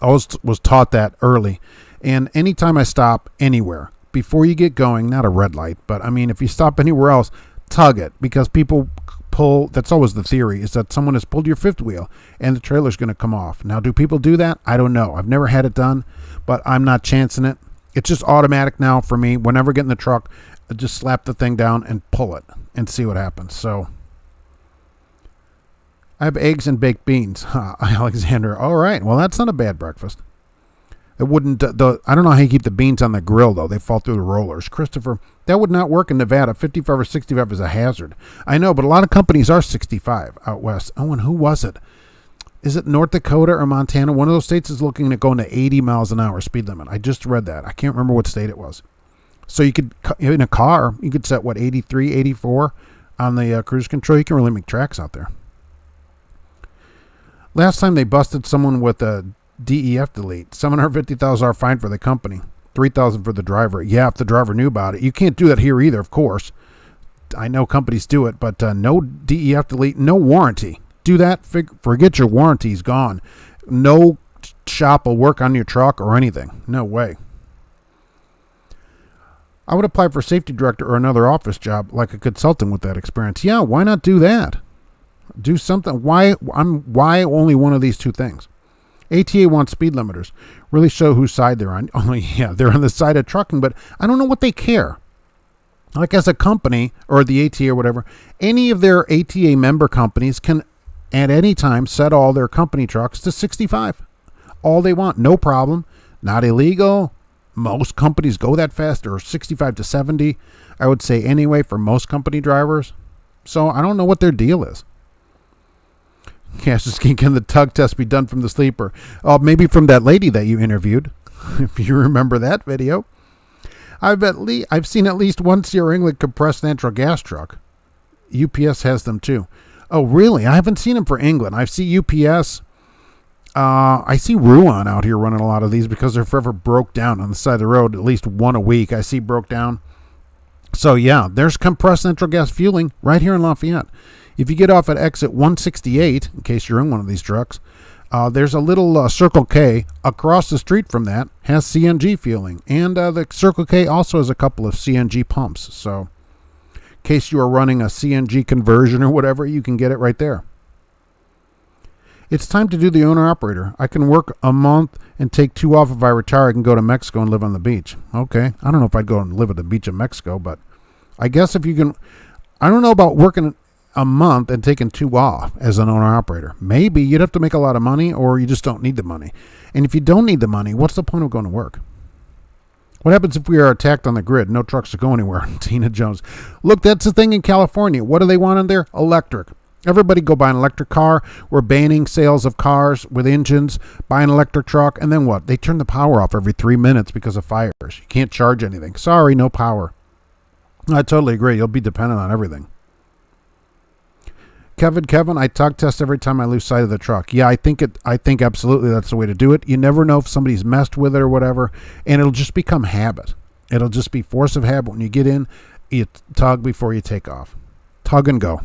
I was taught that early. And anytime I stop anywhere, before you get going, not a red light, but I mean, if you stop anywhere else, tug it, because people pull. That's always the theory, is that someone has pulled your fifth wheel and the trailer's going to come off. Now, do people do that? I don't know. I've never had it done, but I'm not chancing it. It's just automatic now for me. Whenever I get in the truck, I just slap the thing down and pull it and see what happens. So I have eggs and baked beans. Alexander. All right. Well, that's not a bad breakfast. It wouldn't. I don't know how you keep the beans on the grill, though. They fall through the rollers. Christopher, that would not work in Nevada. 55 or 65 is a hazard. I know, but a lot of companies are 65 out west. Oh, and who was it? Is it North Dakota or Montana? One of those states is looking at going to 80 miles an hour speed limit. I just read that. I can't remember what state it was. So you could, in a car, you could set, 83, 84 on the cruise control. You can really make tracks out there. Last time they busted someone with a DEF delete, $750,000 fine for the company, $3,000 for the driver. Yeah, if the driver knew about it. You can't do that here either, of course. I know companies do it, but no DEF delete, no warranty. Do that, forget your warranty's gone. No shop will work on your truck or anything. No way. I would apply for safety director or another office job, like a consultant with that experience. Yeah, why not do that? Do something. Why only one of these two things? ATA wants speed limiters. Really show whose side they're on. Oh, yeah, they're on the side of trucking, but I don't know what they care. Like, as a company, or the ATA or whatever, any of their ATA member companies can at any time set all their company trucks to 65. All they want, no problem. Not illegal. Most companies go that fast, or 65 to 70, I would say anyway, for most company drivers. So I don't know what their deal is. Cash is king. Can the tug test be done from the sleeper? Oh, maybe from that lady that you interviewed, if you remember that video. I've seen at least one Sierra England compressed natural gas truck. UPS has them too. Oh, really? I haven't seen them for England. I see UPS. I see Ruan out here running a lot of these because they're forever broke down on the side of the road. At least one a week I see broke down. So yeah, there's compressed natural gas fueling right here in Lafayette. If you get off at exit 168, in case you're in one of these trucks, there's a little Circle K across the street from that has CNG fueling. And the Circle K also has a couple of CNG pumps. So in case you are running a CNG conversion or whatever, you can get it right there. It's time to do the owner-operator. I can work a month and take 2 off. If I retire, I can go to Mexico and live on the beach. Okay. I don't know if I'd go and live at the beach of Mexico, but I guess if you can... I don't know about working a month and taking 2 off as an owner-operator. Maybe you'd have to make a lot of money, or you just don't need the money. And if you don't need the money, what's the point of going to work? What happens if we are attacked on the grid? No trucks to go anywhere. Tina Jones. Look, that's the thing in California. What do they want in there? Electric. Everybody go buy an electric car. We're banning sales of cars with engines. Buy an electric truck. And then what? They turn the power off every 3 minutes because of fires. You can't charge anything. Sorry, no power. I totally agree. You'll be dependent on everything. Kevin, I tug test every time I lose sight of the truck. Yeah, I think absolutely that's the way to do it. You never know if somebody's messed with it or whatever, and it'll just become habit. It'll just be force of habit. When you get in, you tug before you take off. Tug and go,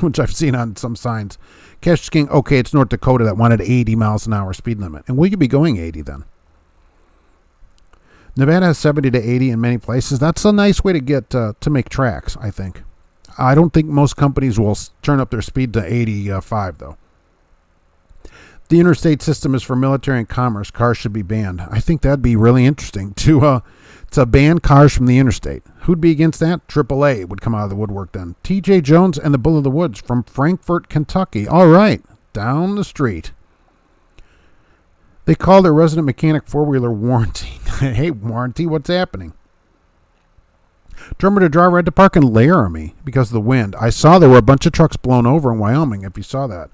which I've seen on some signs. Cash King, okay, it's North Dakota that wanted 80 miles an hour speed limit, and we could be going 80 then. Nevada has 70 to 80 in many places. That's a nice way to get to make tracks, I think. I don't think most companies will turn up their speed to 85, though. The interstate system is for military and commerce. Cars should be banned. I think that'd be really interesting to ban cars from the interstate. Who'd be against that? AAA would come out of the woodwork then. TJ Jones and the Bull of the Woods from Frankfort, Kentucky. All right, down the street. They call their resident mechanic four-wheeler warranty. Hey, warranty, what's happening? Drummer to driver had to park in Laramie because of the wind. I saw there were a bunch of trucks blown over in Wyoming, if you saw that.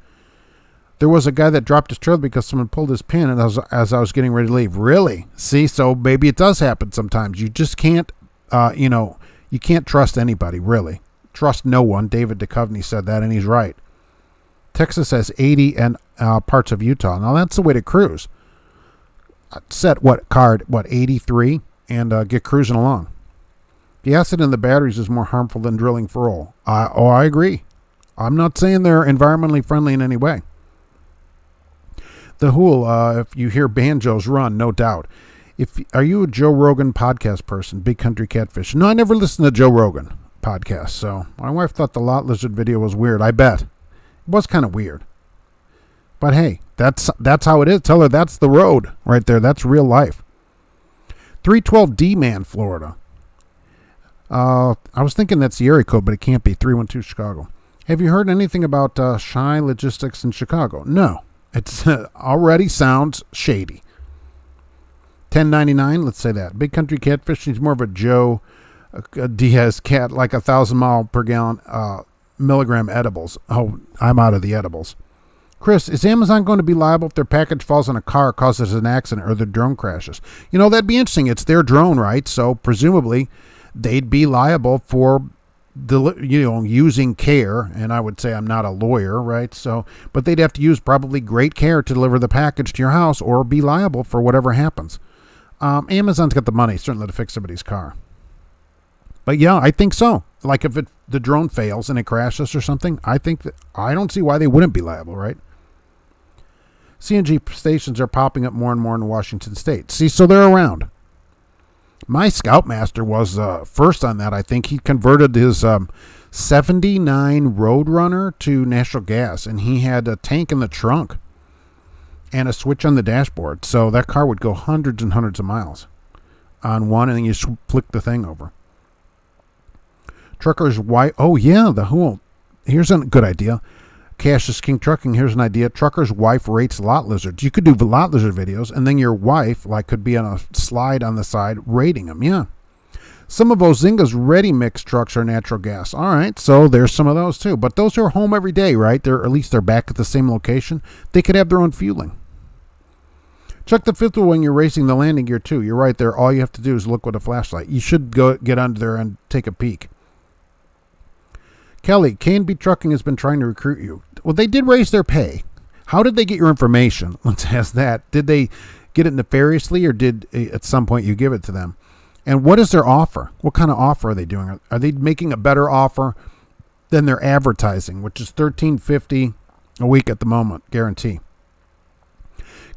There was a guy that dropped his trailer because someone pulled his pin as I was getting ready to leave. Really? See, so maybe it does happen sometimes. You just can't, you can't trust anybody, really. Trust no one. David Duchovny said that, and he's right. Texas has 80 and parts of Utah. Now, that's the way to cruise. Set, 83, and get cruising along. The acid in the batteries is more harmful than drilling for oil. I agree. I'm not saying they're environmentally friendly in any way. The Hool, if you hear banjos, run, no doubt. Are you a Joe Rogan podcast person, Big Country Catfish? No, I never listened to Joe Rogan podcast, so my wife thought the lot lizard video was weird. I bet. It was kind of weird. But hey, that's how it is. Tell her that's the road right there. That's real life. 312D Man, Florida. I was thinking that's the area code, but it can't be. 312 Chicago. Have you heard anything about Shy Logistics in Chicago? No. It's already sounds shady. 1099, let's say that. Big Country Catfish is more of a Joe Diaz cat, like 1,000 mile per gallon milligram edibles. Oh, I'm out of the edibles. Chris, is Amazon going to be liable if their package falls on a car, causes an accident, or their drone crashes? That'd be interesting. It's their drone, right? So presumably they'd be liable for using care, and I would say I'm not a lawyer, right? So, but they'd have to use probably great care to deliver the package to your house or be liable for whatever happens. Amazon's got the money, certainly, to fix somebody's car. But yeah, I think so. Like if the drone fails and it crashes or something, I don't see why they wouldn't be liable, right? CNG stations are popping up more and more in Washington State. See, so they're around. My Scoutmaster was first on that. I think he converted his 79 Roadrunner to natural gas, and he had a tank in the trunk and a switch on the dashboard. So that car would go hundreds and hundreds of miles on one, and then you flick the thing over. Truckers, why? Oh, yeah, the Hool. Here's a good idea. Cash is King Trucking. Here's an idea. Trucker's wife rates lot lizards. You could do lot lizard videos, and then your wife could be on a slide on the side rating them. Yeah. Some of Ozinga's ready mix trucks are natural gas. All right, so there's some of those too. But those are home every day, right? At least they're back at the same location. They could have their own fueling. Check the fifth wheel when you're racing the landing gear too. You're right there. All you have to do is look with a flashlight. You should go get under there and take a peek. Kelly, K&B Trucking has been trying to recruit you. Well, they did raise their pay. How did they get your information? Let's ask that. Did they get it nefariously, or did at some point you give it to them? And what is their offer? What kind of offer are they doing? Are they making a better offer than their advertising, which is $13.50 a week at the moment, guarantee?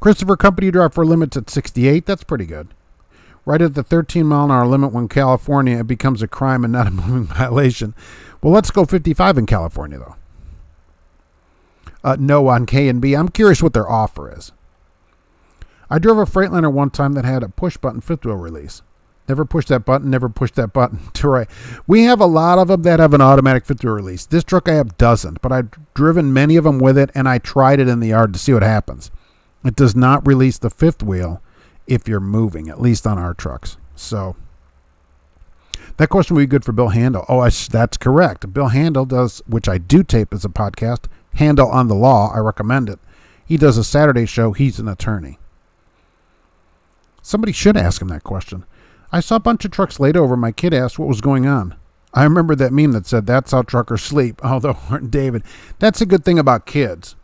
Christopher, company driver limits at 68. That's pretty good. Right at the 13-mile-an-hour limit when California, it becomes a crime and not a moving violation. Well, let's go 55 in California, though. No on K&B. I'm curious what their offer is. I drove a Freightliner one time that had a push-button fifth wheel release. Never pushed that button, never pushed that button. We have a lot of them that have an automatic fifth wheel release. This truck I have doesn't, but I've driven many of them with it, and I tried it in the yard to see what happens. It does not release the fifth wheel if you're moving, at least on our trucks. So that question would be good for Bill Handel. Oh, that's correct. Bill Handel does, which I do tape as a podcast, Handel on the Law. I recommend it. He does a Saturday show. He's an attorney. Somebody should ask him that question. I saw a bunch of trucks laid over. My kid asked what was going on. I remember that meme that said, "That's how truckers sleep." Although, David, that's a good thing about kids.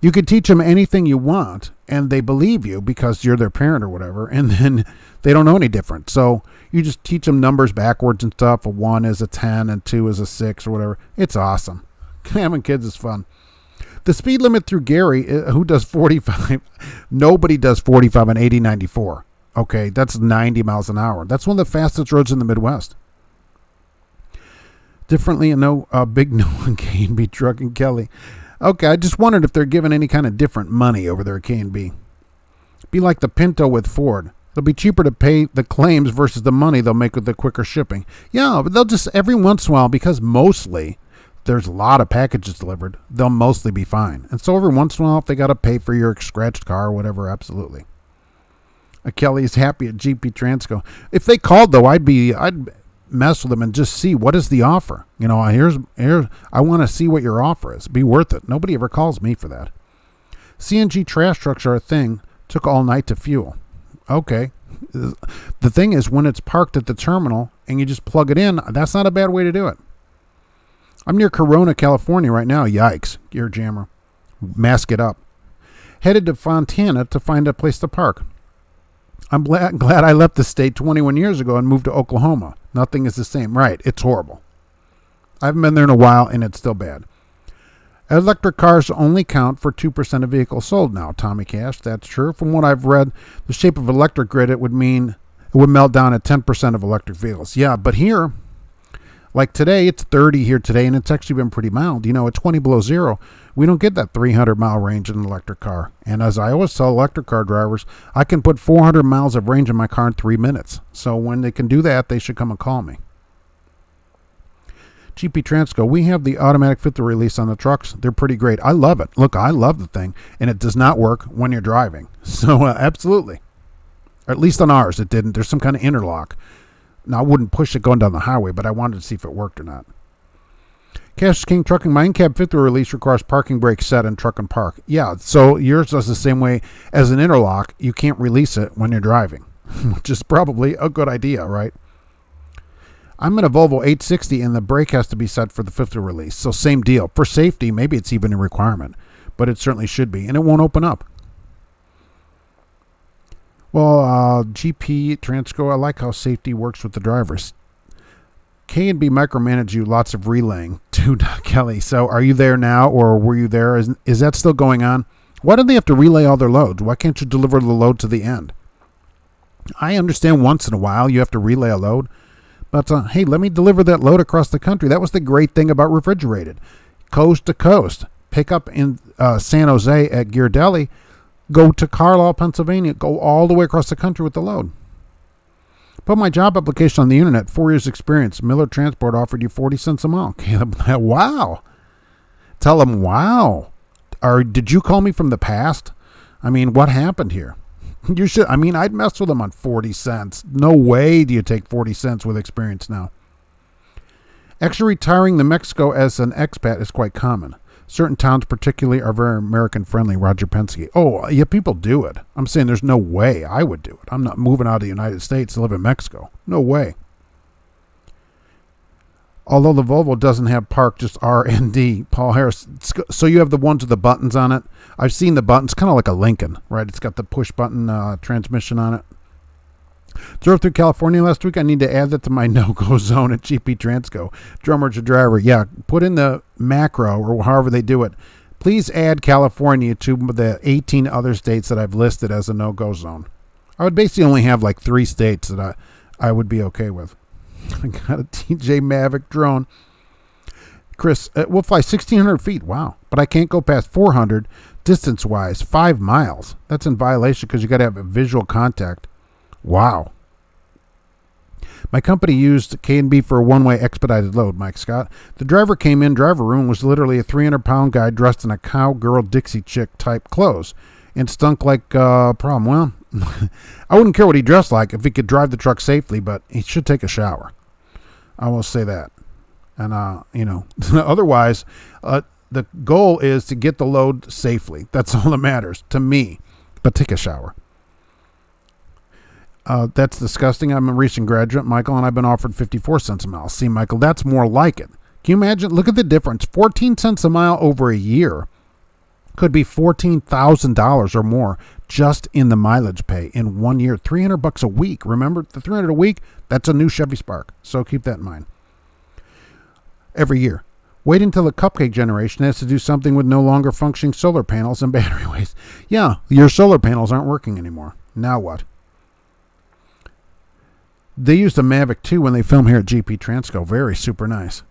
You could teach them anything you want, and they believe you because you're their parent or whatever, and then they don't know any different. So you just teach them numbers backwards and stuff. A 1 is a 10 and 2 is a 6 or whatever. It's awesome. Having kids is fun. The speed limit through Gary, who does 45? Nobody does 45 on 80-94. Okay, that's 90 miles an hour. That's one of the fastest roads in the Midwest. Differently, no big no on K&B Trucking, Kelly. Okay, I just wondered if they're giving any kind of different money over there at K&B. Be like the Pinto with Ford. It'll be cheaper to pay the claims versus the money they'll make with the quicker shipping. Yeah, but they'll just, every once in a while, because mostly there's a lot of packages delivered, they'll mostly be fine. And so every once in a while, if they got to pay for your scratched car or whatever, absolutely. Kelly's happy at GP Transco. If they called, though, I'd mess with them and just see what is the offer. You know, here's I want to see what your offer is. Be worth it. Nobody ever calls me for that. CNG trash trucks are a thing. Took all night to fuel. Okay. The thing is, when it's parked at the terminal and you just plug it in, that's not a bad way to do it. I'm near Corona, California right now. Yikes. Gear jammer. Mask it up. Headed to Fontana to find a place to park. I'm glad I left the state 21 years ago and moved to Oklahoma. Nothing is the same. Right. It's horrible. I haven't been there in a while, and it's still bad. Electric cars only count for 2% of vehicles sold now, Tommy Cash. That's true. From what I've read, the shape of electric grid, it would melt down at 10% of electric vehicles. Yeah, but here, like today, it's 30 here today, and it's actually been pretty mild. You know, at 20 below zero, we don't get that 300-mile range in an electric car. And as I always tell electric car drivers, I can put 400 miles of range in my car in 3 minutes. So when they can do that, they should come and call me. GP Transco, we have the automatic filter release on the trucks. They're pretty great. I love it. Look, I love the thing, and it does not work when you're driving. So absolutely. Or at least on ours, it didn't. There's some kind of interlock. Now, I wouldn't push it going down the highway, but I wanted to see if it worked or not. Cash King Trucking, my in-cab filter release requires parking brake set in truck and park. Yeah, so yours does the same way as an interlock. You can't release it when you're driving, which is probably a good idea, right? I'm in a Volvo 860, and the brake has to be set for the filter release. So same deal. For safety, maybe it's even a requirement, but it certainly should be, and it won't open up. Well, GP Transco, I like how safety works with the drivers. K&B micromanage you, lots of relaying to Kelly. So are you there now, or were you there? Is that still going on? Why do they have to relay all their loads? Why can't you deliver the load to the end? I understand once in a while you have to relay a load. But, hey, let me deliver that load across the country. That was the great thing about refrigerated. Coast to coast. Pick up in San Jose at Ghirardelli. Go to Carlisle, Pennsylvania. Go all the way across the country with the load. Put my job application on the internet. 4 years experience. Miller Transport offered you 40 cents a mile. Wow. Tell them, wow. Did you call me from the past? I mean, what happened here? You should. I mean, I'd mess with them on 40 cents. No way do you take 40 cents with experience now. Actually, retiring to Mexico as an expat is quite common. Certain towns particularly are very American-friendly, Roger Penske. Oh, yeah, people do it. I'm saying there's no way I would do it. I'm not moving out of the United States to live in Mexico. No way. Although the Volvo doesn't have park, just R and D. Paul Harris. So you have the ones with the buttons on it. I've seen the buttons, kind of like a Lincoln, right? It's got the push button transmission on it. Drove through California last week. I need to add that to my no-go zone at GP Transco. Drummer to driver. Yeah, put in the macro or however they do it. Please add California to the 18 other states that I've listed as a no-go zone. I would basically only have like 3 states that I would be okay with. I got a TJ Maverick drone. Chris, we'll fly 1,600 feet. Wow. But I can't go past 400 distance-wise. 5 miles. That's in violation because you got to have a visual contact. Wow. My company used K&B for a one-way expedited load, Mike Scott. The driver came in, driver room was literally a 300-pound guy dressed in a cowgirl Dixie chick type clothes and stunk like a problem. Well, I wouldn't care what he dressed like if he could drive the truck safely, but he should take a shower. I will say that. And, otherwise, the goal is to get the load safely. That's all that matters to me. But take a shower. That's disgusting. I'm a recent graduate, Michael, and I've been offered 54 cents a mile. See, Michael, that's more like it. Can you imagine? Look at the difference. 14 cents a mile over a year could be $14,000 or more just in the mileage pay in 1 year. $300 a week. Remember, the $300 a week, that's a new Chevy Spark. So keep that in mind. Every year. Wait until the cupcake generation has to do something with no longer functioning solar panels and battery waste. Yeah, your solar panels aren't working anymore. Now what? They used a Maverick too when they film here at GP Transco. Very super nice.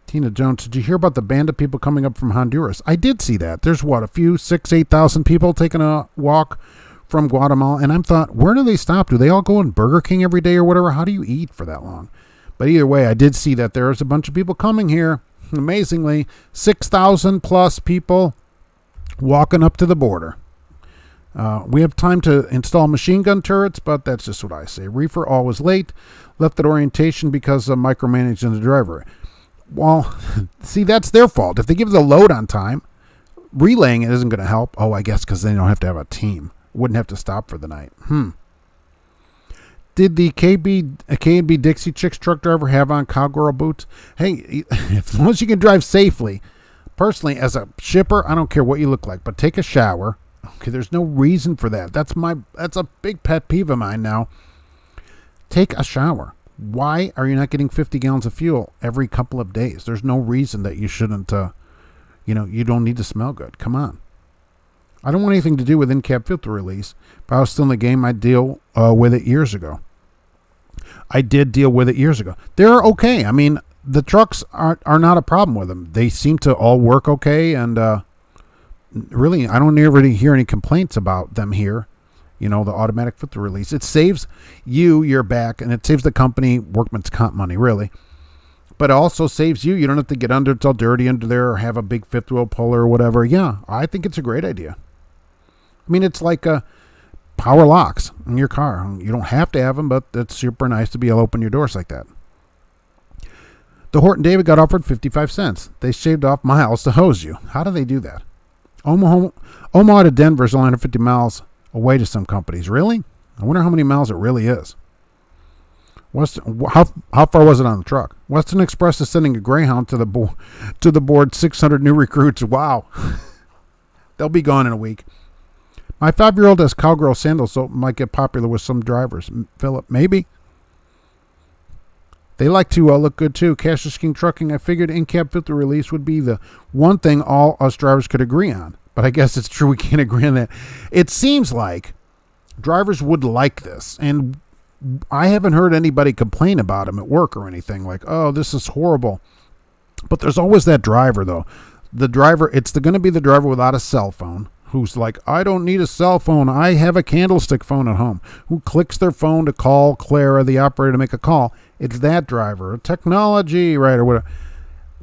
Tina Jones, did you hear about the band of people coming up from Honduras? I did see that. There's what, a few 8,000 people taking a walk from Guatemala, and I thought, where do they stop? Do they all go in Burger King every day or whatever? How do you eat for that long? But either way, I did see that there's a bunch of people coming here. Amazingly, 6,000 plus people walking up to the border. We have time to install machine gun turrets, but that's just what I say. Reefer always late, left at orientation because of micromanaging the driver. Well, see, that's their fault. If they give the load on time, relaying it isn't going to help. Oh, I guess because they don't have to have a team. Wouldn't have to stop for the night. Did the K&B Dixie Chicks truck driver have on cowgirl boots? Hey, as long as you can drive safely. Personally, as a shipper, I don't care what you look like, but take a shower. Okay, there's no reason for that. That's a big pet peeve of mine now. Take a shower. Why are you not getting 50 gallons of fuel every couple of days? There's no reason that you shouldn't, you don't need to smell good. Come on. I don't want anything to do with in-cab filter release. If I was still in the game, I'd deal with it years ago. I did deal with it years ago. They're okay. I mean, the trucks are not a problem with them. They seem to all work okay, and really, I don't ever hear any complaints about them here. The automatic filter release. It saves you your back, and it saves the company workman's comp money, really. But it also saves you. You don't have to get under, it's all dirty under there, or have a big fifth wheel puller or whatever. Yeah, I think it's a great idea. I mean, it's like power locks in your car. You don't have to have them, but it's super nice to be able to open your doors like that. The Horton David got offered 55 cents. They shaved off miles to hose you. How do they do that? Omaha to Denver is only 150 miles away to some companies. Really? I wonder how many miles it really is. How far was it on the truck? Western Express is sending a Greyhound to the board 600 new recruits. Wow. They'll be gone in a week. My 5-year-old has cowgirl sandals, so it might get popular with some drivers. Philip, maybe. They like to look good too. Cash is King Trucking. I figured in-cab filter release would be the one thing all us drivers could agree on. But I guess it's true we can't agree on that. It seems like drivers would like this. And I haven't heard anybody complain about them at work or anything like, oh, this is horrible. But there's always that driver, though. The driver, it's going to be the driver without a cell phone who's like, I don't need a cell phone. I have a candlestick phone at home. Who clicks their phone to call Clara, the operator, to make a call. It's that driver. Technology, right, or whatever.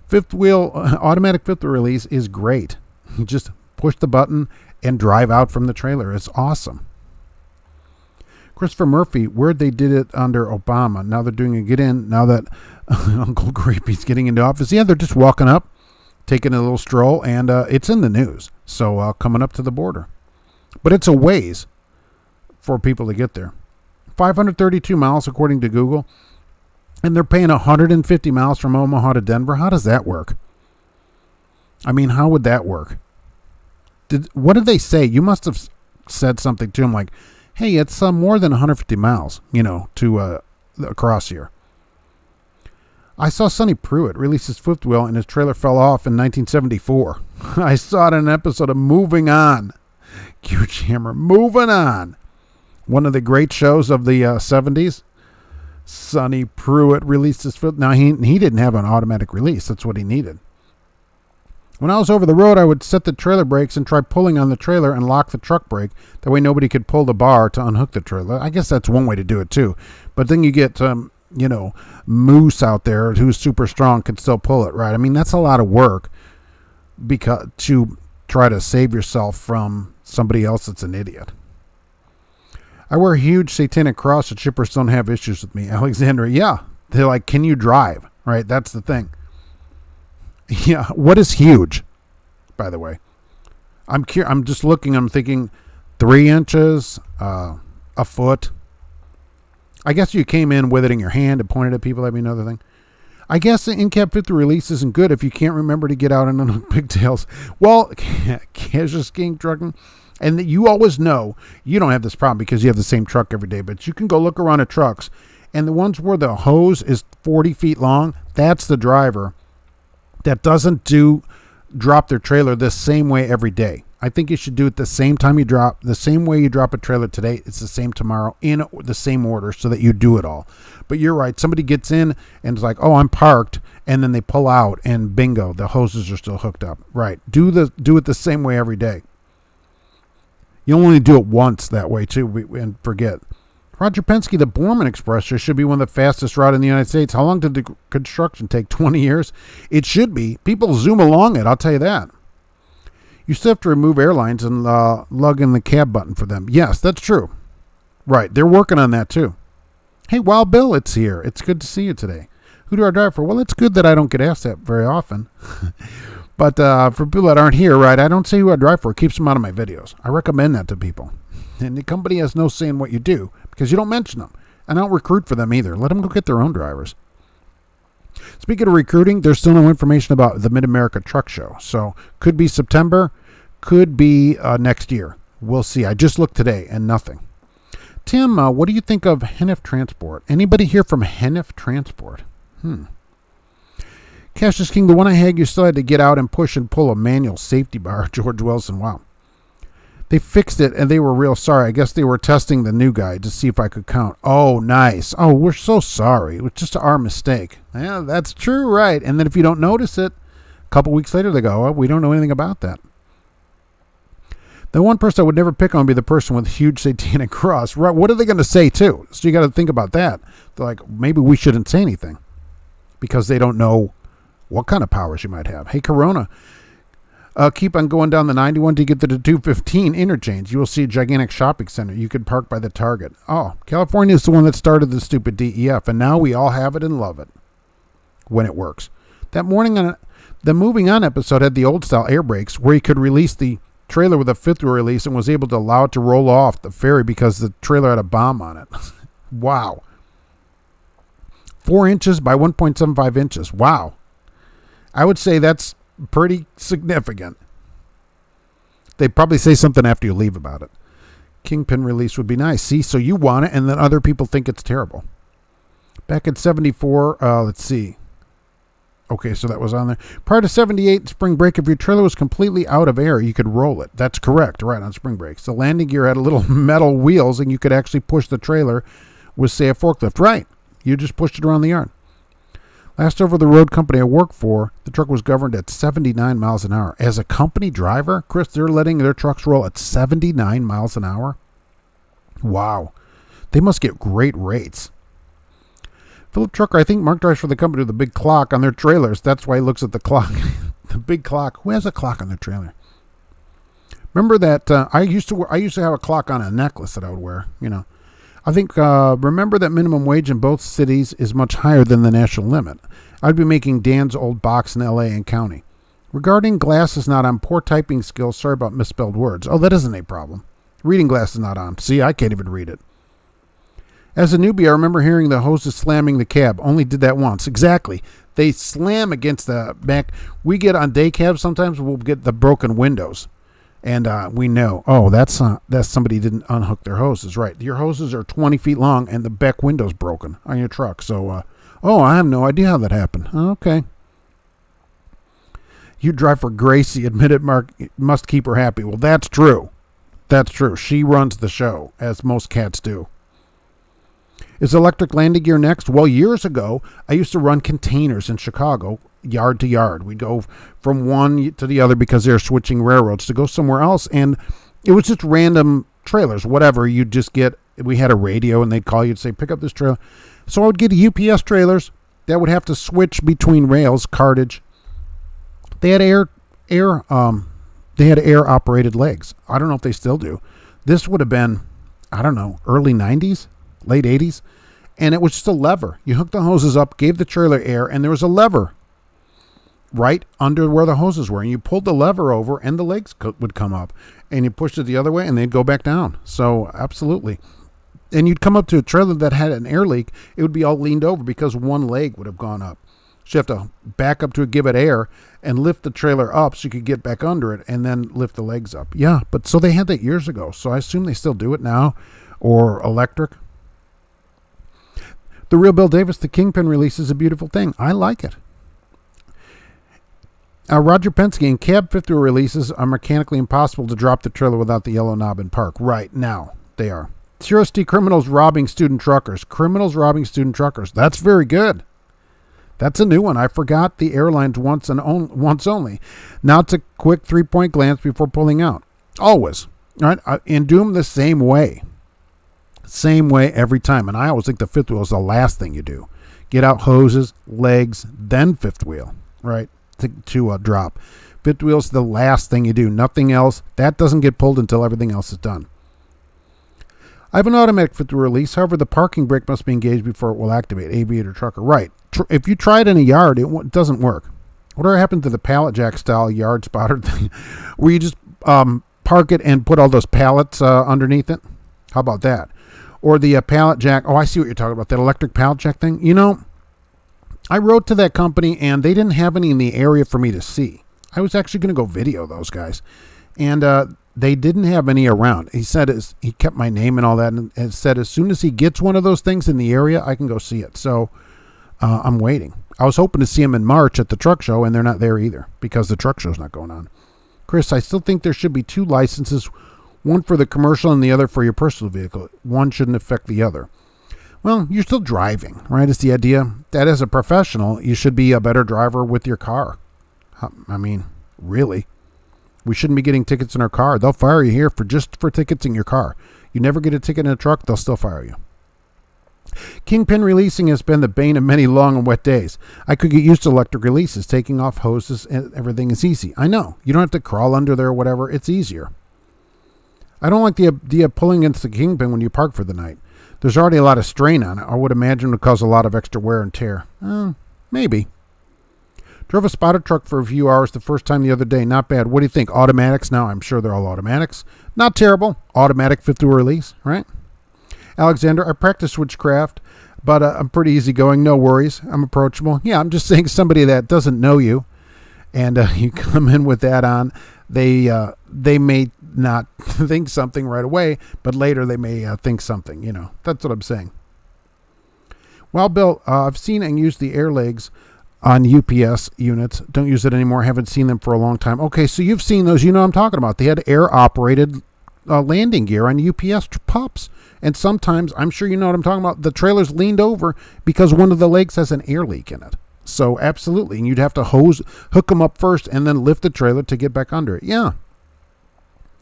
Fifth wheel automatic filter release is great. You just push the button and drive out from the trailer. It's awesome. Christopher Murphy, where'd they did it under Obama? Now they're doing a get in. Now that Uncle Creepy's getting into office. Yeah, they're just walking up, taking a little stroll, and it's in the news. So coming up to the border. But it's a ways for people to get there. 532 miles according to Google. And they're paying 150 miles from Omaha to Denver. How does that work? I mean, how would that work? What did they say? You must have said something to him like, hey, it's more than 150 miles, to across here. I saw Sonny Pruitt release his fifth wheel and his trailer fell off in 1974. I saw it in an episode of Moving On. Huge Hammer, Moving On. One of the great shows of the 70s. Sonny Pruitt released his fifth. Now, he didn't have an automatic release. That's what he needed. When I was over the road, I would set the trailer brakes and try pulling on the trailer and lock the truck brake. That way nobody could pull the bar to unhook the trailer. I guess that's one way to do it too. But then you get, Moose out there who's super strong can still pull it, right? I mean, that's a lot of work to try to save yourself from somebody else that's an idiot. I wear a huge satanic cross and shippers don't have issues with me. Alexandra, yeah. They're like, can you drive? Right? That's the thing. Yeah, what is huge, by the way? I'm just looking, I'm thinking 3 inches, a foot. I guess you came in with it in your hand and pointed at people. That'd be another thing. I guess the in-cab fifth release isn't good if you can't remember to get out and on pigtails. Well, Casual King Trucking, and you always know you don't have this problem because you have the same truck every day, but you can go look around at trucks, and the ones where the hose is 40 feet long, that's the driver that doesn't do drop their trailer the same way every day. I think you should do it the same time you drop, the same way you drop a trailer today. It's the same tomorrow in the same order so that you do it all. But you're right. Somebody gets in and is like, oh, I'm parked. And then they pull out and bingo, the hoses are still hooked up. Right. Do it the same way every day. You only do it once that way too and forget. Roger Penske, the Borman Express should be one of the fastest route in the United States. How long did the construction take? 20 years? It should be. People zoom along it, I'll tell you that. You still have to remove airlines and lug in the cab button for them. Yes, that's true. Right, they're working on that too. Hey, Wild Bill, it's here. It's good to see you today. Who do I drive for? Well, it's good that I don't get asked that very often. But for people that aren't here, right, I don't say who I drive for. It keeps them out of my videos. I recommend that to people. And the company has no say in what you do because you don't mention them. And I don't recruit for them either. Let them go get their own drivers. Speaking of recruiting, there's still no information about the Mid-America Truck Show. So could be September, could be next year. We'll see. I just looked today and nothing. Tim, what do you think of Hennef Transport? Anybody here from Hennef Transport? Cash is King, the one I had, you still had to get out and push and pull a manual safety bar. George Wilson, wow. They fixed it, and they were real sorry. I guess they were testing the new guy to see if I could count. Oh, nice. Oh, we're so sorry. It was just our mistake. Yeah, that's true, right. And then if you don't notice it, a couple weeks later they go, oh, we don't know anything about that. The one person I would never pick on would be the person with a huge satanic cross. Right? What are they going to say, too? So you got to think about that. They're like, maybe we shouldn't say anything because they don't know what kind of powers you might have. Hey, Corona. Keep on going down the 91 to get to the 215 interchange. You will see a gigantic shopping center. You could park by the Target. Oh, California is the one that started the stupid DEF, and now we all have it and love it when it works. That morning, the Moving On episode had the old-style air brakes where you could release the trailer with a fifth wheel release and was able to allow it to roll off the ferry because the trailer had a bomb on it. Wow. 4 inches by 1.75 inches. Wow. I would say that's pretty significant. They'd probably say something after you leave about it. Kingpin release would be nice. See, so you want it, and then other people think it's terrible. Back in 74, let's see. Okay, so that was on there. Prior to 78, spring brake, if your trailer was completely out of air, you could roll it. That's correct, right, on spring brakes. The landing gear had little metal wheels, and you could actually push the trailer with, say, a forklift. Right. You just pushed it around the yard. Last over-the-road company I worked for, the truck was governed at 79 miles an hour. As a company driver, Chris, they're letting their trucks roll at 79 miles an hour? Wow. They must get great rates. Philip Trucker, I think Mark drives for the company with a big clock on their trailers. That's why he looks at the clock. The big clock. Who has a clock on their trailer? Remember that I used to have a clock on a necklace that I would wear, you know. I think, remember that minimum wage in both cities is much higher than the national limit. I'd be making Dan's old box in L.A. and county. Regarding glasses not on, poor typing skills, sorry about misspelled words. Oh, that isn't a problem. Reading glasses not on. See, I can't even read it. As a newbie, I remember hearing the hoses slamming the cab. Only did that once. Exactly. They slam against the back. We get on day cabs, sometimes we'll get the broken windows. And we know, oh, that's somebody didn't unhook their hoses. Right. Your hoses are 20 feet long and the back window's broken on your truck. So, oh, I have no idea how that happened. Okay. You drive for Gracie, admitted Mark must keep her happy. Well, that's true. That's true. She runs the show, as most cats do. Is electric landing gear next? Well, years ago, I used to run containers in Chicago, yard to yard. We'd go from one to the other because they're switching railroads to go somewhere else. And it was just random trailers, whatever. You'd just get, we had a radio and they'd call you and say, pick up this trailer. So I would get UPS trailers that would have to switch between rails, cartage. They had air operated legs. I don't know if they still do. This would have been, I don't know, early 90s, late 80s. And it was just a lever. You hooked the hoses up, gave the trailer air, and there was a lever right under where the hoses were. And you pulled the lever over and the legs would come up. And you pushed it the other way and they'd go back down. So absolutely. And you'd come up to a trailer that had an air leak. It would be all leaned over because one leg would have gone up. So you have to back up to it, give it air, and lift the trailer up so you could get back under it and then lift the legs up. Yeah, but so they had that years ago. So I assume they still do it now, or electric. The real Bill Davis, the Kingpin release is a beautiful thing. I like it. Roger Penske, in cab fifth wheel releases are mechanically impossible to drop the trailer without the yellow knob in park. Right now, they are. Seriously, criminals robbing student truckers. Criminals robbing student truckers. That's very good. That's a new one. I forgot the airlines once only. Now it's a quick 3-point glance before pulling out. Always. All right. And do them the same way. Same way every time. And I always think the fifth wheel is the last thing you do. Get out hoses, legs, then fifth wheel. Right. To drop. Fifth wheel is the last thing you do. Nothing else. That doesn't get pulled until everything else is done. I have an automatic fifth wheel release. However, the parking brake must be engaged before it will activate. Aviator trucker. Right. If you try it in a yard, it doesn't work. Whatever happened to the pallet jack style yard spotter thing where you just park it and put all those pallets underneath it? How about that? Or the pallet jack. Oh, I see what you're talking about. That electric pallet jack thing. You know, I wrote to that company and they didn't have any in the area for me to see. I was actually going to go video those guys. And they didn't have any around. He said he kept my name and all that and said as soon as he gets one of those things in the area, I can go see it. So I'm waiting. I was hoping to see him in March at the truck show, and they're not there either because the truck show's not going on. Chris, I still think there should be 2 licenses, one for the commercial and the other for your personal vehicle. One shouldn't affect the other. Well, you're still driving, right? Is the idea that as a professional, you should be a better driver with your car. I mean, really? We shouldn't be getting tickets in our car. They'll fire you here for tickets in your car. You never get a ticket in a truck, they'll still fire you. Kingpin releasing has been the bane of many long and wet days. I could get used to electric releases. Taking off hoses and everything is easy. I know. You don't have to crawl under there or whatever. It's easier. I don't like the idea of pulling against the Kingpin when you park for the night. There's already a lot of strain on it. I would imagine it would cause a lot of extra wear and tear. Maybe. Drove a spotter truck for a few hours the first time the other day. Not bad. What do you think? Automatics? Now, I'm sure they're all automatics. Not terrible. Automatic fifth wheel release, right? Alexander, I practice witchcraft, but I'm pretty easygoing. No worries. I'm approachable. Yeah, I'm just saying somebody that doesn't know you and you come in with that on, they may not think something right away, but later they may think something. You know, that's what I'm saying. Well, Bill, I've seen and used the air legs on UPS units. Don't use it anymore. Haven't seen them for a long time. Okay, so you've seen those. You know what I'm talking about. They had air-operated landing gear on UPS pups. And sometimes, I'm sure you know what I'm talking about, the trailer's leaned over because one of the legs has an air leak in it. So absolutely. And you'd have to hook them up first and then lift the trailer to get back under it. Yeah.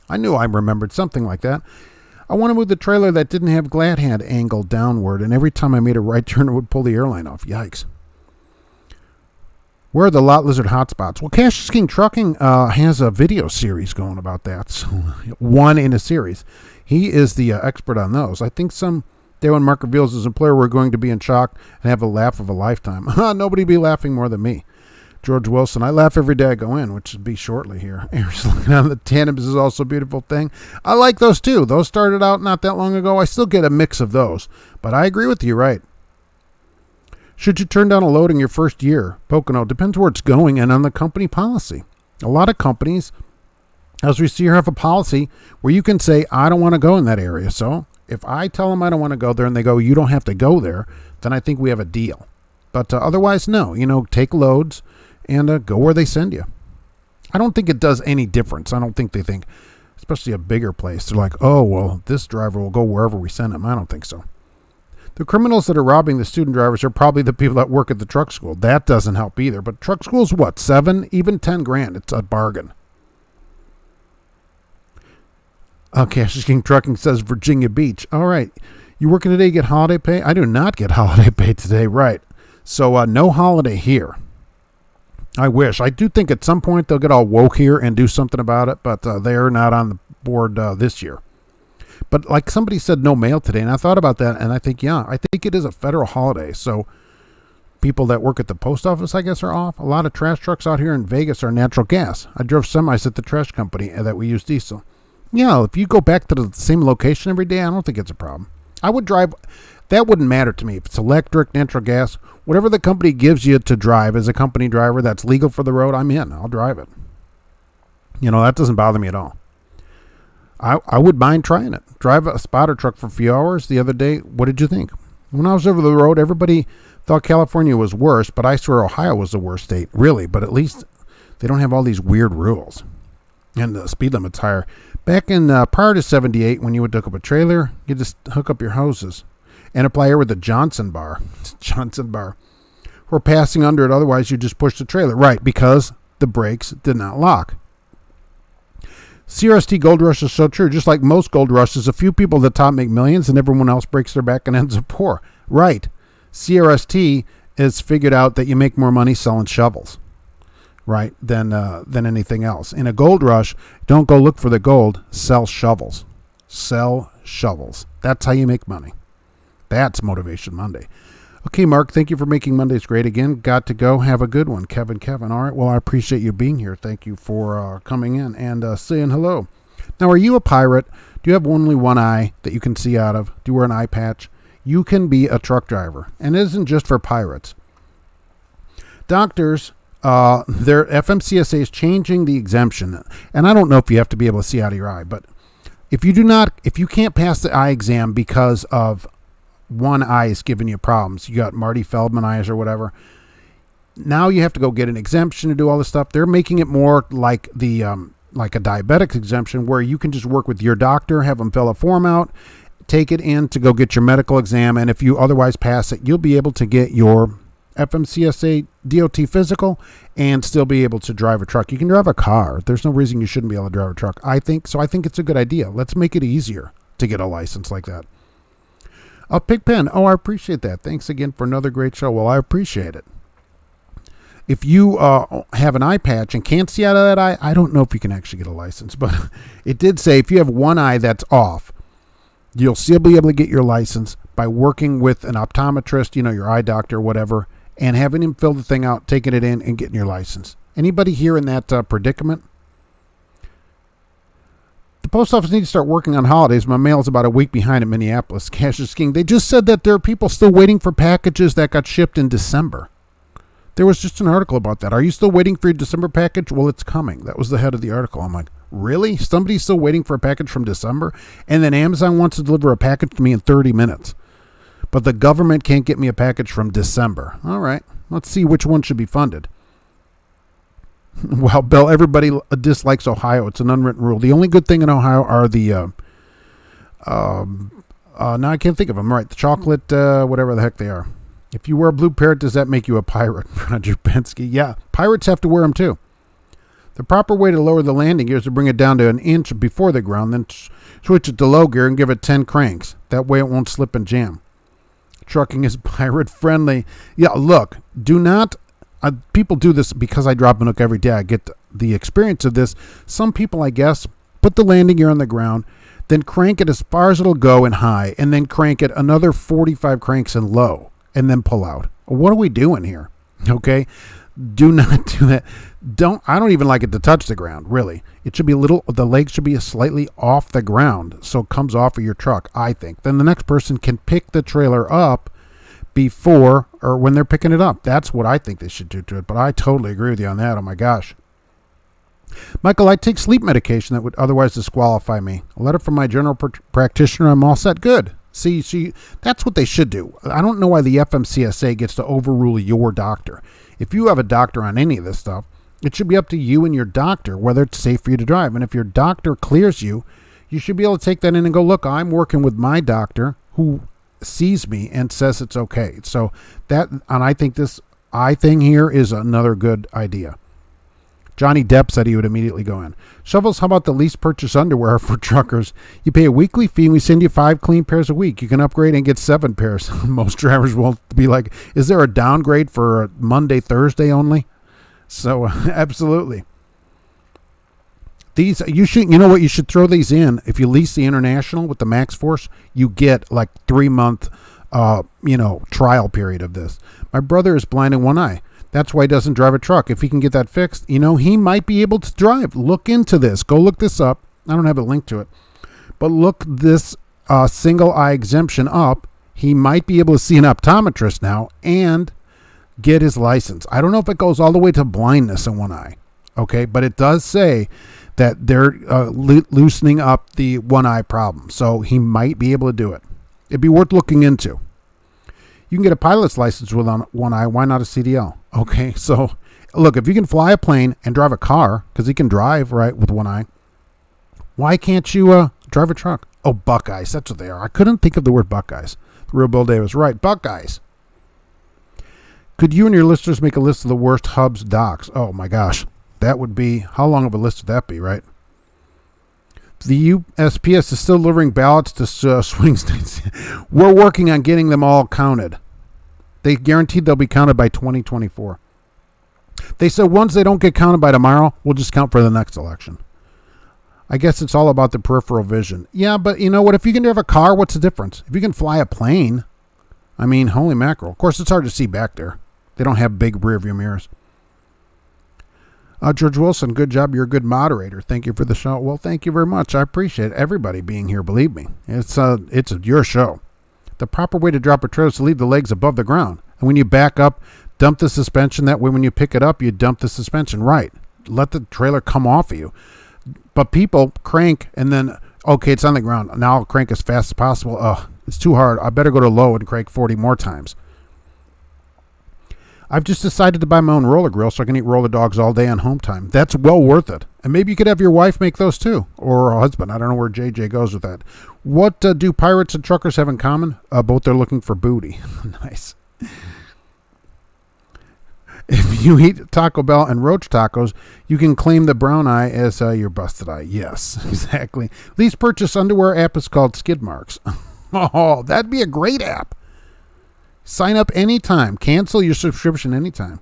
I knew I remembered something like that. I want to move the trailer that didn't have glad hand angled downward. And every time I made a right turn, it would pull the airline off. Yikes. Where are the lot lizard hotspots? Well, Cash King Trucking has a video series going about that. So, one in a series. He is the expert on those. I think day when Mark reveals his employer, we're going to be in shock and have a laugh of a lifetime. Nobody be laughing more than me. George Wilson, I laugh every day I go in, which would be shortly here. Eric's looking on the tandems is also a beautiful thing. I like those too. Those started out not that long ago. I still get a mix of those. But I agree with you, right? Should you turn down a load in your first year? Pocono, depends where it's going and on the company policy. A lot of companies, as we see here, have a policy where you can say, I don't want to go in that area. So if I tell them I don't want to go there and they go, you don't have to go there, then I think we have a deal. But otherwise, no. Take loads and go where they send you. I don't think it does any difference. I don't think they think, especially a bigger place, they're like, oh, well, this driver will go wherever we send him. I don't think so. The criminals that are robbing the student drivers are probably the people that work at the truck school. That doesn't help either. But truck school's what, 7, even 10 grand? It's a bargain. Cash King Trucking says Virginia Beach. All right. You working today, get holiday pay? I do not get holiday pay today, right. So no holiday here. I wish. I do think at some point they'll get all woke here and do something about it, but they're not on the board this year. But like somebody said, no mail today, and I thought about that, and I think, yeah, I think it is a federal holiday. So people that work at the post office, I guess, are off. A lot of trash trucks out here in Vegas are natural gas. I drove semis at the trash company that we use diesel. Yeah, if you go back to the same location every day, I don't think it's a problem. I would drive. That wouldn't matter to me. If it's electric, natural gas, whatever the company gives you to drive as a company driver that's legal for the road, I'm in. I'll drive it. That doesn't bother me at all. I would mind trying it. Drive a spotter truck for a few hours the other day. What did you think? When I was over the road, everybody thought California was worse, but I swear Ohio was the worst state, really. But at least They don't have all these weird rules. And the speed limit's higher. Back in prior to 78, when you would hook up a trailer, you just hook up your hoses and apply air with a Johnson bar. Johnson bar. Or passing under it, otherwise you just push the trailer. Right, because the brakes did not lock. CRST Gold Rush is so true. Just like most gold rushes, a few people at the top make millions and everyone else breaks their back and ends up poor. Right. CRST has figured out that you make more money selling shovels, right, than anything else. In a gold rush, don't go look for the gold. Sell shovels. Sell shovels. That's how you make money. That's Motivation Monday. Okay, Mark, thank you for making Mondays great again. Got to go. Have a good one. Kevin. All right, well, I appreciate you being here. Thank you for coming in and saying hello. Now, are you a pirate? Do you have only one eye that you can see out of? Do you wear an eye patch? You can be a truck driver, and it isn't just for pirates. Doctors, their FMCSA is changing the exemption, and I don't know if you have to be able to see out of your eye, but if you can't pass the eye exam because of one eye is giving you problems, you got Marty Feldman eyes or whatever, now you have to go get an exemption to do all this stuff. They're making it more like the like a diabetic exemption, where you can just work with your doctor, have them fill a form out, take it in to go get your medical exam, and if you otherwise pass it, you'll be able to get your FMCSA DOT physical and still be able to drive a truck. You can drive a car. There's no reason you shouldn't be able to drive a truck. I think it's a good idea. Let's make it easier to get a license like that. Pig Pen. Oh, I appreciate that. Thanks again for another great show. Well, I appreciate it. If you have an eye patch and can't see out of that eye, I don't know if you can actually get a license, but it did say if you have one eye that's off, you'll still be able to get your license by working with an optometrist, your eye doctor, whatever, and having him fill the thing out, taking it in, and getting your license. Anybody here in that predicament? The post office needs to start working on holidays. My mail's about a week behind in Minneapolis. Cash is king. They just said that there are people still waiting for packages that got shipped in December. There was just an article about that. Are you still waiting for your December package? Well, it's coming. That was the head of the article. I'm like, really? Somebody's still waiting for a package from December? And then Amazon wants to deliver a package to me in 30 minutes. But the government can't get me a package from December. All right. Let's see which one should be funded. Well, Bill, everybody dislikes Ohio. It's an unwritten rule. The only good thing in Ohio are the, now I can't think of them. Right, the chocolate, whatever the heck they are. If you wear a blue parrot, does that make you a pirate? Roger Penske. Yeah, pirates have to wear them too. The proper way to lower the landing gear is to bring it down to an inch before the ground, then switch it to low gear and give it 10 cranks. That way it won't slip and jam. Trucking is pirate friendly. Yeah, look, do not... people do this because I drop a hook every day. I get the experience of this. Some people, I guess, put the landing gear on the ground, then crank it as far as it'll go in high, and then crank it another 45 cranks in low, and then pull out. What are we doing here? Okay? Do not do that. I don't even like it to touch the ground, really. It should be the legs should be slightly off the ground so it comes off of your truck, I think. Then the next person can pick the trailer up before or when they're picking it up. That's what I think they should do to it, but I totally agree with you on that. Oh my gosh. Michael, I take sleep medication that would otherwise disqualify me. A letter from my general practitioner, I'm all set. Good. See, that's what they should do. I don't know why the FMCSA gets to overrule your doctor. If you have a doctor on any of this stuff, it should be up to you and your doctor whether it's safe for you to drive. And if your doctor clears you, you should be able to take that in and go, look, I'm working with my doctor who sees me and says it's okay. So and I think this eye thing here is another good idea. Johnny Depp said he would immediately go in. Shovels, how about the lease purchase underwear for truckers? You pay a weekly fee and we send you 5 clean pairs a week. You can upgrade and get 7 pairs. Most drivers will be like, is there a downgrade for Monday, Thursday only? So absolutely. These you know what, you should throw these in. If you lease the International with the Max Force, you get like 3-month trial period of this. My brother is blind in one eye. That's why he doesn't drive a truck. If he can get that fixed, he might be able to drive. Look into this. Go look this up. I don't have a link to it. But look this single eye exemption up. He might be able to see an optometrist now and get his license. I don't know if it goes all the way to blindness in one eye. Okay, but it does say that they're loosening up the one eye problem. So he might be able to do it. It'd be worth looking into. You can get a pilot's license with one eye. Why not a CDL? Okay, so Look, if you can fly a plane and drive a car, because he can drive, right, with one eye, why can't you drive a truck? Oh, Buckeyes. That's what they are. I couldn't think of the word Buckeyes. The real Bill Davis. Right, Buckeyes. Could you and your listeners make a list of the worst hubs docks? Oh, my gosh. That would be, how long of a list would that be, right? The USPS is still delivering ballots to swing states. We're working on getting them all counted. They guaranteed they'll be counted by 2024. They said once they don't get counted by tomorrow, we'll just count for the next election. I guess it's all about the peripheral vision. Yeah, but you know what? If you can drive a car, what's the difference? If you can fly a plane, I mean, holy mackerel. Of course, it's hard to see back there. They don't have big rear view mirrors. George Wilson, good job. You're a good moderator. Thank you for the show. Well, thank you very much. I appreciate everybody being here. Believe me, it's your show. The proper way to drop a trailer is to leave the legs above the ground. And when you back up, dump the suspension. That way, when you pick it up, you dump the suspension. Right. Let the trailer come off of you. But people crank and then, okay, it's on the ground. Now I'll crank as fast as possible. Ugh, it's too hard. I better go to low and crank 40 more times. I've just decided to buy my own roller grill so I can eat roller dogs all day on home time. That's well worth it. And maybe you could have your wife make those too, or a husband. I don't know where JJ goes with that. What do pirates and truckers have in common? Both are looking for booty. Nice. If you eat Taco Bell and roach tacos, you can claim the brown eye as your busted eye. Yes, exactly. Lease purchase underwear app is called Skid Marks. Oh, that'd be a great app. Sign up anytime. Cancel your subscription anytime.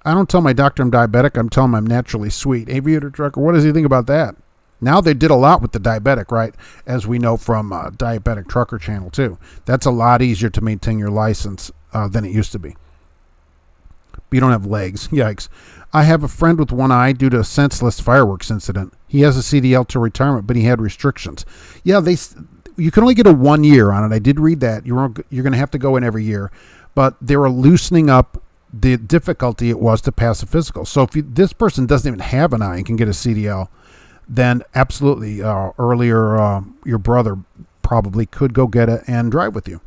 I don't tell my doctor I'm diabetic. I'm telling him I'm naturally sweet. Aviator trucker, what does he think about that? Now they did a lot with the diabetic, right? As we know from Diabetic Trucker Channel too. That's a lot easier to maintain your license than it used to be. But you don't have legs. Yikes. I have a friend with one eye due to a senseless fireworks incident. He has a CDL till retirement, but he had restrictions. Yeah, you can only get a 1 year on it. I did read that. You're going to have to go in every year. But they were loosening up the difficulty it was to pass a physical. So if this person doesn't even have an eye and can get a CDL, then absolutely earlier your brother probably could go get it and drive with you.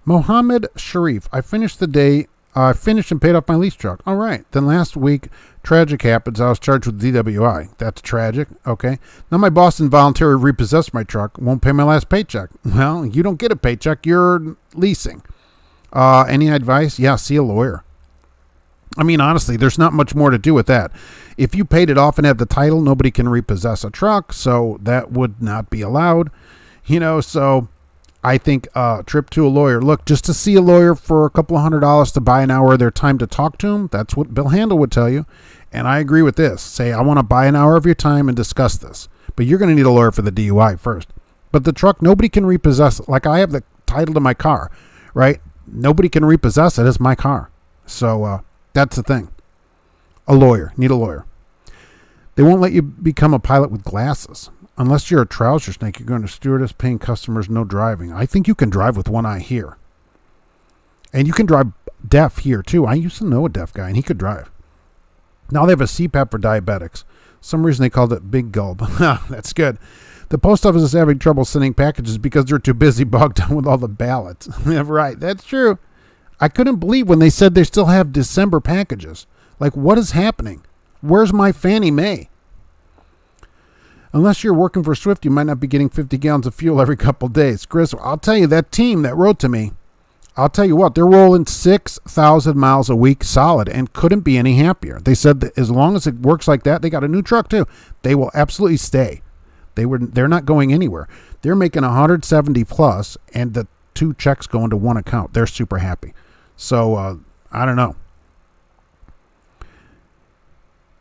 Mohammed Sharif, I finished the day. I finished and paid off my lease truck. All right. Then last week, tragic happens. I was charged with DWI. That's tragic. Okay. Now my boss involuntarily repossessed my truck. Won't pay my last paycheck. Well, you don't get a paycheck. You're leasing. Any advice? Yeah, see a lawyer. I mean, honestly, there's not much more to do with that. If you paid it off and have the title, nobody can repossess a truck, so that would not be allowed. So I think trip to a lawyer. Look, just to see a lawyer for a couple of $100 to buy an hour of their time to talk to him, that's what Bill Handel would tell you. And I agree with this. Say, I want to buy an hour of your time and discuss this. But you're going to need a lawyer for the DUI first. But the truck, nobody can repossess it. Like I have the title to my car, right? Nobody can repossess it. It's my car. So that's the thing. A lawyer. Need a lawyer. They won't let you become a pilot with glasses. Unless you're a trouser snake, you're going to stewardess paying customers no driving. I think you can drive with one eye here. And you can drive deaf here, too. I used to know a deaf guy, and he could drive. Now they have a CPAP for diabetics. Some reason they called it Big Gulp. That's good. The post office is having trouble sending packages because they're too busy bogged down with all the ballots. Right, that's true. I couldn't believe when they said they still have December packages. Like, what is happening? Where's my Fannie Mae? Unless you're working for Swift, you might not be getting 50 gallons of fuel every couple days. Chris, I'll tell you, that team that wrote to me, I'll tell you what, they're rolling 6,000 miles a week solid and couldn't be any happier. They said that as long as it works like that, they got a new truck too. They will absolutely stay. They're not going anywhere. They're making 170 plus, and the 2 checks go into one account. They're super happy. So I don't know.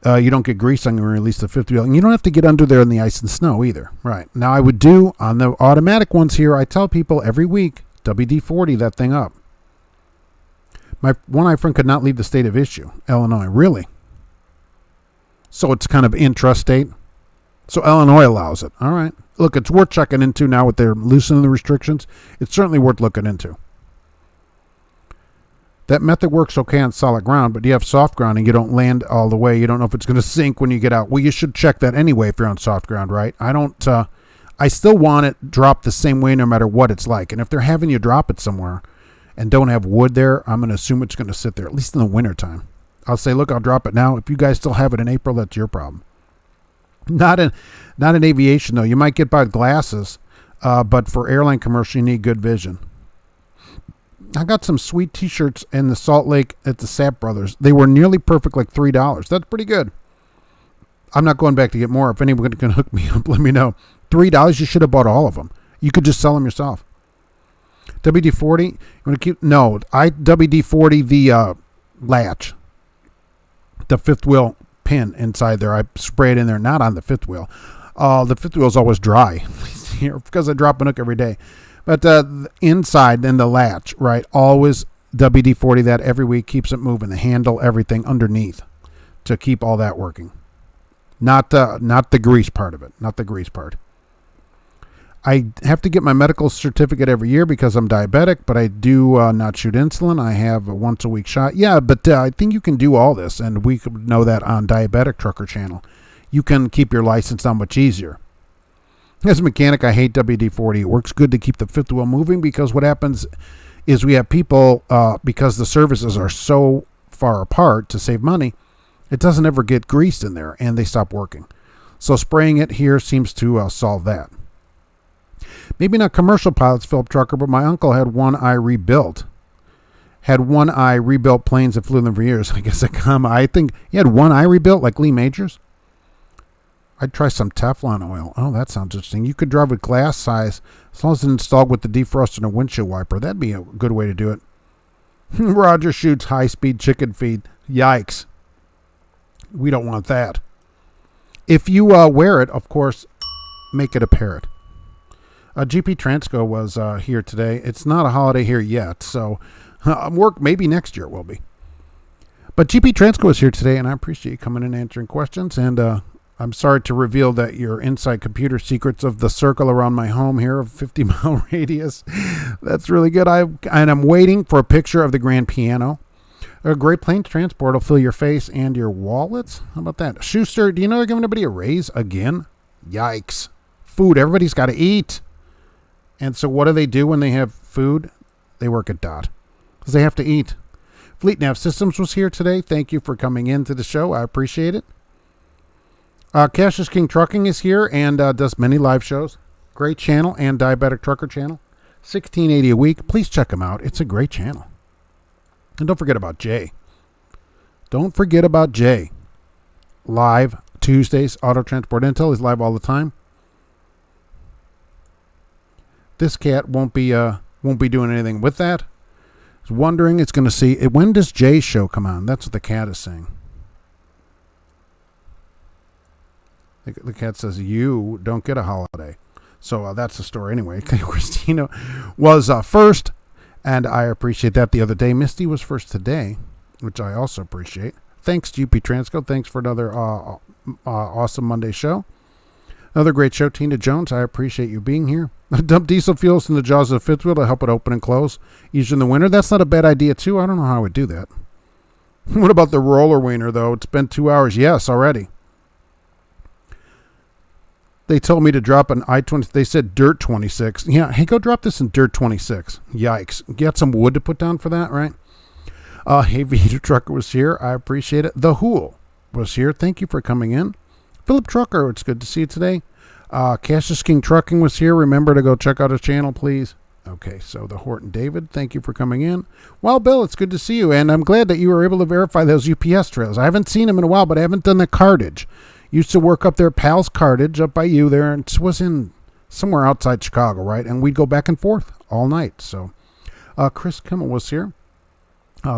You don't get grease on your release the 50 wheel. And you don't have to get under there in the ice and snow either. Right. Now I would do on the automatic ones here, I tell people every week, WD-40 that thing up. My one-eye friend could not leave the state of issue, Illinois. Really? So it's kind of intrastate. So Illinois allows it. All right. Look, it's worth checking into now with their loosening the restrictions. It's certainly worth looking into. That method works okay on solid ground, but you have soft ground and you don't land all the way. You don't know if it's going to sink when you get out. Well, you should check that anyway if you're on soft ground, right? I still want it dropped the same way no matter what it's like. And if they're having you drop it somewhere and don't have wood there, I'm going to assume it's going to sit there, at least in the wintertime. I'll say, look, I'll drop it now. If you guys still have it in April, that's your problem. Not in aviation, though. You might get by with glasses, but for airline commercial, you need good vision. I got some sweet T-shirts in the Salt Lake at the Sapp Brothers. They were nearly perfect, like $3. That's pretty good. I'm not going back to get more. If anyone can hook me up, let me know. $3, you should have bought all of them. You could just sell them yourself. WD-40, you want to keep? No, I WD-40 the latch, the fifth wheel pin inside there. I spray it in there, not on the fifth wheel. The fifth wheel is always dry because I drop a hook every day. But the inside and the latch, right, always WD-40 that every week, keeps it moving. The handle, everything underneath to keep all that working. Not the grease part of it, not the grease part. I have to get my medical certificate every year because I'm diabetic, but I do not shoot insulin. I have a once a week shot. Yeah, but I think you can do all this, and we could know that on Diabetic Trucker channel. You can keep your license on much easier. As a mechanic, I hate WD-40. It works good to keep the fifth wheel moving because what happens is we have people, because the services are so far apart to save money, it doesn't ever get greased in there, and they stop working. So spraying it here seems to solve that. Maybe not commercial pilots, Philip Trucker, but my uncle had one eye rebuilt. Planes that flew them for years. I guess I think he had one eye rebuilt, like Lee Majors. I'd try some Teflon oil. Oh, that sounds interesting. You could drive with glass size as long as it's installed with the defroster and a windshield wiper. That'd be a good way to do it. Roger shoots high-speed chicken feed. Yikes. We don't want that. If you wear it, of course, make it a parrot. GP Transco was here today. It's not a holiday here yet, so work maybe next year will be. But GP Transco is here today, and I appreciate you coming in and answering questions. And I'm sorry to reveal that your inside computer secrets of the circle around my home here of 50-mile radius. That's really good. I'm waiting for a picture of the grand piano. A Great Plains Transport will fill your face and your wallets. How about that? Schuster, do you know they're giving everybody a raise again? Yikes. Food. Everybody's got to eat. And so what do they do when they have food? They work at DOT because they have to eat. Fleet Nav Systems was here today. Thank you for coming into the show. I appreciate it. Cassius King Trucking is here and does many live shows. Great channel and Diabetic Trucker channel. $16.80 a week. Please check him out. It's a great channel. And don't forget about Jay. Don't forget about Jay. Live Tuesdays. Auto Transport Intel is live all the time. This cat won't be doing anything with that. It's wondering. It's going to see. When does Jay's show come on? That's what the cat is saying. The cat says, you don't get a holiday. So that's the story anyway. Christina was first, and I appreciate that the other day. Misty was first today, which I also appreciate. Thanks, GP Transco. Thanks for another awesome Monday show. Another great show, Tina Jones. I appreciate you being here. Dump diesel fuels in the jaws of the fifth wheel to help it open and close, usually in the winter. That's not a bad idea, too. I don't know how I would do that. What about the roller wiener, though? It's been 2 hours. Yes, already. They told me to drop an I-20. They said dirt 26. Yeah, hey, go drop this in dirt 26. Yikes. Get some wood to put down for that, right? Hey, Vita Trucker was here. I appreciate it. The Hool was here. Thank you for coming in. Philip Trucker, it's good to see you today. Cassius King Trucking was here. Remember to go check out his channel, please. Okay, so the Horton David, thank you for coming in. Well, Bill, it's good to see you, and I'm glad that you were able to verify those UPS trails. I haven't seen them in a while, but I haven't done the cartage. Used to work up there, Pal's Cartage, up by you there, and it was in somewhere outside Chicago, right? And we'd go back and forth all night. So Chris Kimmel was here.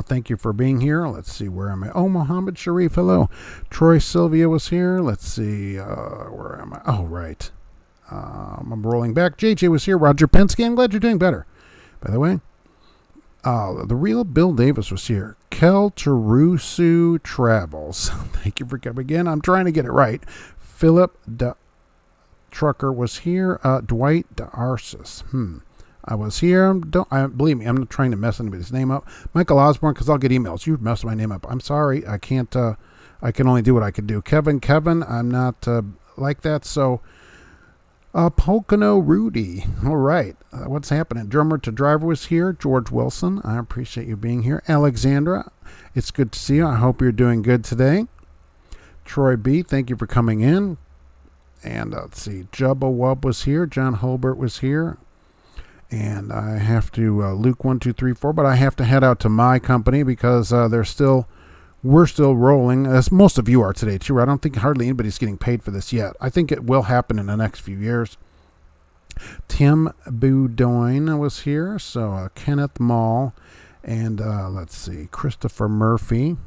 Thank you for being here. Let's see, where am I? Oh, Mohammed Sharif, hello. Troy Sylvia was here. Let's see, where am I? Oh, right. I'm rolling back. JJ was here. Roger Penske, I'm glad you're doing better. By the way, the real Bill Davis was here. Kel Terusu Travels. Thank you for coming again. I'm trying to get it right. Philip Trucker was here. Dwight DeArcis. I was here. Believe me, I'm not trying to mess anybody's name up. Michael Osborne, because I'll get emails. You messed my name up. I'm sorry. I can't. I can only do what I can do. Kevin, I'm not like that. So Pocono Rudy. All right. What's happening? Drummer to Driver was here. George Wilson, I appreciate you being here. Alexandra, it's good to see you. I hope you're doing good today. Troy B, thank you for coming in. And let's see, Jubba Wub was here. John Holbert was here. And I have to, Luke 1234, but I have to head out to my company because we're still rolling, as most of you are today too. I don't think hardly anybody's getting paid for this yet. I think it will happen in the next few years. Tim Boudoin was here. So Kenneth Mall. And let's see, Christopher Murphy.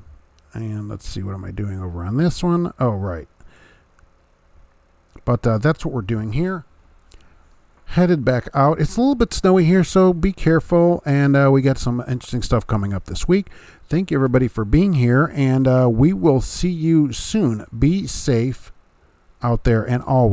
And let's see, what am I doing over on this one? Oh, right. But that's what we're doing here. Headed back out. It's a little bit snowy here, so be careful. And we got some interesting stuff coming up this week. Thank you, everybody, for being here. And we will see you soon. Be safe out there and always.